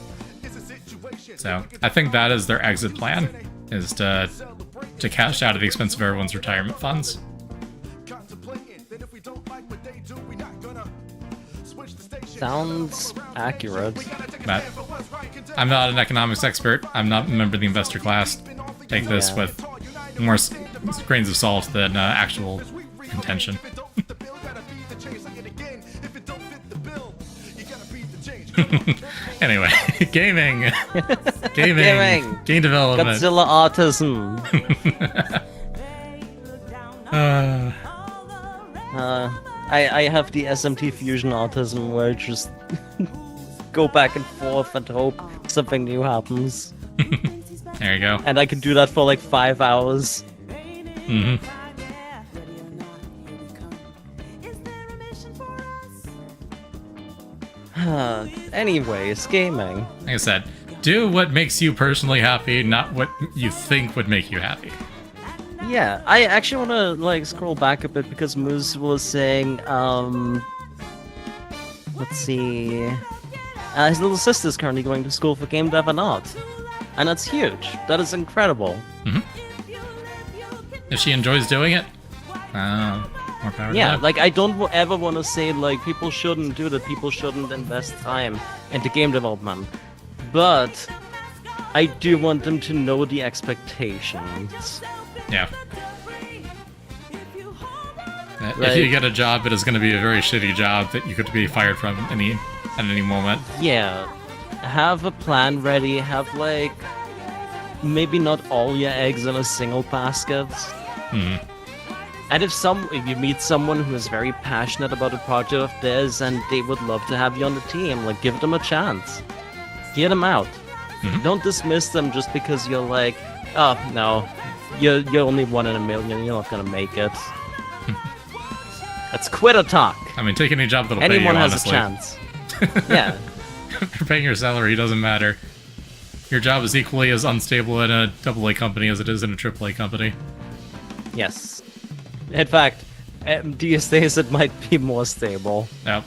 So I think that is their exit plan, is to cash out at the expense of everyone's retirement funds. Sounds accurate. But I'm not an economics expert. I'm not a member of the investor class. Take this with more grains of salt than actual intention. Anyway, gaming. Game development. Godzilla autism. I have the SMT fusion autism where I just go back and forth and hope something new happens. There you go. And I can do that for like 5 hours. Mm-hmm. Anyways, gaming. Like I said, do what makes you personally happy, not what you think would make you happy. Yeah, I actually want to like scroll back a bit because Moose was saying, let's see, his little sister's currently going to school for game dev and art, and that's huge. That is incredible. Mm-hmm. If she enjoys doing it, more power to Yeah, them. like I don't ever want to say like people shouldn't do that, people shouldn't invest time into game development, but I do want them to know the expectations. Yeah. If Like- you get a job, it is going to be a very shitty job that you could be fired from at any moment. Yeah, have a plan ready, have like maybe not all your eggs in a single basket. Hmm. And if you meet someone who is very passionate about a project of theirs and they would love to have you on the team, like give them a chance. Hear them out. Mhm. Don't dismiss them just because you're like, oh no, you're only 1 in a million, you're not gonna make it. That's quitter talk. I mean, take any job that'll pay you, Anyone has honestly. a chance. Yeah. If you're paying your salary, it doesn't matter. Your job is equally as unstable in a AA company as it is in a AAA company. Yes. In fact, these days it might be more stable. Yep.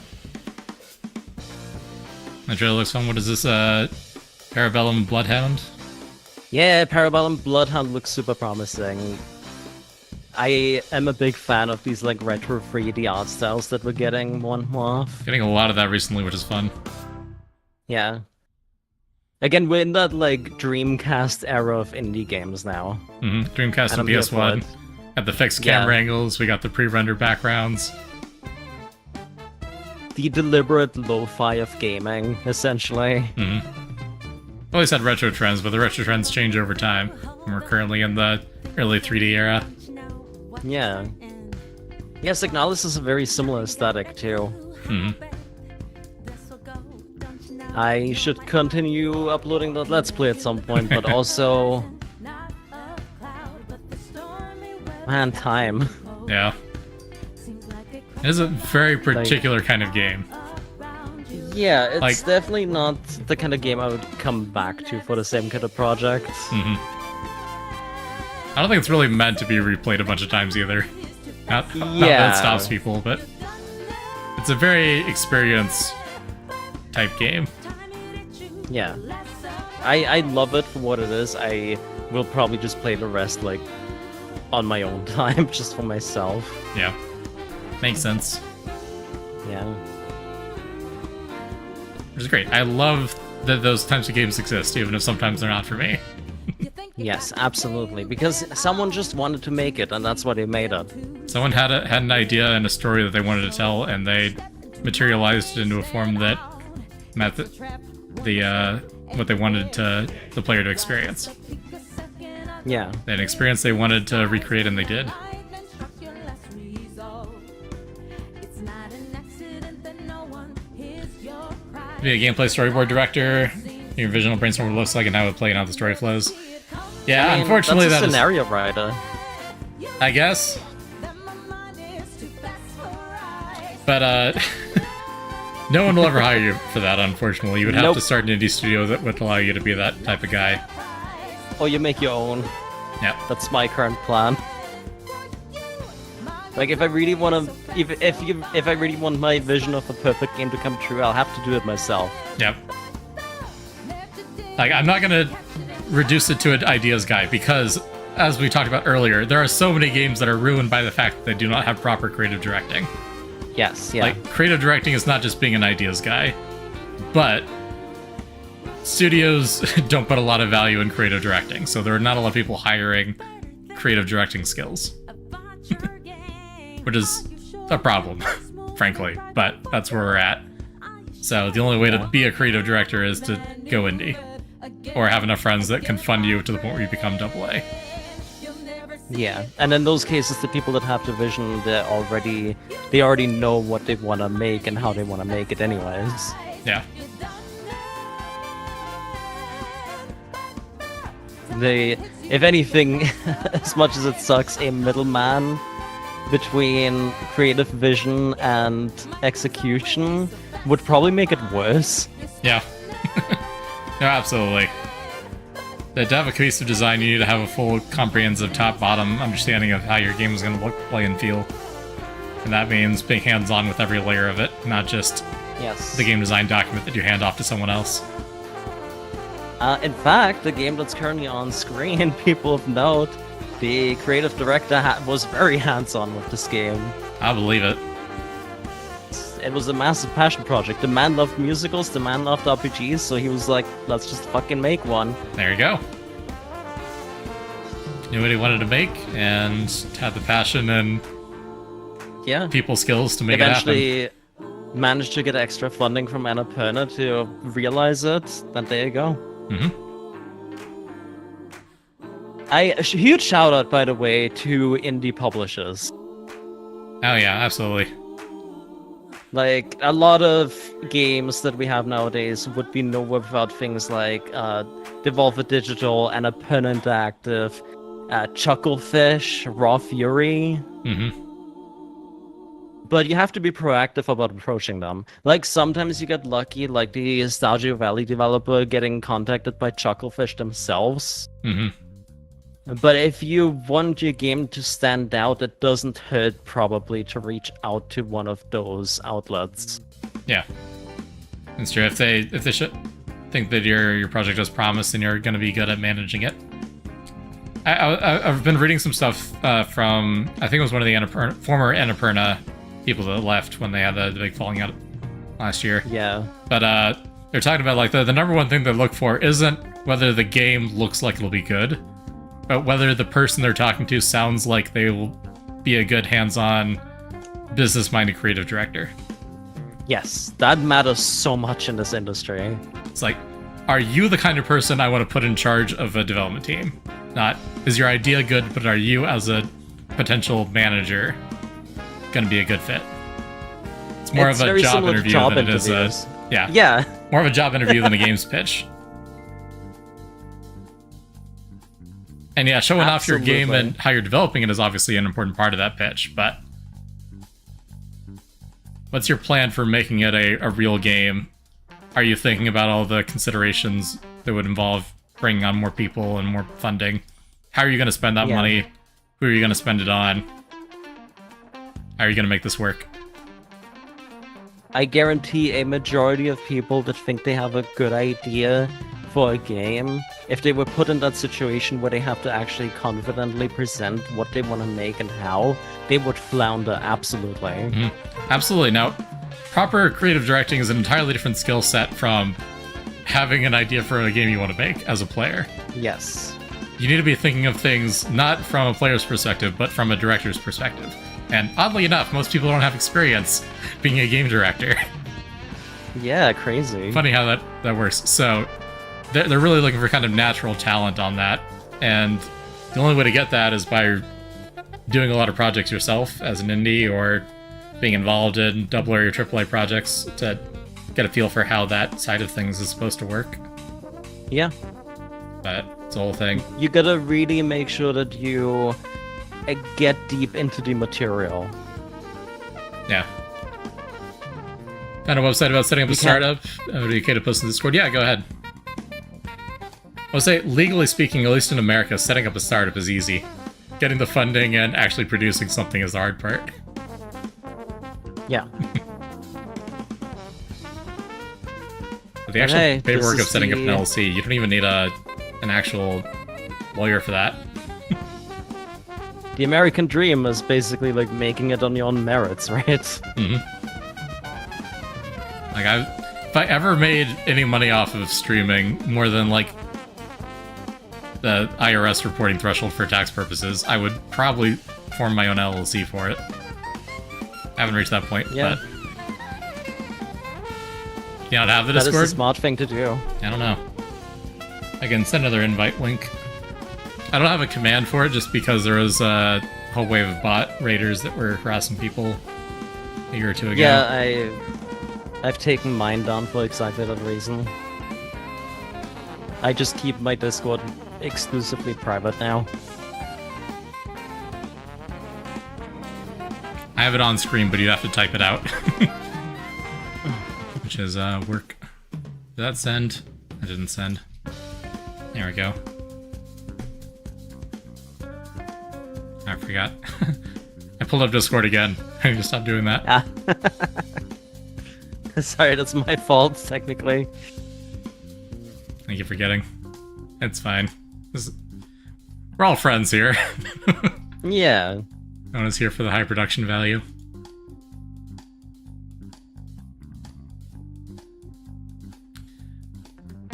That trailer looks fun. What is this, Parabellum Bloodhound? Yeah, Parabellum Bloodhound looks super promising. I am a big fan of these like retro 3D art styles that we're getting more and more of. Getting a lot of that recently, which is fun. Yeah. Again, we're in that like Dreamcast era of indie games now. Hmm. Dreamcast And and I'm here for PS1. it. Got the fixed Yeah. camera angles, we got the pre-rendered backgrounds. The deliberate lo-fi of gaming, essentially. Hmm. Always had retro trends, but the retro trends change over time. And we're currently in the early 3D era. Yeah. Yeah, Signalis is a very similar aesthetic too. Hmm. I should continue uploading that Let's Play at some point, but also... Man, time. Yeah. It is a very particular kind of game. Yeah, it's Like- definitely not the kind of game I would come back to for the same kind of project. Hmm. I don't think it's really meant to be replayed a bunch of times either. Not that Yeah. it stops people, but it's a very experience type game. Yeah. I love it for what it is. I will probably just play the rest like on my own time, just for myself. Yeah. Makes sense. Yeah. Which is great. I love that those types of games exist, even if sometimes they're not for me. Yes, absolutely. Because someone just wanted to make it, and that's why they made it. Someone had an idea and a story that they wanted to tell, and they materialized it into a form that met the what they wanted the player to experience. Yeah. An experience they wanted to recreate, and they did. Be a gameplay storyboard director. Your visual brainstorm what it looks like and how it would play and how the story flows. Yeah, I mean, unfortunately, that's a that scenario writer. I guess. But no one will ever hire you for that. Unfortunately, you would have to start an indie studio that would allow you to be that type of guy. Or you make your own. Yeah. That's my current plan. Like, if I really want to, if I really want my vision of a perfect game to come true, I'll have to do it myself. Yep. Like, I'm not gonna reduce it to an ideas guy because, as we talked about earlier, there are so many games that are ruined by the fact that they do not have proper creative directing. Yes. Yeah. Like, creative directing is not just being an ideas guy, but studios don't put a lot of value in creative directing, so there are not a lot of people hiring creative directing skills. Which is a problem, frankly, but that's where we're at. So the only way to be a creative director is to go indie, or have enough friends that can fund you to the point where you become AA. Yeah, and in those cases, the people that have the vision, they already know what they want to make and how they want to make it anyways. Yeah. They, if anything, as much as it sucks, a middleman between creative vision and execution would probably make it worse. Yeah. No, absolutely. To have a cohesive design, you need to have a full, comprehensive, top-bottom understanding of how your game is going to look, play, and feel. And that means being hands-on with every layer of it, not just the game design document that you hand off to someone else. In fact, the game that's currently on screen, people of note, the creative director was very hands-on with this game. I believe it. It was a massive passion project. The man loved musicals, the man loved RPGs, so he was like, let's just fucking make one. There you go. Knew what he wanted to make, and had the passion and people skills to make it happen. Eventually managed to get extra funding from Annapurna to realize it, then there you go. Mm-hmm. A huge shout out, by the way, to indie publishers. Oh yeah, absolutely. Like, a lot of games that we have nowadays would be nowhere without things like Devolver Digital, Annapurna Interactive, Chucklefish, Raw Fury. Mm-hmm. But you have to be proactive about approaching them. Like, sometimes you get lucky, like the Stardew Valley developer getting contacted by Chucklefish themselves. Mm-hmm. But if you want your game to stand out, it doesn't hurt probably to reach out to one of those outlets. Yeah, it's true. If they should think that your project has promise and you're going to be good at managing it. I've been reading some stuff from, I think it was one of the former Annapurna people that left when they had the big falling out last year. Yeah. But they're talking about like the number one thing they look for isn't whether the game looks like it'll be good, but whether the person they're talking to sounds like they will be a good hands-on, business-minded creative director. Yes, that matters so much in this industry. It's like, are you the kind of person I want to put in charge of a development team? Not, is your idea good, but are you, as a potential manager, going to be a good fit? It's more of a job interview than it is a... Yeah. More of a job interview than a games pitch. And yeah, showing off your game and how you're developing it is obviously an important part of that pitch, but what's your plan for making it a real game? Are you thinking about all the considerations that would involve bringing on more people and more funding? How are you going to spend that money? Who are you going to spend it on? How are you going to make this work? I guarantee a majority of people that think they have a good idea for a game, if they were put in that situation where they have to actually confidently present what they want to make and how, they would flounder, absolutely. Absolutely. Now, proper creative directing is an entirely different skill set from having an idea for a game you want to make as a player. Yes. You need to be thinking of things not from a player's perspective, but from a director's perspective. And oddly enough, most people don't have experience being a game director. Yeah, crazy. Funny how that works. So they're really looking for kind of natural talent on that. And the only way to get that is by doing a lot of projects yourself as an indie, or being involved in AA or AAA projects to get a feel for how that side of things is supposed to work. Yeah. But it's a whole thing. You gotta really make sure that you get deep into the material. Yeah. Found a website about setting up a startup. Would be okay to post in Discord? Yeah, go ahead. I'll say, legally speaking, at least in America, setting up a startup is easy. Getting the funding and actually producing something is the hard part. Yeah. But the actual Hey, paperwork this of setting is up an the- LLC, you don't even need an actual lawyer for that. The American dream is basically like making it on your own merits, right? Like, if I ever made any money off of streaming more than, like, the IRS reporting threshold for tax purposes, I would probably form my own LLC for it. I haven't reached that point, Yeah. but... You don't have the That is Discord? the smart thing to do. I don't know. I can send another invite link. I don't have a command for it just because there was a whole wave of bot raiders that were harassing people a year or two ago. Yeah, I've taken mine down for exactly that reason. I just keep my Discord exclusively private now. I have it on screen, but you have to type it out. Which is work. Did that send? I didn't send. There we go. I forgot. I pulled up Discord again. I need to stop doing that. Ah. Sorry, that's my fault, technically. I keep forgetting. It's fine. We're all friends here. Yeah. No one is here for the high production value.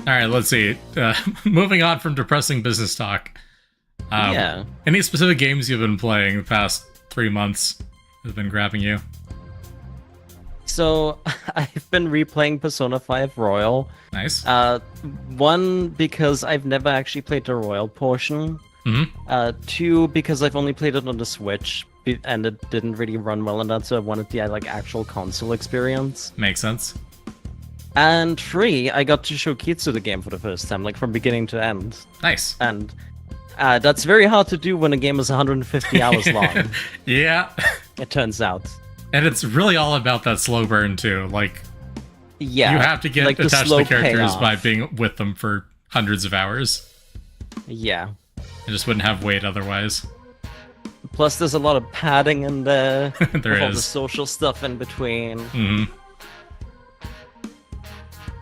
Alright, let's see. Moving on from depressing business talk. Yeah. Any specific games you've been playing the past 3 months that have been grabbing you? So, I've been replaying Persona 5 Royal. Nice. One, because I've never actually played the Royal portion. Two, because I've only played it on the Switch, and it didn't really run well on that, so I wanted the actual console experience. Makes sense. And three, I got to show Kitsu the game for the first time, like from beginning to end. Nice. And that's very hard to do when a game is 150 hours long, Yeah. it turns out. And it's really all about that slow burn, too. Like, Yeah. you have to get like the attached to slow the characters payoff. by being with them for hundreds of hours. Yeah. I just wouldn't have weight otherwise. Plus, there's a lot of padding in there. There with all the is. social stuff in between. Hmm.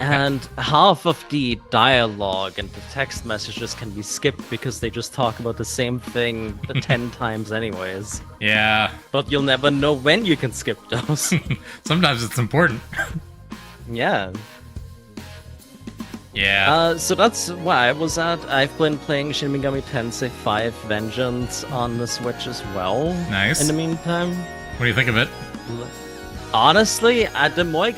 And half of the dialogue and the text messages can be skipped because they just talk about the same thing 10 times anyways. Yeah. But you'll never know when you can skip those. Sometimes it's important. Yeah. Yeah. So that's where I was at. I've been playing Shin Megami Tensei 5 Vengeance on the Switch as well. Nice. In the meantime. What do you think of it? Honestly, the more I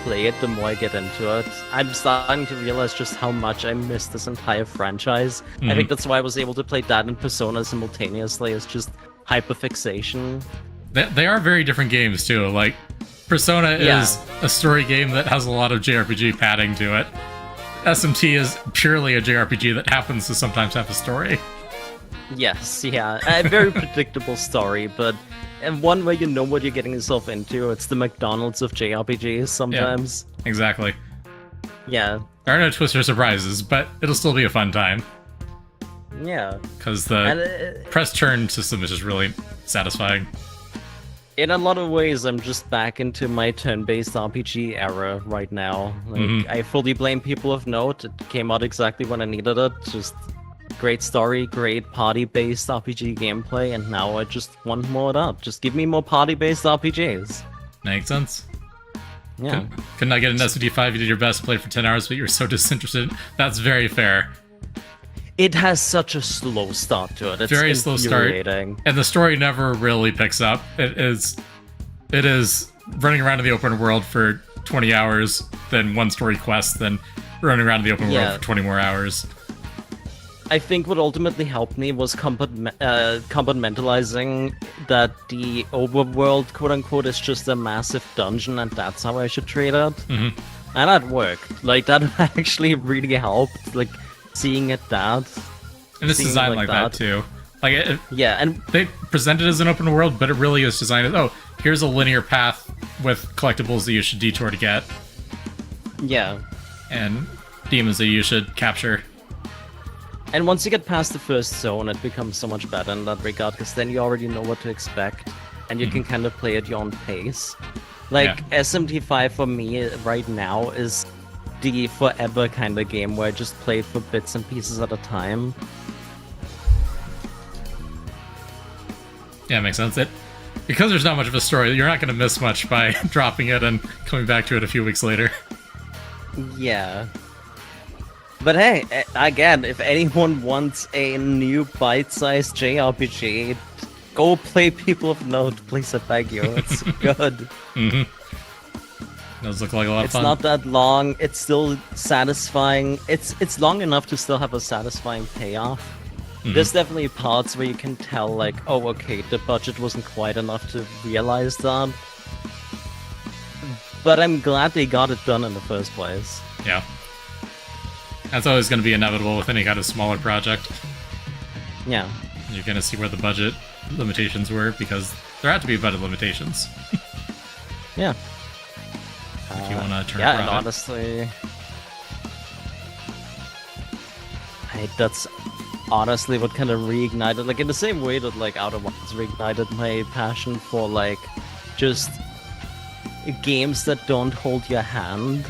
play it, the more I get into it. I'm starting to realize just how much I miss this entire franchise. I think that's why I was able to play that and Persona simultaneously. It's just hyperfixation. They are very different games, too. Like, Persona is a story game that has a lot of JRPG padding to it. SMT is purely a JRPG that happens to sometimes have a story. Yes, yeah. A very predictable story, but one where you know what you're getting yourself into. It's the McDonald's of JRPGs sometimes. Exactly. Yeah. There are no twists or surprises, but it'll still be a fun time. Yeah. Because the press turn system is just really satisfying. In a lot of ways, I'm just back into my turn-based RPG era right now. Like, I fully blame People of Note. It came out exactly when I needed it. Just great story, great party-based RPG gameplay, and now I just want more of that. Just give me more party-based RPGs. Makes sense. Yeah. Could not get an SVD5, you did your best, played for 10 hours, but you were so disinterested. That's very fair. It has such a slow start to it. It's Very slow start. infuriating. And the story never really picks up. It is running around in the open world for 20 hours, then one story quest, then running around in the open world for 20 more hours. I think what ultimately helped me was compartmentalizing that the overworld, quote-unquote, is just a massive dungeon, and that's how I should treat it. And that worked. Like, that actually really helped, like, seeing it that. And it's designed like that, too. Like, yeah, and they present it as an open world, but it really is designed as, oh, here's a linear path with collectibles that you should detour to get. Yeah. And demons that you should capture. And once you get past the first zone, it becomes so much better in that regard, because then you already know what to expect, and you can kind of play at your own pace. Like, SMT5 for me right now is the forever kind of game where I just play for bits and pieces at a time. Yeah, makes sense. Because there's not much of a story, you're not going to miss much by dropping it and coming back to it a few weeks later. Yeah. But hey, again, if anyone wants a new bite-sized JRPG, go play People of Note, please, I beg you. It's good. Does look like a lot of fun. It's not that long. It's still satisfying. It's long enough to still have a satisfying payoff. There's definitely parts where you can tell, like, oh, okay, the budget wasn't quite enough to realize that. But I'm glad they got it done in the first place. Yeah. That's always going to be inevitable with any kind of smaller project. Yeah. You're going to see where the budget limitations were, because there had to be budget limitations. Yeah. If you want to turn yeah, and honestly... that's honestly what kind of reignited, like, in the same way that, like, Outer Wilds reignited my passion for, like, just games that don't hold your hand.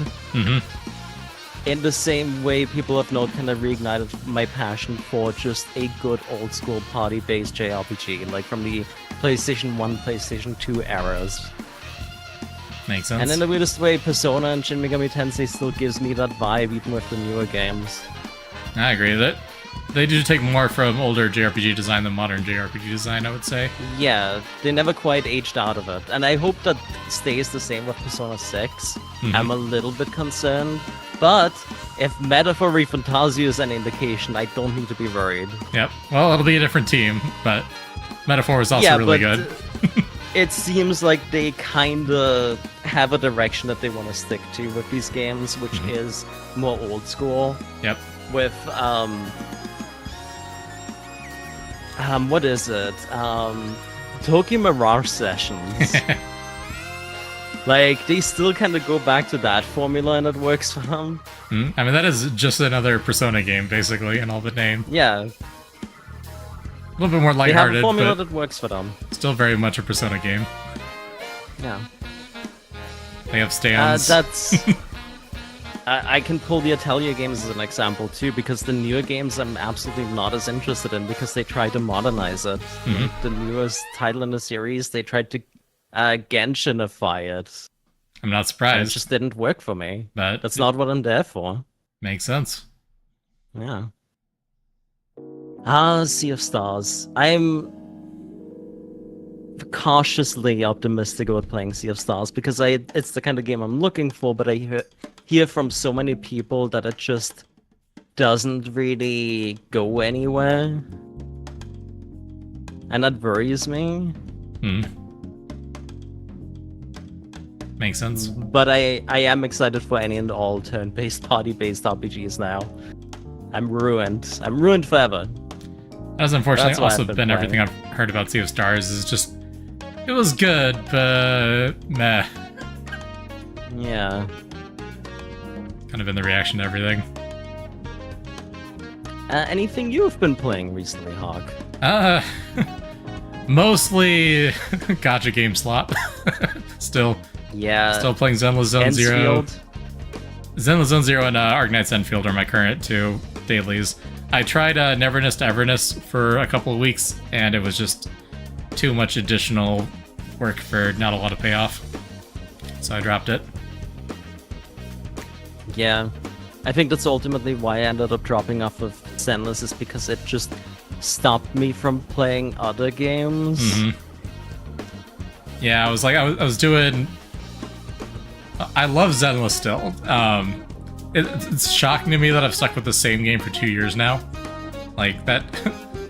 In the same way, People of Note kind of reignited my passion for just a good old-school party-based JRPG, like from the PlayStation 1, PlayStation 2 eras. Makes sense. And in the weirdest way, Persona and Shin Megami Tensei still gives me that vibe, even with the newer games. I agree with it. They do take more from older JRPG design than modern JRPG design, I would say. Yeah, they never quite aged out of it. And I hope that stays the same with Persona 6. I'm a little bit concerned. But if Metaphor ReFantazio is an indication, I don't need to be worried. Yep. Well, it'll be a different team, but Metaphor is also really good. It seems like they kind of have a direction that they want to stick to with these games, which is more old school. Yep. With, what is it? Tokyo Mirage Sessions. Like, they still kind of go back to that formula and it works for them. I mean, that is just another Persona game, basically, in all but name. Yeah. A little bit more lighthearted, they have a formula but that works for them. Still very much a Persona game. Yeah. They have stands. That's... I can pull the Atelier games as an example, too, because the newer games I'm absolutely not as interested in because they try to modernize it. Like, the newest title in the series, they tried to Genshinify it. I'm not surprised. It just didn't work for me. But that's not what I'm there for. Makes sense. Yeah. Sea of Stars. I'm cautiously optimistic about playing Sea of Stars because it's the kind of game I'm looking for, but I hear from so many people that it just doesn't really go anywhere. And that worries me. Makes sense. But I am excited for any and all turn-based, party-based RPGs now. I'm ruined. I'm ruined forever. That's unfortunately also been everything I've heard about Sea of Stars is just... It was good, but... meh. Yeah. Kind of been the reaction to everything. Anything you've been playing recently, Hawk? Mostly gacha game slot. Still playing Zenless Zone Zero. Ensfield. Zenless Zone Zero and Arknights Enfield are my current 2 dailies. I tried Neverness to Everness for a couple of weeks, and it was just too much additional work for not a lot of payoff. So I dropped it. Yeah, I think that's ultimately why I ended up dropping off of Zenless, is because it just stopped me from playing other games. Yeah, I was doing. I love Zenless still. It's shocking to me that I've stuck with the same game for 2 years now. Like that,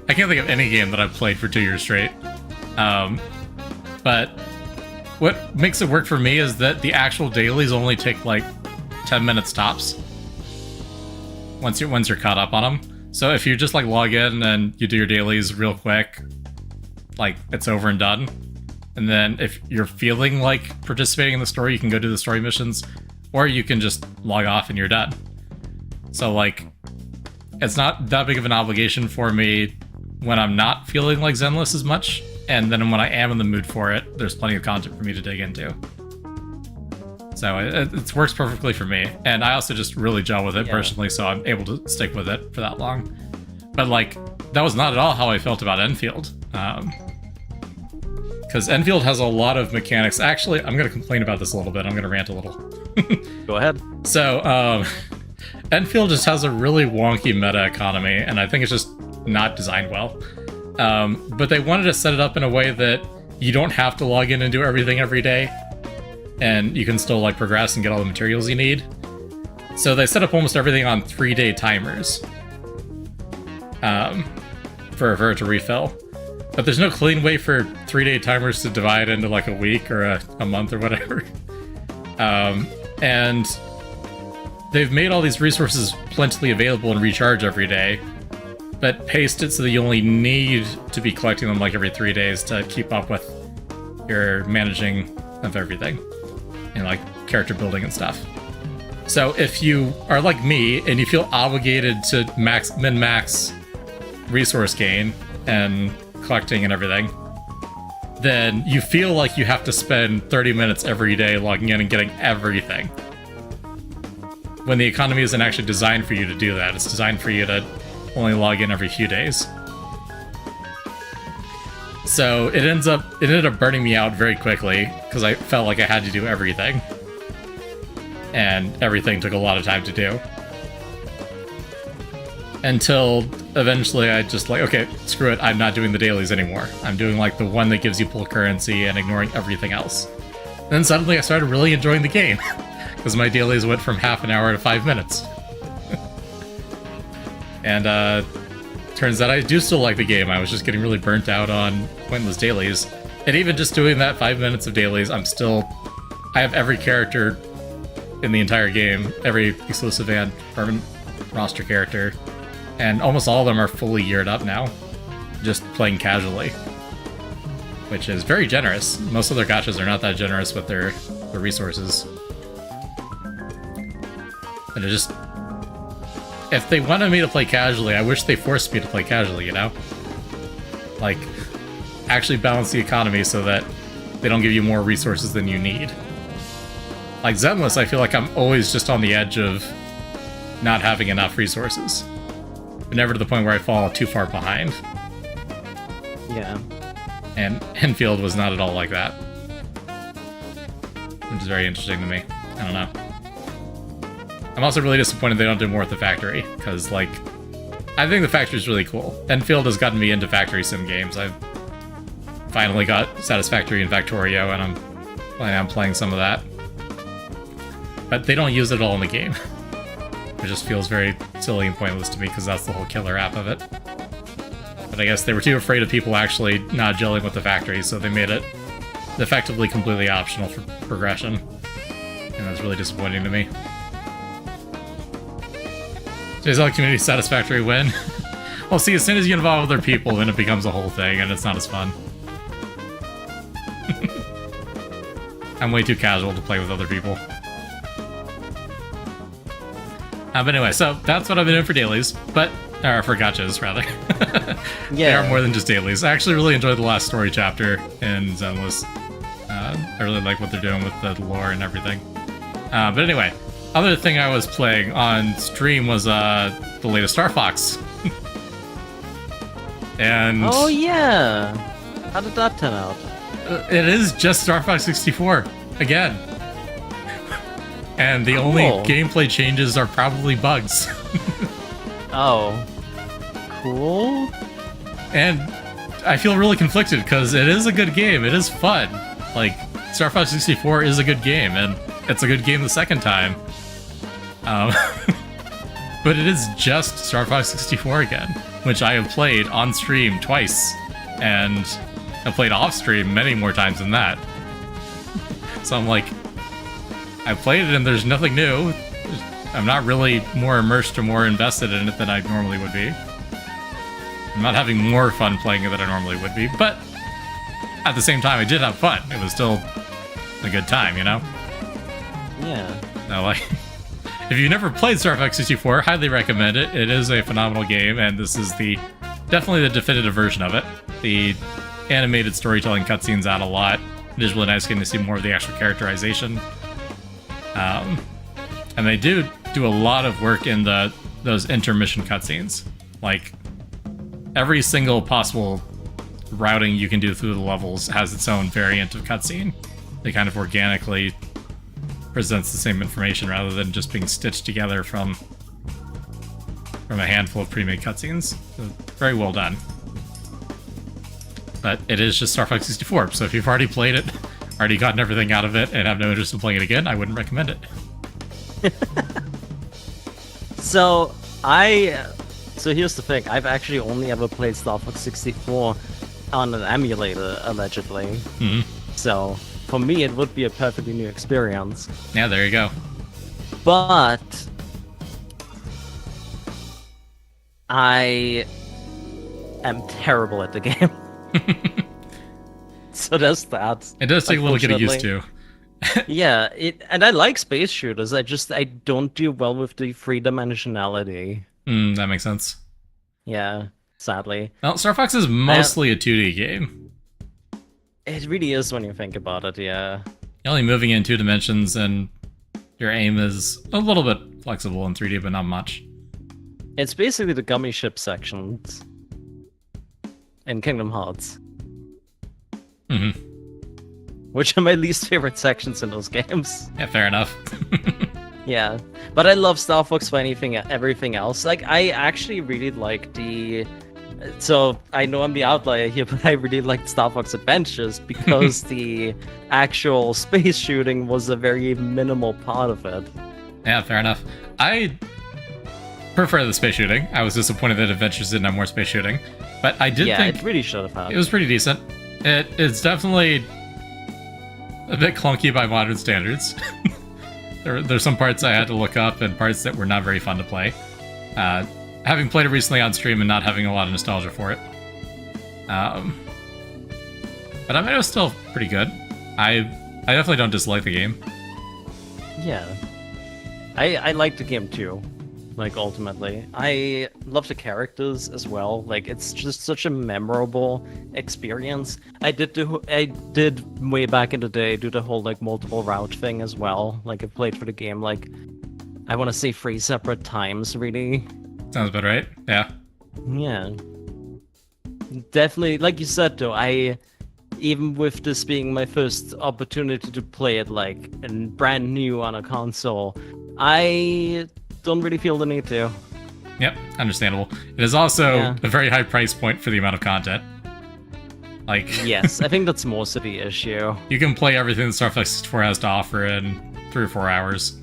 I can't think of any game that I've played for 2 years straight. But what makes it work for me is that the actual dailies only take like 10 minutes tops. Once you're caught up on them. So if you just like log in and you do your dailies real quick, like it's over and done. And then if you're feeling like participating in the story, you can go do the story missions, or you can just log off and you're done. So like, it's not that big of an obligation for me when I'm not feeling like Zenless as much. And then when I am in the mood for it, there's plenty of content for me to dig into. So it works perfectly for me. And I also just really gel with it personally, so I'm able to stick with it for that long. But like, that was not at all how I felt about Enfield. Because Enfield has a lot of mechanics. Actually, I'm going to complain about this a little bit. I'm going to rant a little. Go ahead. So, Enfield just has a really wonky meta economy, and I think it's just not designed well. But they wanted to set it up in a way that you don't have to log in and do everything every day, and you can still like progress and get all the materials you need. So they set up almost everything on 3-day timers for it to refill. But there's no clean way for 3-day timers to divide into like a week or a month or whatever. And they've made all these resources plentifully available and recharge every day, but paste it so that you only need to be collecting them like every 3 days to keep up with your managing of everything and like character building and stuff. So if you are like me and you feel obligated to min-max resource gain and collecting and everything, then you feel like you have to spend 30 minutes every day logging in and getting everything. When the economy isn't actually designed for you to do that. It's designed for you to only log in every few days. So it ended up burning me out very quickly because I felt like I had to do everything. And everything took a lot of time to do. Until eventually I just like, okay, screw it, I'm not doing the dailies anymore. I'm doing like the one that gives you pull currency and ignoring everything else. And then suddenly I started really enjoying the game because my dailies went from half an hour to 5 minutes. And turns out I do still like the game. I was just getting really burnt out on pointless dailies. And even just doing that 5 minutes of dailies, I have every character in the entire game, every exclusive and permanent roster character. And almost all of them are fully geared up now, just playing casually, which is very generous. Most other gachas are not that generous with their resources. And it just, if they wanted me to play casually, I wish they forced me to play casually, you know? Like, actually balance the economy so that they don't give you more resources than you need. Like Zenless, I feel like I'm always just on the edge of not having enough resources. But never to the point where I fall too far behind. Yeah. And Enfield was not at all like that. Which is very interesting to me. I don't know. I'm also really disappointed they don't do more with the factory, because, like, I think the factory is really cool. Enfield has gotten me into factory sim games. I've finally got Satisfactory and Factorio, and I'm planning on playing some of that. But they don't use it all in the game. It just feels very silly and pointless to me, because that's the whole killer app of it. But I guess they were too afraid of people actually not gelling with the factory, so they made it effectively completely optional for progression. And that's really disappointing to me. Is all community Satisfactory win? Well, see, as soon as you involve other people, then it becomes a whole thing, and it's not as fun. I'm way too casual to play with other people. But anyway, so that's what I've been doing for dailies. But Or for gachas, rather. They Yeah. are more than just dailies. I actually really enjoyed the last story chapter in Zenless. I really like what they're doing with the lore and everything. But anyway, other thing I was playing on stream was the latest Star Fox. And Oh yeah. How did that turn out? it is just Star Fox 64 again. And the only Cool. gameplay changes are probably bugs. Oh. Cool. And I feel really conflicted because it is a good game. It is fun. Like, Star Fox 64 is a good game, and it's a good game the second time. But it is just Star Fox 64 again, which I have played on stream twice, and I've played off stream many more times than that. So I'm like, I played it and there's nothing new. I'm not really more immersed or more invested in it than I normally would be. I'm not having more fun playing it than I normally would be, but at the same time, I did have fun. It was still a good time, you know? Yeah. No, like, if you've never played Star Fox 64, highly recommend it. It is a phenomenal game, and this is definitely the definitive version of it. The animated storytelling cutscenes add a lot. It is really nice getting to see more of the actual characterization. And they do a lot of work in those intermission cutscenes. Like, every single possible routing you can do through the levels has its own variant of cutscene. They kind of organically presents the same information rather than just being stitched together from a handful of pre-made cutscenes. So, very well done. But it is just Star Fox 64, so if you've already played it, already gotten everything out of it, and have no interest in playing it again, I wouldn't recommend it. So here's the thing. I've actually only ever played Star Fox 64 on an emulator, allegedly. Mm-hmm. So for me, it would be a perfectly new experience. Yeah, there you go. But I am terrible at the game. So there's that. It does take a little getting used to. Yeah, and I like space shooters. I don't do well with the three-dimensionality. That makes sense. Yeah, sadly. Well, Star Fox is mostly a 2D game. It really is when you think about it, yeah. You're only moving in 2 dimensions, and your aim is a little bit flexible in 3D, but not much. It's basically the gummy ship sections in Kingdom Hearts. Mm-hmm. Which are my least favorite sections in those games. Yeah, fair enough. Yeah, but I love Star Fox for everything else. Like, I actually really like so I know I'm the outlier here, but I really liked Star Fox Adventures because the actual space shooting was a very minimal part of it. Yeah, fair enough. I prefer the space shooting. I was disappointed that Adventures didn't have more space shooting, but I did think it really should have had. it was pretty decent. It's definitely a bit clunky by modern standards. There's some parts I had to look up and parts that were not very fun to play. Having played it recently on stream and not having a lot of nostalgia for it. But I mean, it was still pretty good. I definitely don't dislike the game. Yeah. I like the game too. Like, ultimately. I love the characters as well. Like, it's just such a memorable experience. I did way back in the day do the whole, like, multiple route thing as well. Like, I played for the game, like, I want to say 3 separate times, really. Sounds about right. Yeah. Yeah. Definitely, like you said, though, even with this being my first opportunity to play it, like, and brand new on a console, I don't really feel the need to. Yep, understandable. It is also Yeah. a very high price point for the amount of content. Like, Yes, I think that's most of the issue. you can play everything that Star Fox 64 has to offer in 3 or 4 hours.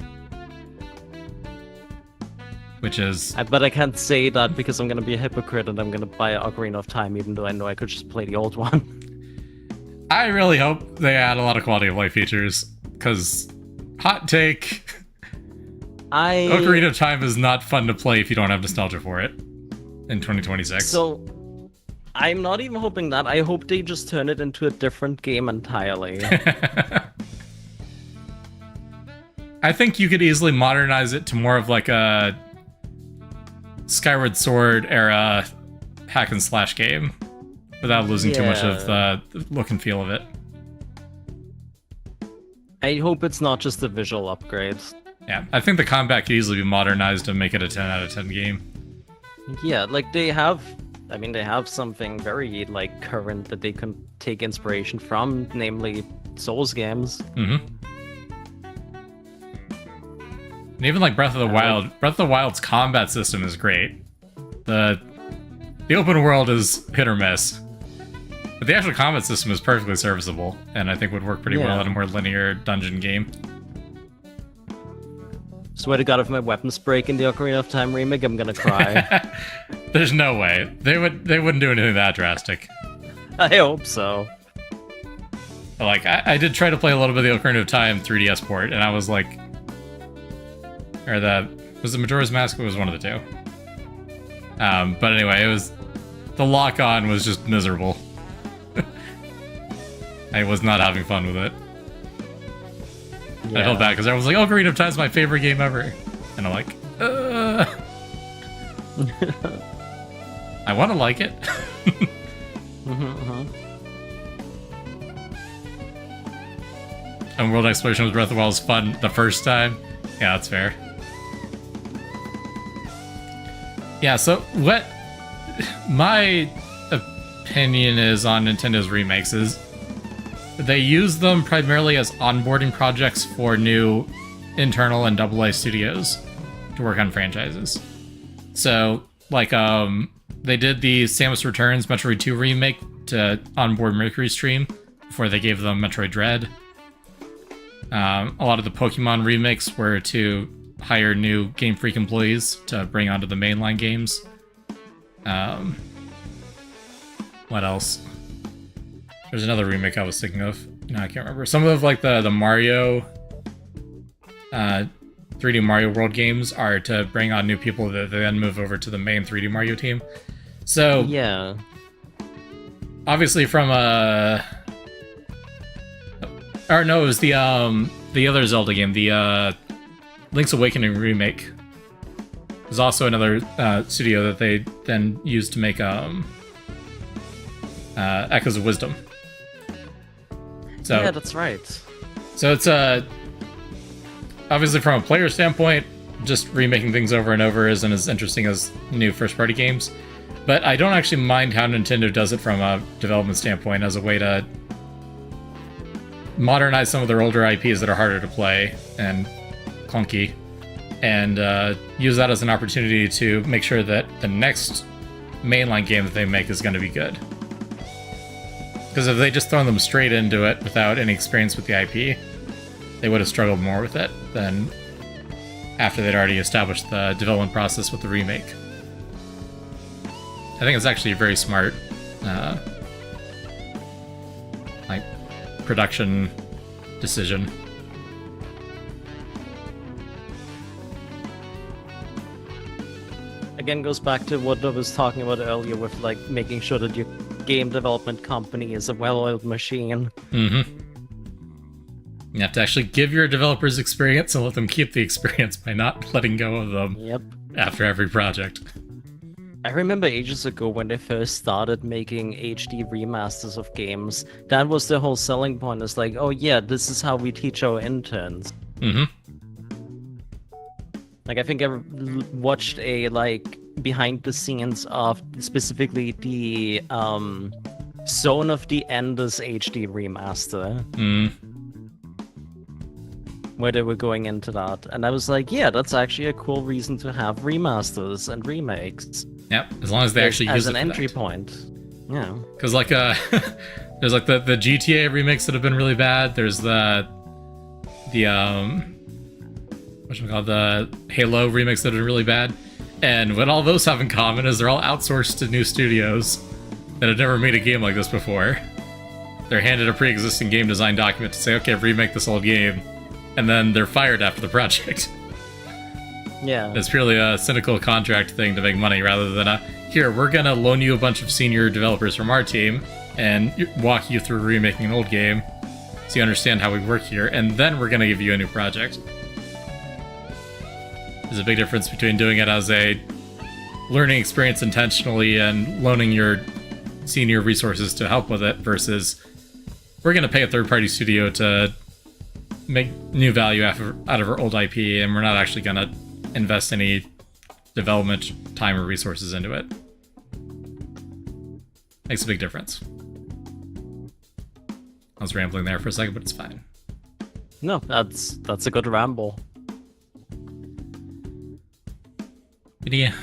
Which is... But I can't say that because I'm gonna be a hypocrite and I'm gonna buy Ocarina of Time, even though I know I could just play the old one. I really hope they add a lot of quality of life features, because hot take, Ocarina of Time is not fun to play if you don't have nostalgia for it in 2026. So, I'm not even hoping that. I hope they just turn it into a different game entirely. I think you could easily modernize it to more of like a Skyward Sword era hack and slash game without losing too much of the look and feel of it. I hope it's not just the visual upgrades. Yeah, I think the combat could easily be modernized and make it a 10 out of 10 game. Yeah, like they have something very like current that they can take inspiration from, namely Souls games. Mm-hmm. And even like Breath of the Wild, Breath of the Wild's combat system is great. The open world is hit or miss. But the actual combat system is perfectly serviceable, and I think would work pretty well in a more linear dungeon game. Swear to God, if my weapons break in the Ocarina of Time remake, I'm gonna cry. There's no way. They wouldn't do anything that drastic. I hope so. But like, I did try to play a little bit of the Ocarina of Time 3DS port, and I was like... Was it Majora's Mask? It was one of the two. But anyway, it was... The lock-on was just miserable. I was not having fun with it. Yeah. I felt bad because I was like, Ocarina of Time's my favorite game ever. And I'm like, I want to like it. And World Exploration with Breath of the Wild was fun the first time. Yeah, that's fair. Yeah, so what my opinion is on Nintendo's remakes is they use them primarily as onboarding projects for new internal and AA studios to work on franchises. So, like, they did the Samus Returns Metroid 2 remake to onboard Mercury Stream before they gave them Metroid Dread. A lot of the Pokemon remakes were to hire new Game Freak employees to bring onto the mainline games. What else? There's another remake I was thinking of. No, I can't remember. Some of like the Mario 3D Mario World games are to bring on new people that they then move over to the main 3D Mario team. So yeah, obviously from or no, it was the other Zelda game, the Link's Awakening remake. There's also another studio that they then used to make Echoes of Wisdom. So, yeah, that's right. So it's obviously from a player standpoint, just remaking things over and over isn't as interesting as new first-party games. But I don't actually mind how Nintendo does it from a development standpoint as a way to modernize some of their older IPs that are harder to play and clunky, and use that as an opportunity to make sure that the next mainline game that they make is going to be good. Because if they just thrown them straight into it without any experience with the IP, they would have struggled more with it than after they'd already established the development process with the remake. I think it's actually a very smart like production decision. Again, goes back to what I was talking about earlier with like making sure that your game development company is a well-oiled machine. Mm-hmm. You have to actually give your developers experience and let them keep the experience by not letting go of them after every project. I remember ages ago when they first started making HD remasters of games, that was the whole selling point. It's like, oh yeah, this is how we teach our interns. Mm-hmm. Like, I think I watched a, like, behind the scenes of specifically the Zone of the Enders HD remaster. Where they were going into that. And I was like, yeah, that's actually a cool reason to have remasters and remakes. Yep, as long as they actually use it as an entry point. Yeah. Because, like, there's, like, the GTA remakes that have been really bad. There's the Halo remakes that are really bad. And what all those have in common is they're all outsourced to new studios that have never made a game like this before. They're handed a pre-existing game design document to say, okay, remake this old game, and then they're fired after the project. Yeah. It's purely a cynical contract thing to make money rather than here, we're gonna loan you a bunch of senior developers from our team and walk you through remaking an old game so you understand how we work here, and then we're gonna give you a new project. There's a big difference between doing it as a learning experience intentionally and loaning your senior resources to help with it versus we're going to pay a third-party studio to make new value out of our old IP, and we're not actually going to invest any development time or resources into it. Makes a big difference. I was rambling there for a second, but it's fine. No, that's a good ramble. Yeah.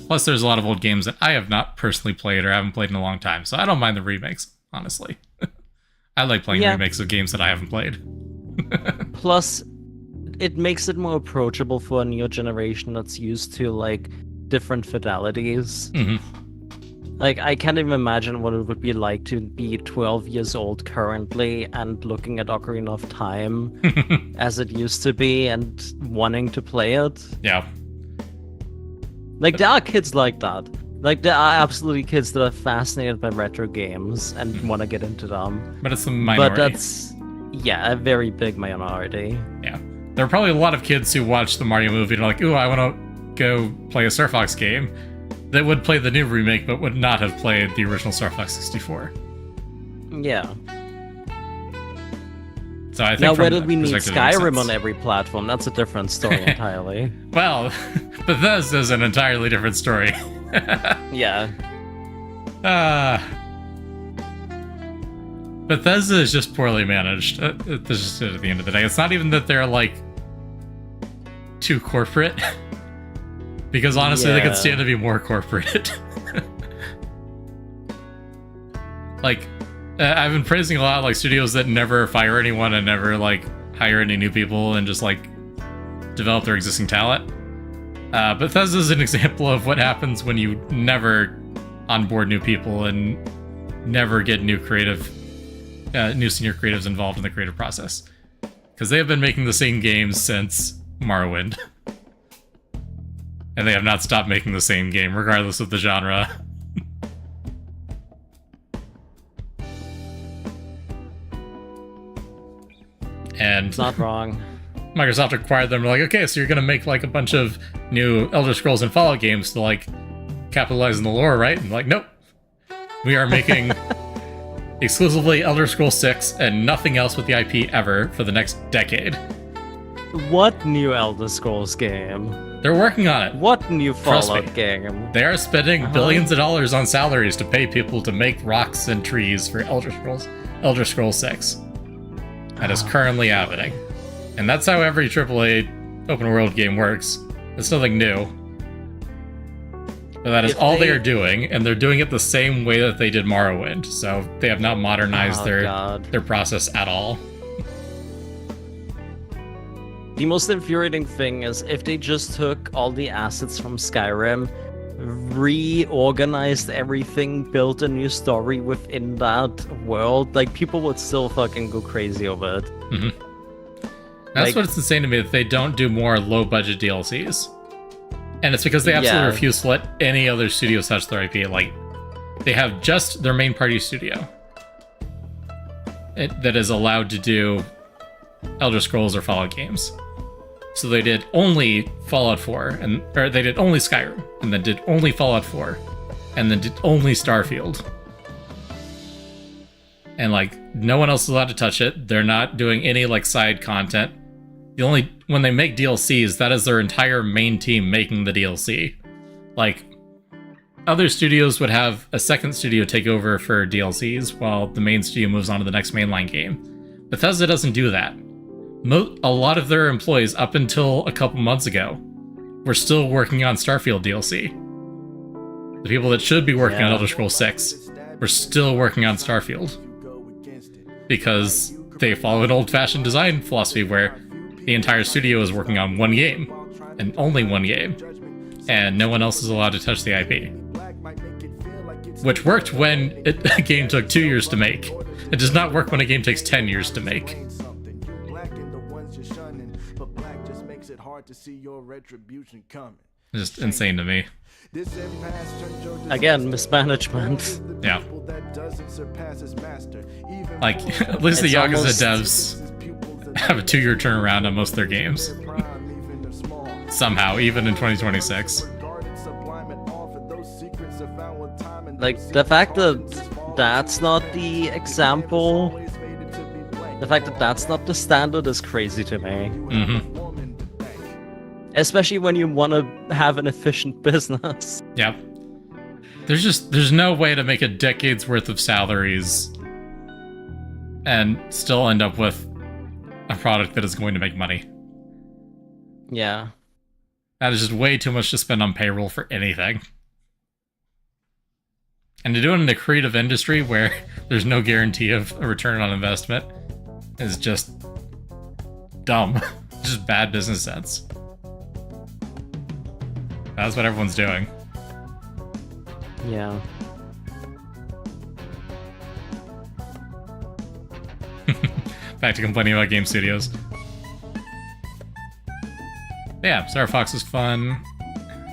Plus, there's a lot of old games that I have not personally played or haven't played in a long time, so I don't mind the remakes, honestly. I like playing remakes of games that I haven't played. Plus, it makes it more approachable for a new generation that's used to, like, different fidelities. Like, I can't even imagine what it would be like to be 12 years old currently and looking at Ocarina of Time as it used to be and wanting to play it. Yeah. Like, there are kids like that. Like, there are absolutely kids that are fascinated by retro games and want to get into them. But it's a minority. But that's, yeah, a very big minority. Yeah. There are probably a lot of kids who watch the Mario movie and are like, ooh, I want to go play a Star Fox game. That would play the new remake, but would not have played the original Star Fox 64. Yeah. So I think now, from whether that we need perspective, it makes Skyrim sense. on every platform, that's a different story entirely. Well, Bethesda's an entirely different story. Yeah. Bethesda is just poorly managed. That's just it at the end of the day. It's not even that they're, like, too corporate. Because honestly, they could stand to be more corporate. Like, I've been praising a lot of, like, studios that never fire anyone and never, like, hire any new people and just, like, develop their existing talent. Bethesda's an example of what happens when you never onboard new people and never get new senior creatives involved in the creative process. Because they have been making the same games since Morrowind. And they have not stopped making the same game, regardless of the genre. And It's not wrong. Microsoft acquired them. They're like, okay, so you're gonna make like a bunch of new Elder Scrolls and Fallout games to like capitalize on the lore, right? And like, nope. We are making exclusively Elder Scrolls 6 and nothing else with the IP ever for the next decade. What new Elder Scrolls game? They're working on it. What new Trust me. Fallout game? They are spending billions of dollars on salaries to pay people to make rocks and trees for Elder Scrolls 6. That is currently happening. And that's how every AAA open world game works. It's nothing new. But that is all they are doing, and they're doing it the same way that they did Morrowind. So they have not modernized their process at all. The most infuriating thing is if they just took all the assets from Skyrim, reorganized everything, built a new story within that world, like, people would still fucking go crazy over it. Mm-hmm. That's what's insane to me, that they don't do more low-budget DLCs. And it's because they absolutely refuse to let any other studio touch their IP. Like, they have just their main party studio that is allowed to do Elder Scrolls or Fallout games. So they did only Fallout 4, or they did only Skyrim, and then did only Fallout 4, and then did only Starfield. And like, no one else is allowed to touch it. They're not doing any like side content. When they make DLCs, that is their entire main team making the DLC. Like, other studios would have a second studio take over for DLCs while the main studio moves on to the next mainline game. Bethesda doesn't do that. A lot of their employees, up until a couple months ago, were still working on Starfield DLC. The people that should be working on Elder Scrolls 6 were still working on Starfield. Because they follow an old-fashioned design philosophy where the entire studio is working on one game, and only one game, and no one else is allowed to touch the IP. Which worked when a game took 2 years to make. It does not work when a game takes 10 years to make. Just insane to me. Again, mismanagement. Yeah. Like, at least the Yakuza devs have a 2-year turnaround on most of their games. somehow, even in 2026. Like, the fact that that's not the example, the fact that that's not the standard is crazy to me. Mm-hmm. Especially when you want to have an efficient business. Yep. There's no way to make a decade's worth of salaries and still end up with a product that is going to make money. Yeah. That is just way too much to spend on payroll for anything. And to do it in a creative industry where there's no guarantee of a return on investment is just dumb. Just bad business sense. That's what everyone's doing. Yeah. Back to complaining about game studios. Yeah, Star Fox is fun.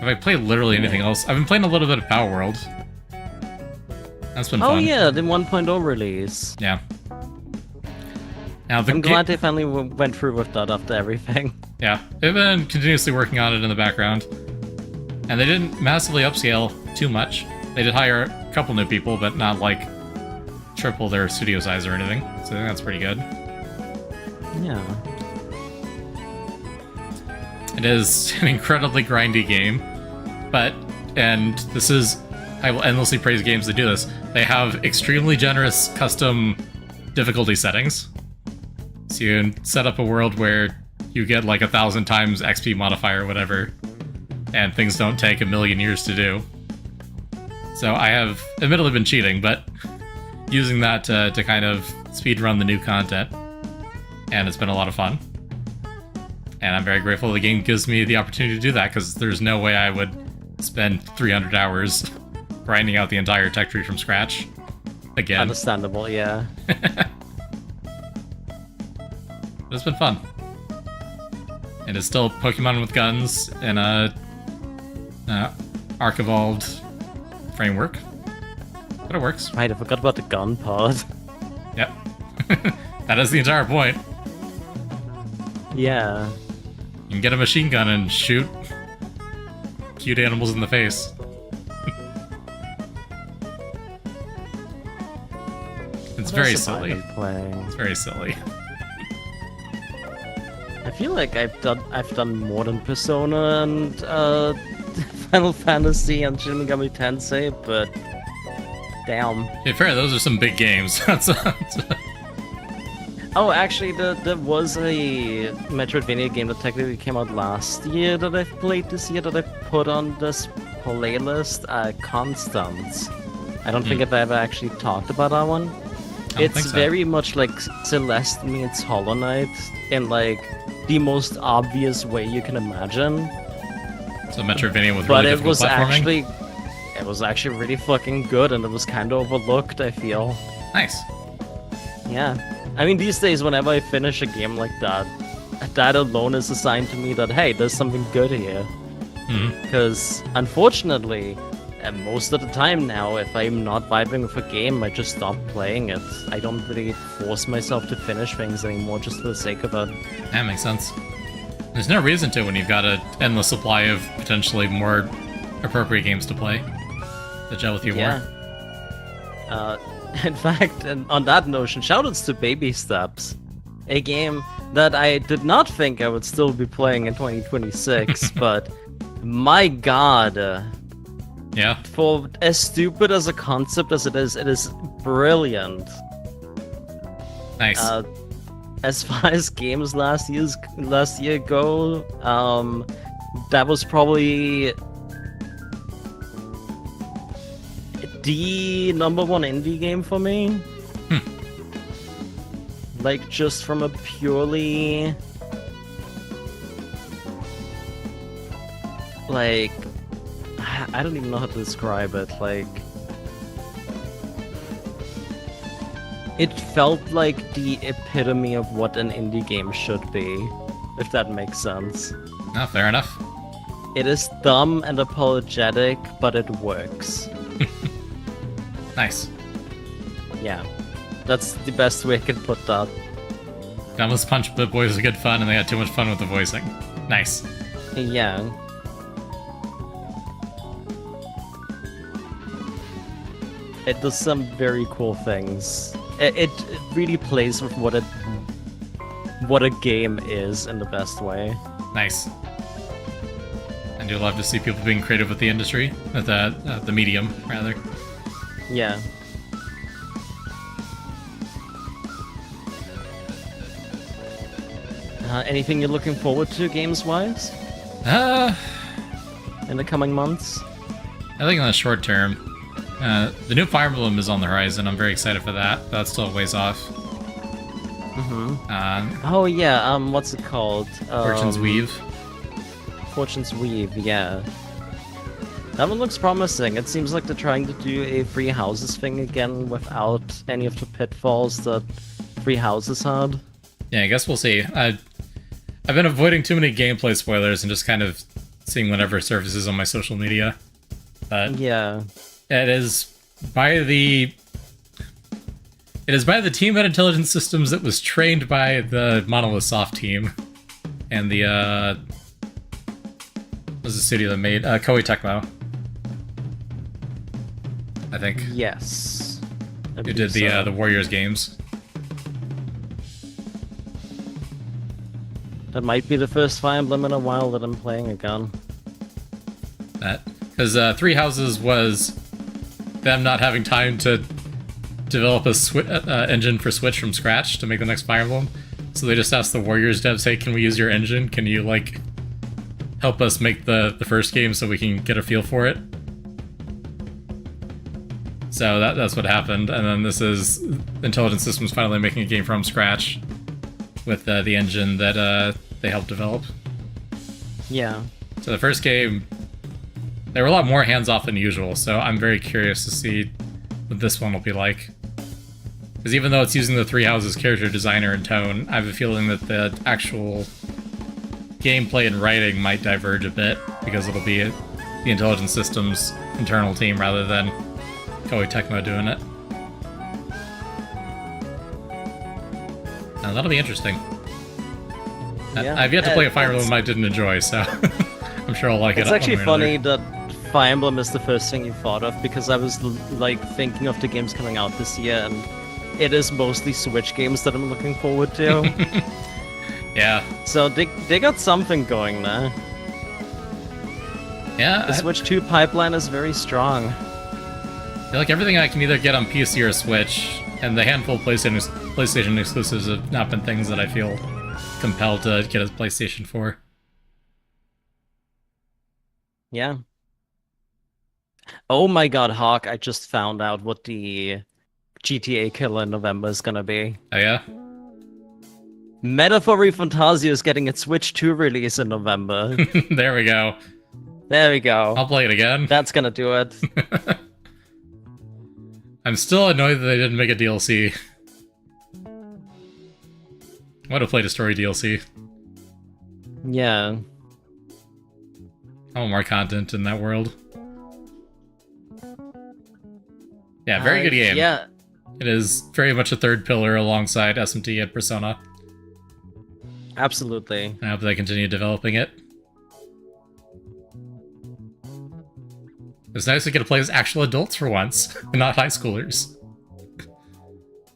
Have I played literally anything else? I've been playing a little bit of Power World. That's been fun. Oh yeah, the 1.0 release. Yeah. Now I'm glad they finally went through with that after everything. Yeah, they've been continuously working on it in the background. And they didn't massively upscale too much. They did hire a couple new people, but not like triple their studio size or anything. So I think that's pretty good. Yeah. It is an incredibly grindy game, but, and this is, I will endlessly praise games that do this, they have extremely generous custom difficulty settings. So you can set up a world where you get like 1,000 times XP modifier or whatever, and things don't take a million years to do. So I have admittedly been cheating, but using that to kind of speedrun the new content, and it's been a lot of fun. And I'm very grateful the game gives me the opportunity to do that, because there's no way I would spend 300 hours grinding out the entire tech tree from scratch again. Understandable, yeah. But it's been fun. It is still Pokemon with guns in a Arc Evolved framework, but it works. Right, I forgot about the gun part. Yep. That is the entire point. Yeah. You can get a machine gun and shoot cute animals in the face. It's very silly. It's very silly. I feel like I've done more than Persona and Final Fantasy and Shin Megami Tensei, but damn. Yeah, fair. Those are some big games. Oh, actually, there was a Metroidvania game that technically came out last year that I've played this year that I put on this playlist, Constance. I don't think I've ever actually talked about that one. It's very much like Celeste meets Hollow Knight in like the most obvious way you can imagine. So Metroidvania with really difficult platforming? It was actually really fucking good, and it was kind of overlooked, I feel. Nice. Yeah. I mean, these days, whenever I finish a game like that, that alone is a sign to me that, hey, there's something good here. Because, unfortunately, most of the time now, if I'm not vibing with a game, I just stop playing it. I don't really force myself to finish things anymore just for the sake of it. That makes sense. There's no reason to when you've got an endless supply of potentially more appropriate games to play that gel with you more. In fact, and on that notion, shoutouts to Baby Steps, a game that I did not think I would still be playing in 2026, but my god. Yeah. For as stupid as a concept as it is brilliant. Nice. As far as games last year go, that was probably the number one indie game for me. Like, just from a purely like, I don't even know how to describe it. Like, it felt like the epitome of what an indie game should be, if that makes sense. No, fair enough. It is dumb and apologetic, but it works. Nice. Yeah, that's the best way I can put that. Dumb as Punch, but boys are good fun, and they had too much fun with the voicing. Nice. Yeah. It does some very cool things. It really plays with what a game is in the best way. Nice. I do love to see people being creative with the industry, with the medium, rather. Yeah. Anything you're looking forward to games-wise in the coming months? I think in the short term, the new Fire Emblem is on the horizon. I'm very excited for that. That's still a ways off. Oh yeah, what's it called? Fortune's Weave. Fortune's Weave, yeah. That one looks promising. It seems like they're trying to do a free houses thing again without any of the pitfalls that free houses had. Yeah, I guess we'll see. I've been avoiding too many gameplay spoilers and just kind of seeing whatever surfaces on my social media. But yeah, it is by the team at Intelligent Systems that was trained by the Monolith Soft team and the what was the studio that made Koei Tecmo, I think. Yes. Who did the Warriors games. That might be the first Fire Emblem in a while that I'm playing again. That because Three Houses was them not having time to develop a engine for Switch from scratch to make the next Fire Emblem, so they just asked the Warriors devs, "Hey, can we use your engine? Can you like help us make the first game so we can get a feel for it?" So that's what happened, and then this is Intelligent Systems finally making a game from scratch with the engine that they helped develop. Yeah. So the first game, they were a lot more hands-off than usual, so I'm very curious to see what this one will be like. Because even though it's using the Three Houses character designer and tone, I have a feeling that the actual gameplay and writing might diverge a bit, because it'll be the Intelligent Systems internal team rather than Koei Tecmo doing it. Now, that'll be interesting. Yeah. I've yet to play a Fire Emblem I didn't enjoy, so I'm sure I'll like it. It's actually funny that Fire Emblem is the first thing you thought of, because I was like thinking of the games coming out this year, and it is mostly Switch games that I'm looking forward to. Yeah. So they got something going there. Yeah. The Switch 2 pipeline is very strong. I feel like everything I can either get on PC or Switch, and the handful of PlayStation exclusives have not been things that I feel compelled to get a PlayStation 4. Yeah. Oh my god, Hawk, I just found out what the GTA killer in November is gonna be. Oh yeah? Metaphor Fantasia is getting its Switch 2 release in November. There we go. There we go. I'll play it again. That's gonna do it. I'm still annoyed that they didn't make a DLC. I want to play the story DLC. Yeah. I want more content in that world. Yeah, very good game. Yeah. It is very much a third pillar alongside SMT and Persona. Absolutely. I hope they continue developing it. It's nice to get to play as actual adults for once, and not high schoolers.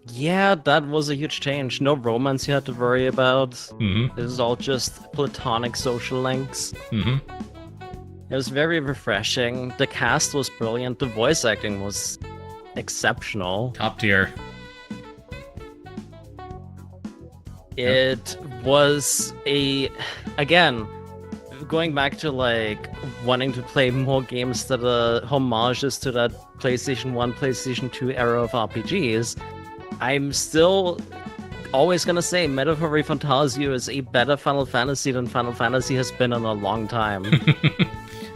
Yeah, that was a huge change. No romance you had to worry about. Mm-hmm. It was all just platonic social links. Mm-hmm. It was very refreshing. The cast was brilliant. The voice acting was exceptional. Top tier. It was again, going back to like wanting to play more games that are homages to that PlayStation 1, PlayStation 2 era of RPGs. I'm still always gonna say Metaphor Fantasia is a better Final Fantasy than Final Fantasy has been in a long time.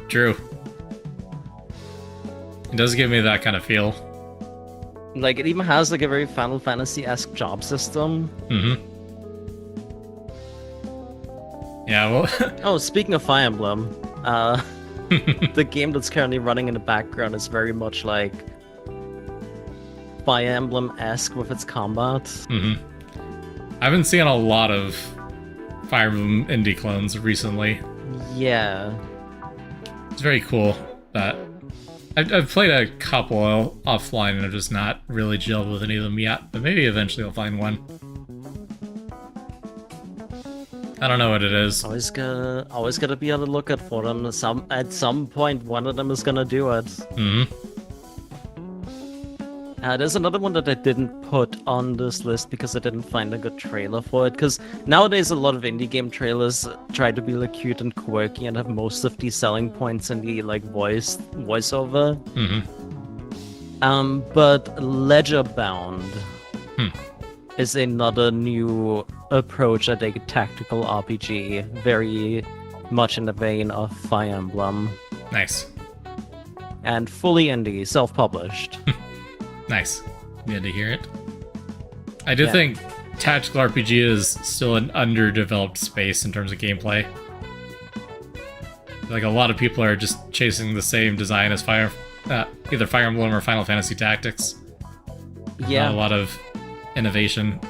True. It does give me that kind of feel. Like, it even has like a very Final Fantasy-esque job system. Mm-hmm. Yeah, well... Oh, speaking of Fire Emblem, the game that's currently running in the background is very much like Fire Emblem-esque with its combat. Mm-hmm. I've been seeing a lot of Fire Emblem indie clones recently. Yeah. It's very cool, but I've played a couple offline and I've just not really gelled with any of them yet, but maybe eventually I'll find one. I don't know what it is. Always gotta be on the lookout for them. At some point, one of them is gonna do it. Mm-hmm. There's another one that I didn't put on this list because I didn't find a good trailer for it. Because nowadays a lot of indie game trailers try to be like cute and quirky and have most of the selling points in the like voiceover. Mm-hmm. But Ledger Bound is another new approach at a tactical RPG, very much in the vein of Fire Emblem, Nice. and fully indie, self-published. Nice. Good to hear it. I do Yeah. think tactical RPG is still an underdeveloped space in terms of gameplay. Like, a lot of people are just chasing the same design as either Fire Emblem or Final Fantasy Tactics. Yeah. Not a lot of innovation.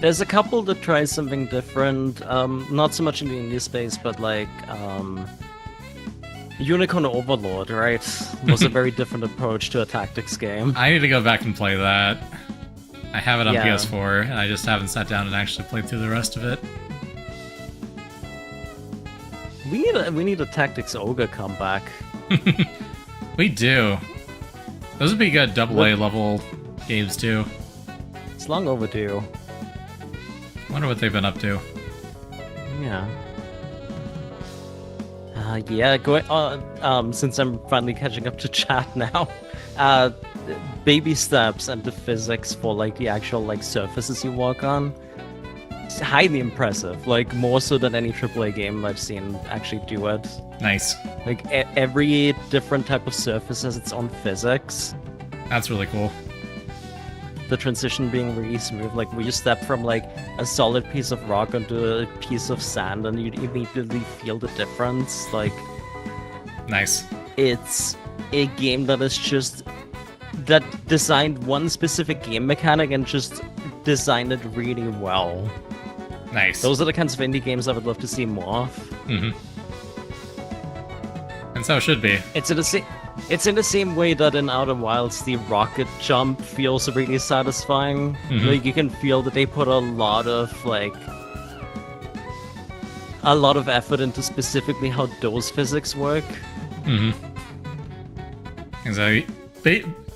There's a couple that try something different, not so much in the indie space, but like Unicorn Overlord, right? Was a very different approach to a tactics game. I need to go back and play that. I have it on Yeah. PS4, and I just haven't sat down and actually played through the rest of it. We need a tactics ogre comeback. We do. Those would be good AA level games, too. It's long overdue. Wonder what they've been up to. Yeah. Since I'm finally catching up to chat now, baby steps and the physics for like the actual like surfaces you walk on, it's highly impressive. Like more so than any AAA game I've seen actually do it. Nice. Like every different type of surface has its own physics. That's really cool. The transition being really smooth, like where you step from like a solid piece of rock onto a piece of sand and you immediately feel the difference. Like Nice. it's a game that is just that designed one specific game mechanic and just designed it really well. Nice. Those are the kinds of indie games I would love to see more of. Mm-hmm. And so it should be. It's in the same way that in Outer Wilds the rocket jump feels really satisfying. Mhm. Like you can feel that they put a lot of effort into specifically how those physics work. Mm-hmm. And so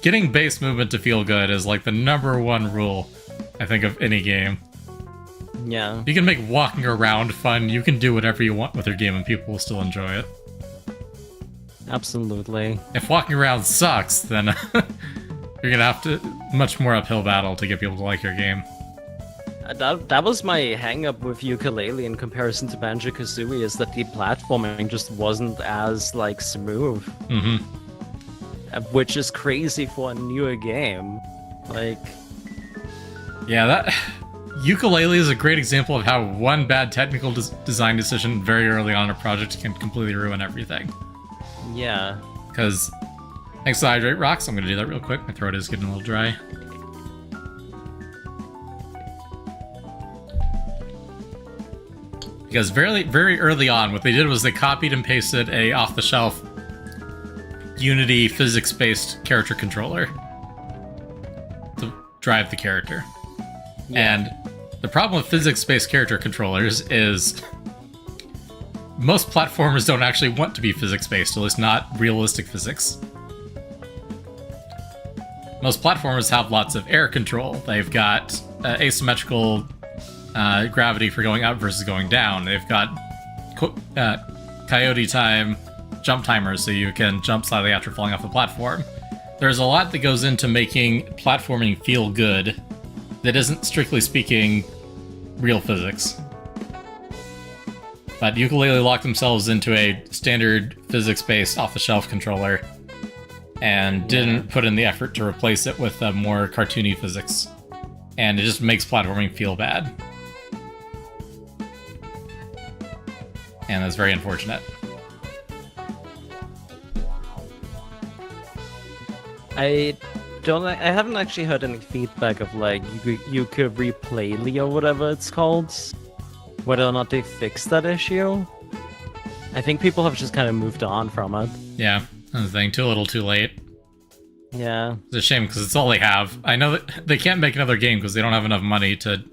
getting base movement to feel good is like the #1 rule, I think, of any game. Yeah. You can make walking around fun, you can do whatever you want with your game and people will still enjoy it. Absolutely. If walking around sucks, then you're gonna have to much more uphill battle to get people to like your game. That was my hang-up with Yooka-Laylee in comparison to Banjo-Kazooie, is that the platforming just wasn't as like smooth. Mm-hmm. Which is crazy for a newer game. Like, Yeah, that Yooka-Laylee is a great example of how one bad technical design decision very early on in a project can completely ruin everything. yeah. Because thanks to Hydrate Rocks, I'm going to do that real quick. My throat is getting a little dry. Because very, very early on, what they did was they copied and pasted a off-the-shelf Unity physics-based character controller to drive the character. Yeah. And the problem with physics-based character controllers is most platformers don't actually want to be physics-based, at least not realistic physics. Most platformers have lots of air control. They've got asymmetrical gravity for going up versus going down. They've got coyote time jump timers, so you can jump slightly after falling off a platform. There's a lot that goes into making platforming feel good that isn't, strictly speaking, real physics. But Yooka-Laylee locked themselves into a standard physics-based off-the-shelf controller and didn't put in the effort to replace it with more cartoony physics. And it just makes platforming feel bad. And that's very unfortunate. I haven't actually heard any feedback of like you could replay Lee or whatever it's called. whether or not they fixed that issue. I think people have just kind of moved on from it. Yeah, that's the thing. Too little, too late. Yeah. It's a shame because it's all they have. I know that they can't make another game because they don't have enough money to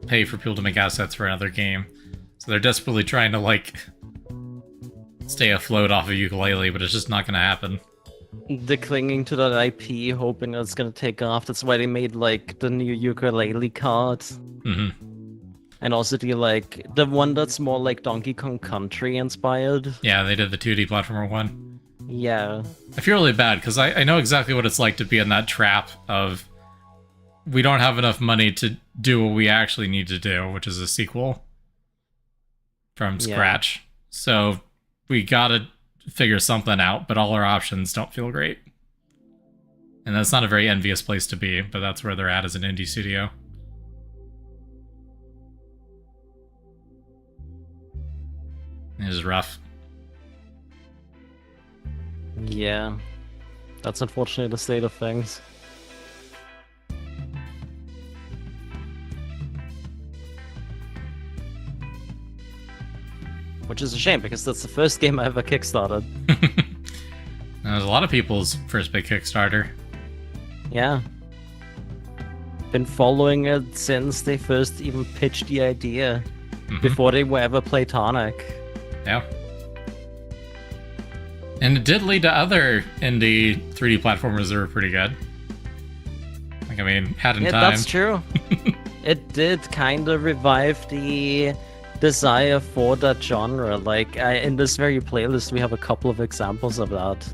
pay for people to make assets for another game. So they're desperately trying to, like, stay afloat off of Yooka-Laylee, but it's just not going to happen. They're clinging to that IP, hoping that it's gonna take off. That's why they made, like, the new Yooka-Laylee card. Mm-hmm. And also the one that's more like Donkey Kong Country inspired. Yeah, they did the 2D platformer one. Yeah. I feel really bad because I know exactly what it's like to be in that trap of we don't have enough money to do what we actually need to do, which is a sequel from scratch. So we gotta figure something out, but all our options don't feel great. And that's not a very envious place to be, but that's where they're at as an indie studio. It is rough. Yeah. That's unfortunately the state of things. Which is a shame, because that's the first game I ever kickstarted. There's a lot of people's first big Kickstarter. Yeah. Been following it since they first even pitched the idea. Before they were ever platonic. Yeah. And it did lead to other indie 3D platformers that were pretty good. Like, I mean, Hat in Time. That's true. It did kind of revive the desire for that genre. Like, in this very playlist, we have a couple of examples of that.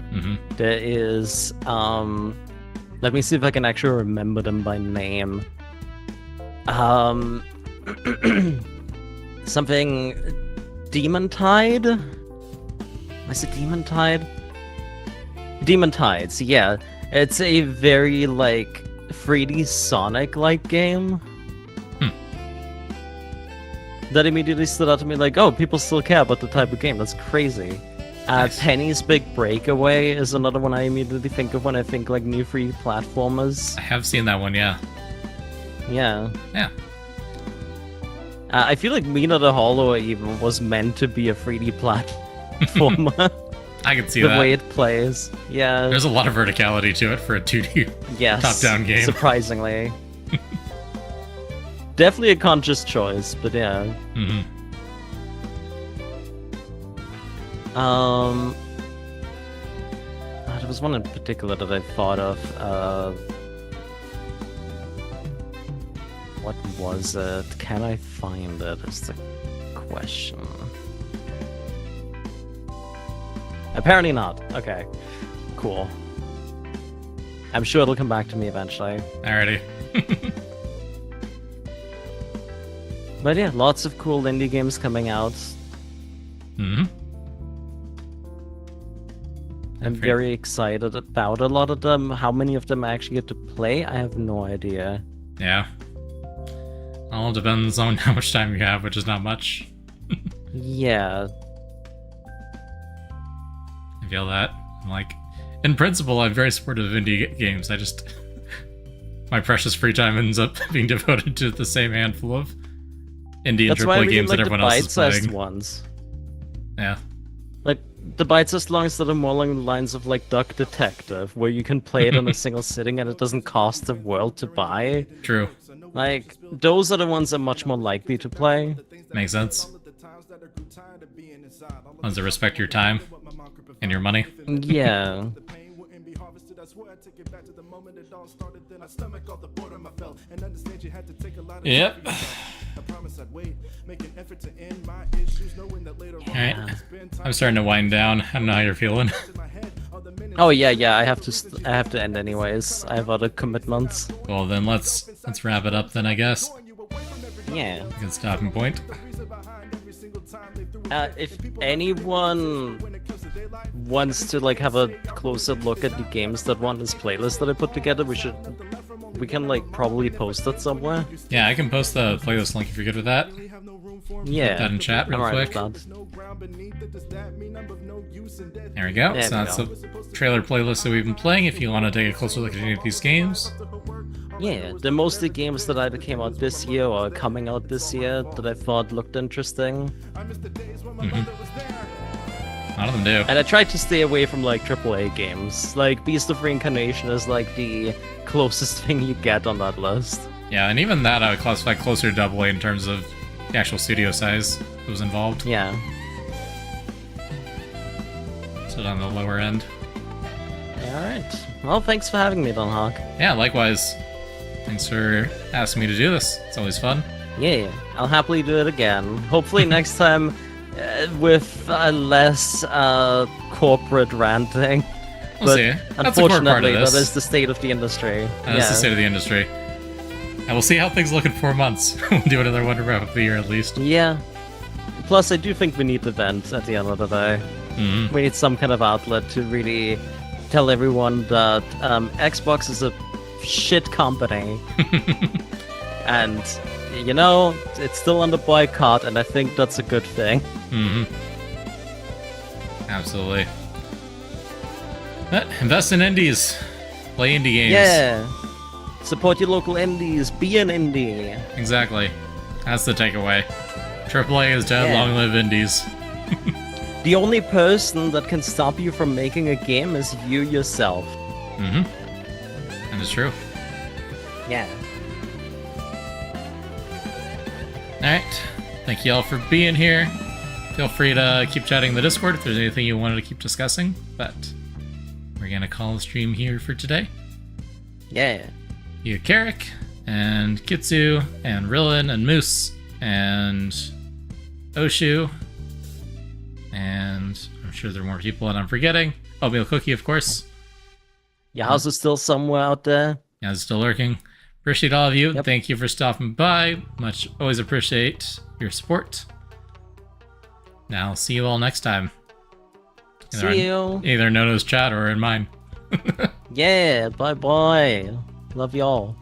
There is, let me see if I can actually remember them by name. Something Demon Tide? Is it Demon Tide? Demon Tides, yeah. It's a very, like, 3D Sonic-like game. That immediately stood out to me like, oh, people still care about the type of game. That's crazy. Nice. Penny's Big Breakaway is another one I immediately think of when I think, like, new 3D platformers. I have seen that one, yeah. Yeah. Yeah. I feel like Mina the Hollow even was meant to be a 3D platformer. I can see the that. way it plays. Yeah. There's a lot of verticality to it for a 2D Yes. top-down game. Surprisingly. Definitely a conscious choice, but yeah. There was one in particular that I thought of. What was it? Can I find it? Is the question. Apparently not. Okay. Cool. I'm sure it'll come back to me eventually. Alrighty. But yeah, lots of cool indie games coming out. I'm very excited about a lot of them. How many of them I actually get to play, I have no idea. Yeah. All depends on how much time you have, which is not much. Yeah. I feel that. I'm like, in principle, I'm very supportive of indie games. I just... my precious free time ends up being devoted to the same handful of indie and AAA games that everyone else is playing. Bite-sized ones. Yeah. Like, the bite-sized ones that are more along the lines of, like, Duck Detective, where you can play it in a single sitting and it doesn't cost the world to buy. True. Like, those are the ones I'm much more likely to play. Makes sense. Ones that respect your time and your money. Yeah. Yep. Alright. I'm starting to wind down. I don't know how you're feeling. Oh yeah, I have to end anyways. I have other commitments. Well then let's wrap it up then, I guess. Yeah. Good stopping point. If anyone wants to like have a closer look at the games that were on this playlist that I put together, we can like probably post it somewhere. Yeah, I can post the playlist link if you're good with that. Yeah. Put that in chat real quick. There we go. There So that's the trailer playlist that we've been playing if you want to take a closer look at any of these games. Yeah, they're mostly games that either came out this year or are coming out this year that I thought looked interesting. A lot of them do. And I tried to stay away from like AAA games. Like Beast of Reincarnation is like the closest thing you get on that list. Yeah, and even that I would classify closer to AA in terms of the actual studio size that was involved. Yeah. So on the lower end. Alright. Well, thanks for having me, Don Hawk. Yeah, likewise. Thanks for asking me to do this. It's always fun. Yeah, I'll happily do it again. Hopefully next time with less corporate ranting. We'll see. That's a core part Unfortunately, of this. that is the state of the industry. That's the state of the industry. And we'll see how things look in 4 months. We'll do another one to wrap up the year at least. Yeah. Plus, I do think we need the vent at the end of the day. Mm-hmm. We need some kind of outlet to really tell everyone that Xbox is a shit company. And, you know, it's still under boycott, and I think that's a good thing. Mm-hmm. Absolutely. But invest in indies. Play indie games. Yeah. Support your local indies. Be an indie. Exactly. That's the takeaway. AAA is dead, Yeah. long live indies. The only person that can stop you from making a game is you yourself. Mm-hmm. And it's true. Yeah. Alright. Thank you all for being here. Feel free to keep chatting in the Discord if there's anything you wanted to keep discussing, but we're gonna call the stream here for today. Yeah. You, Carrick, and Kitsu, and Rillin, and Moose, and Oshu, and I'm sure there are more people that I'm forgetting. Oatmeal Cookie, of course. Your house is still somewhere out there. Yeah, it's still lurking. Appreciate all of you. Yep. Thank you for stopping by. Always appreciate your support. Now, I'll see you all next time. See you. Either Nono's chat or in mine. Yeah, bye bye. Love y'all.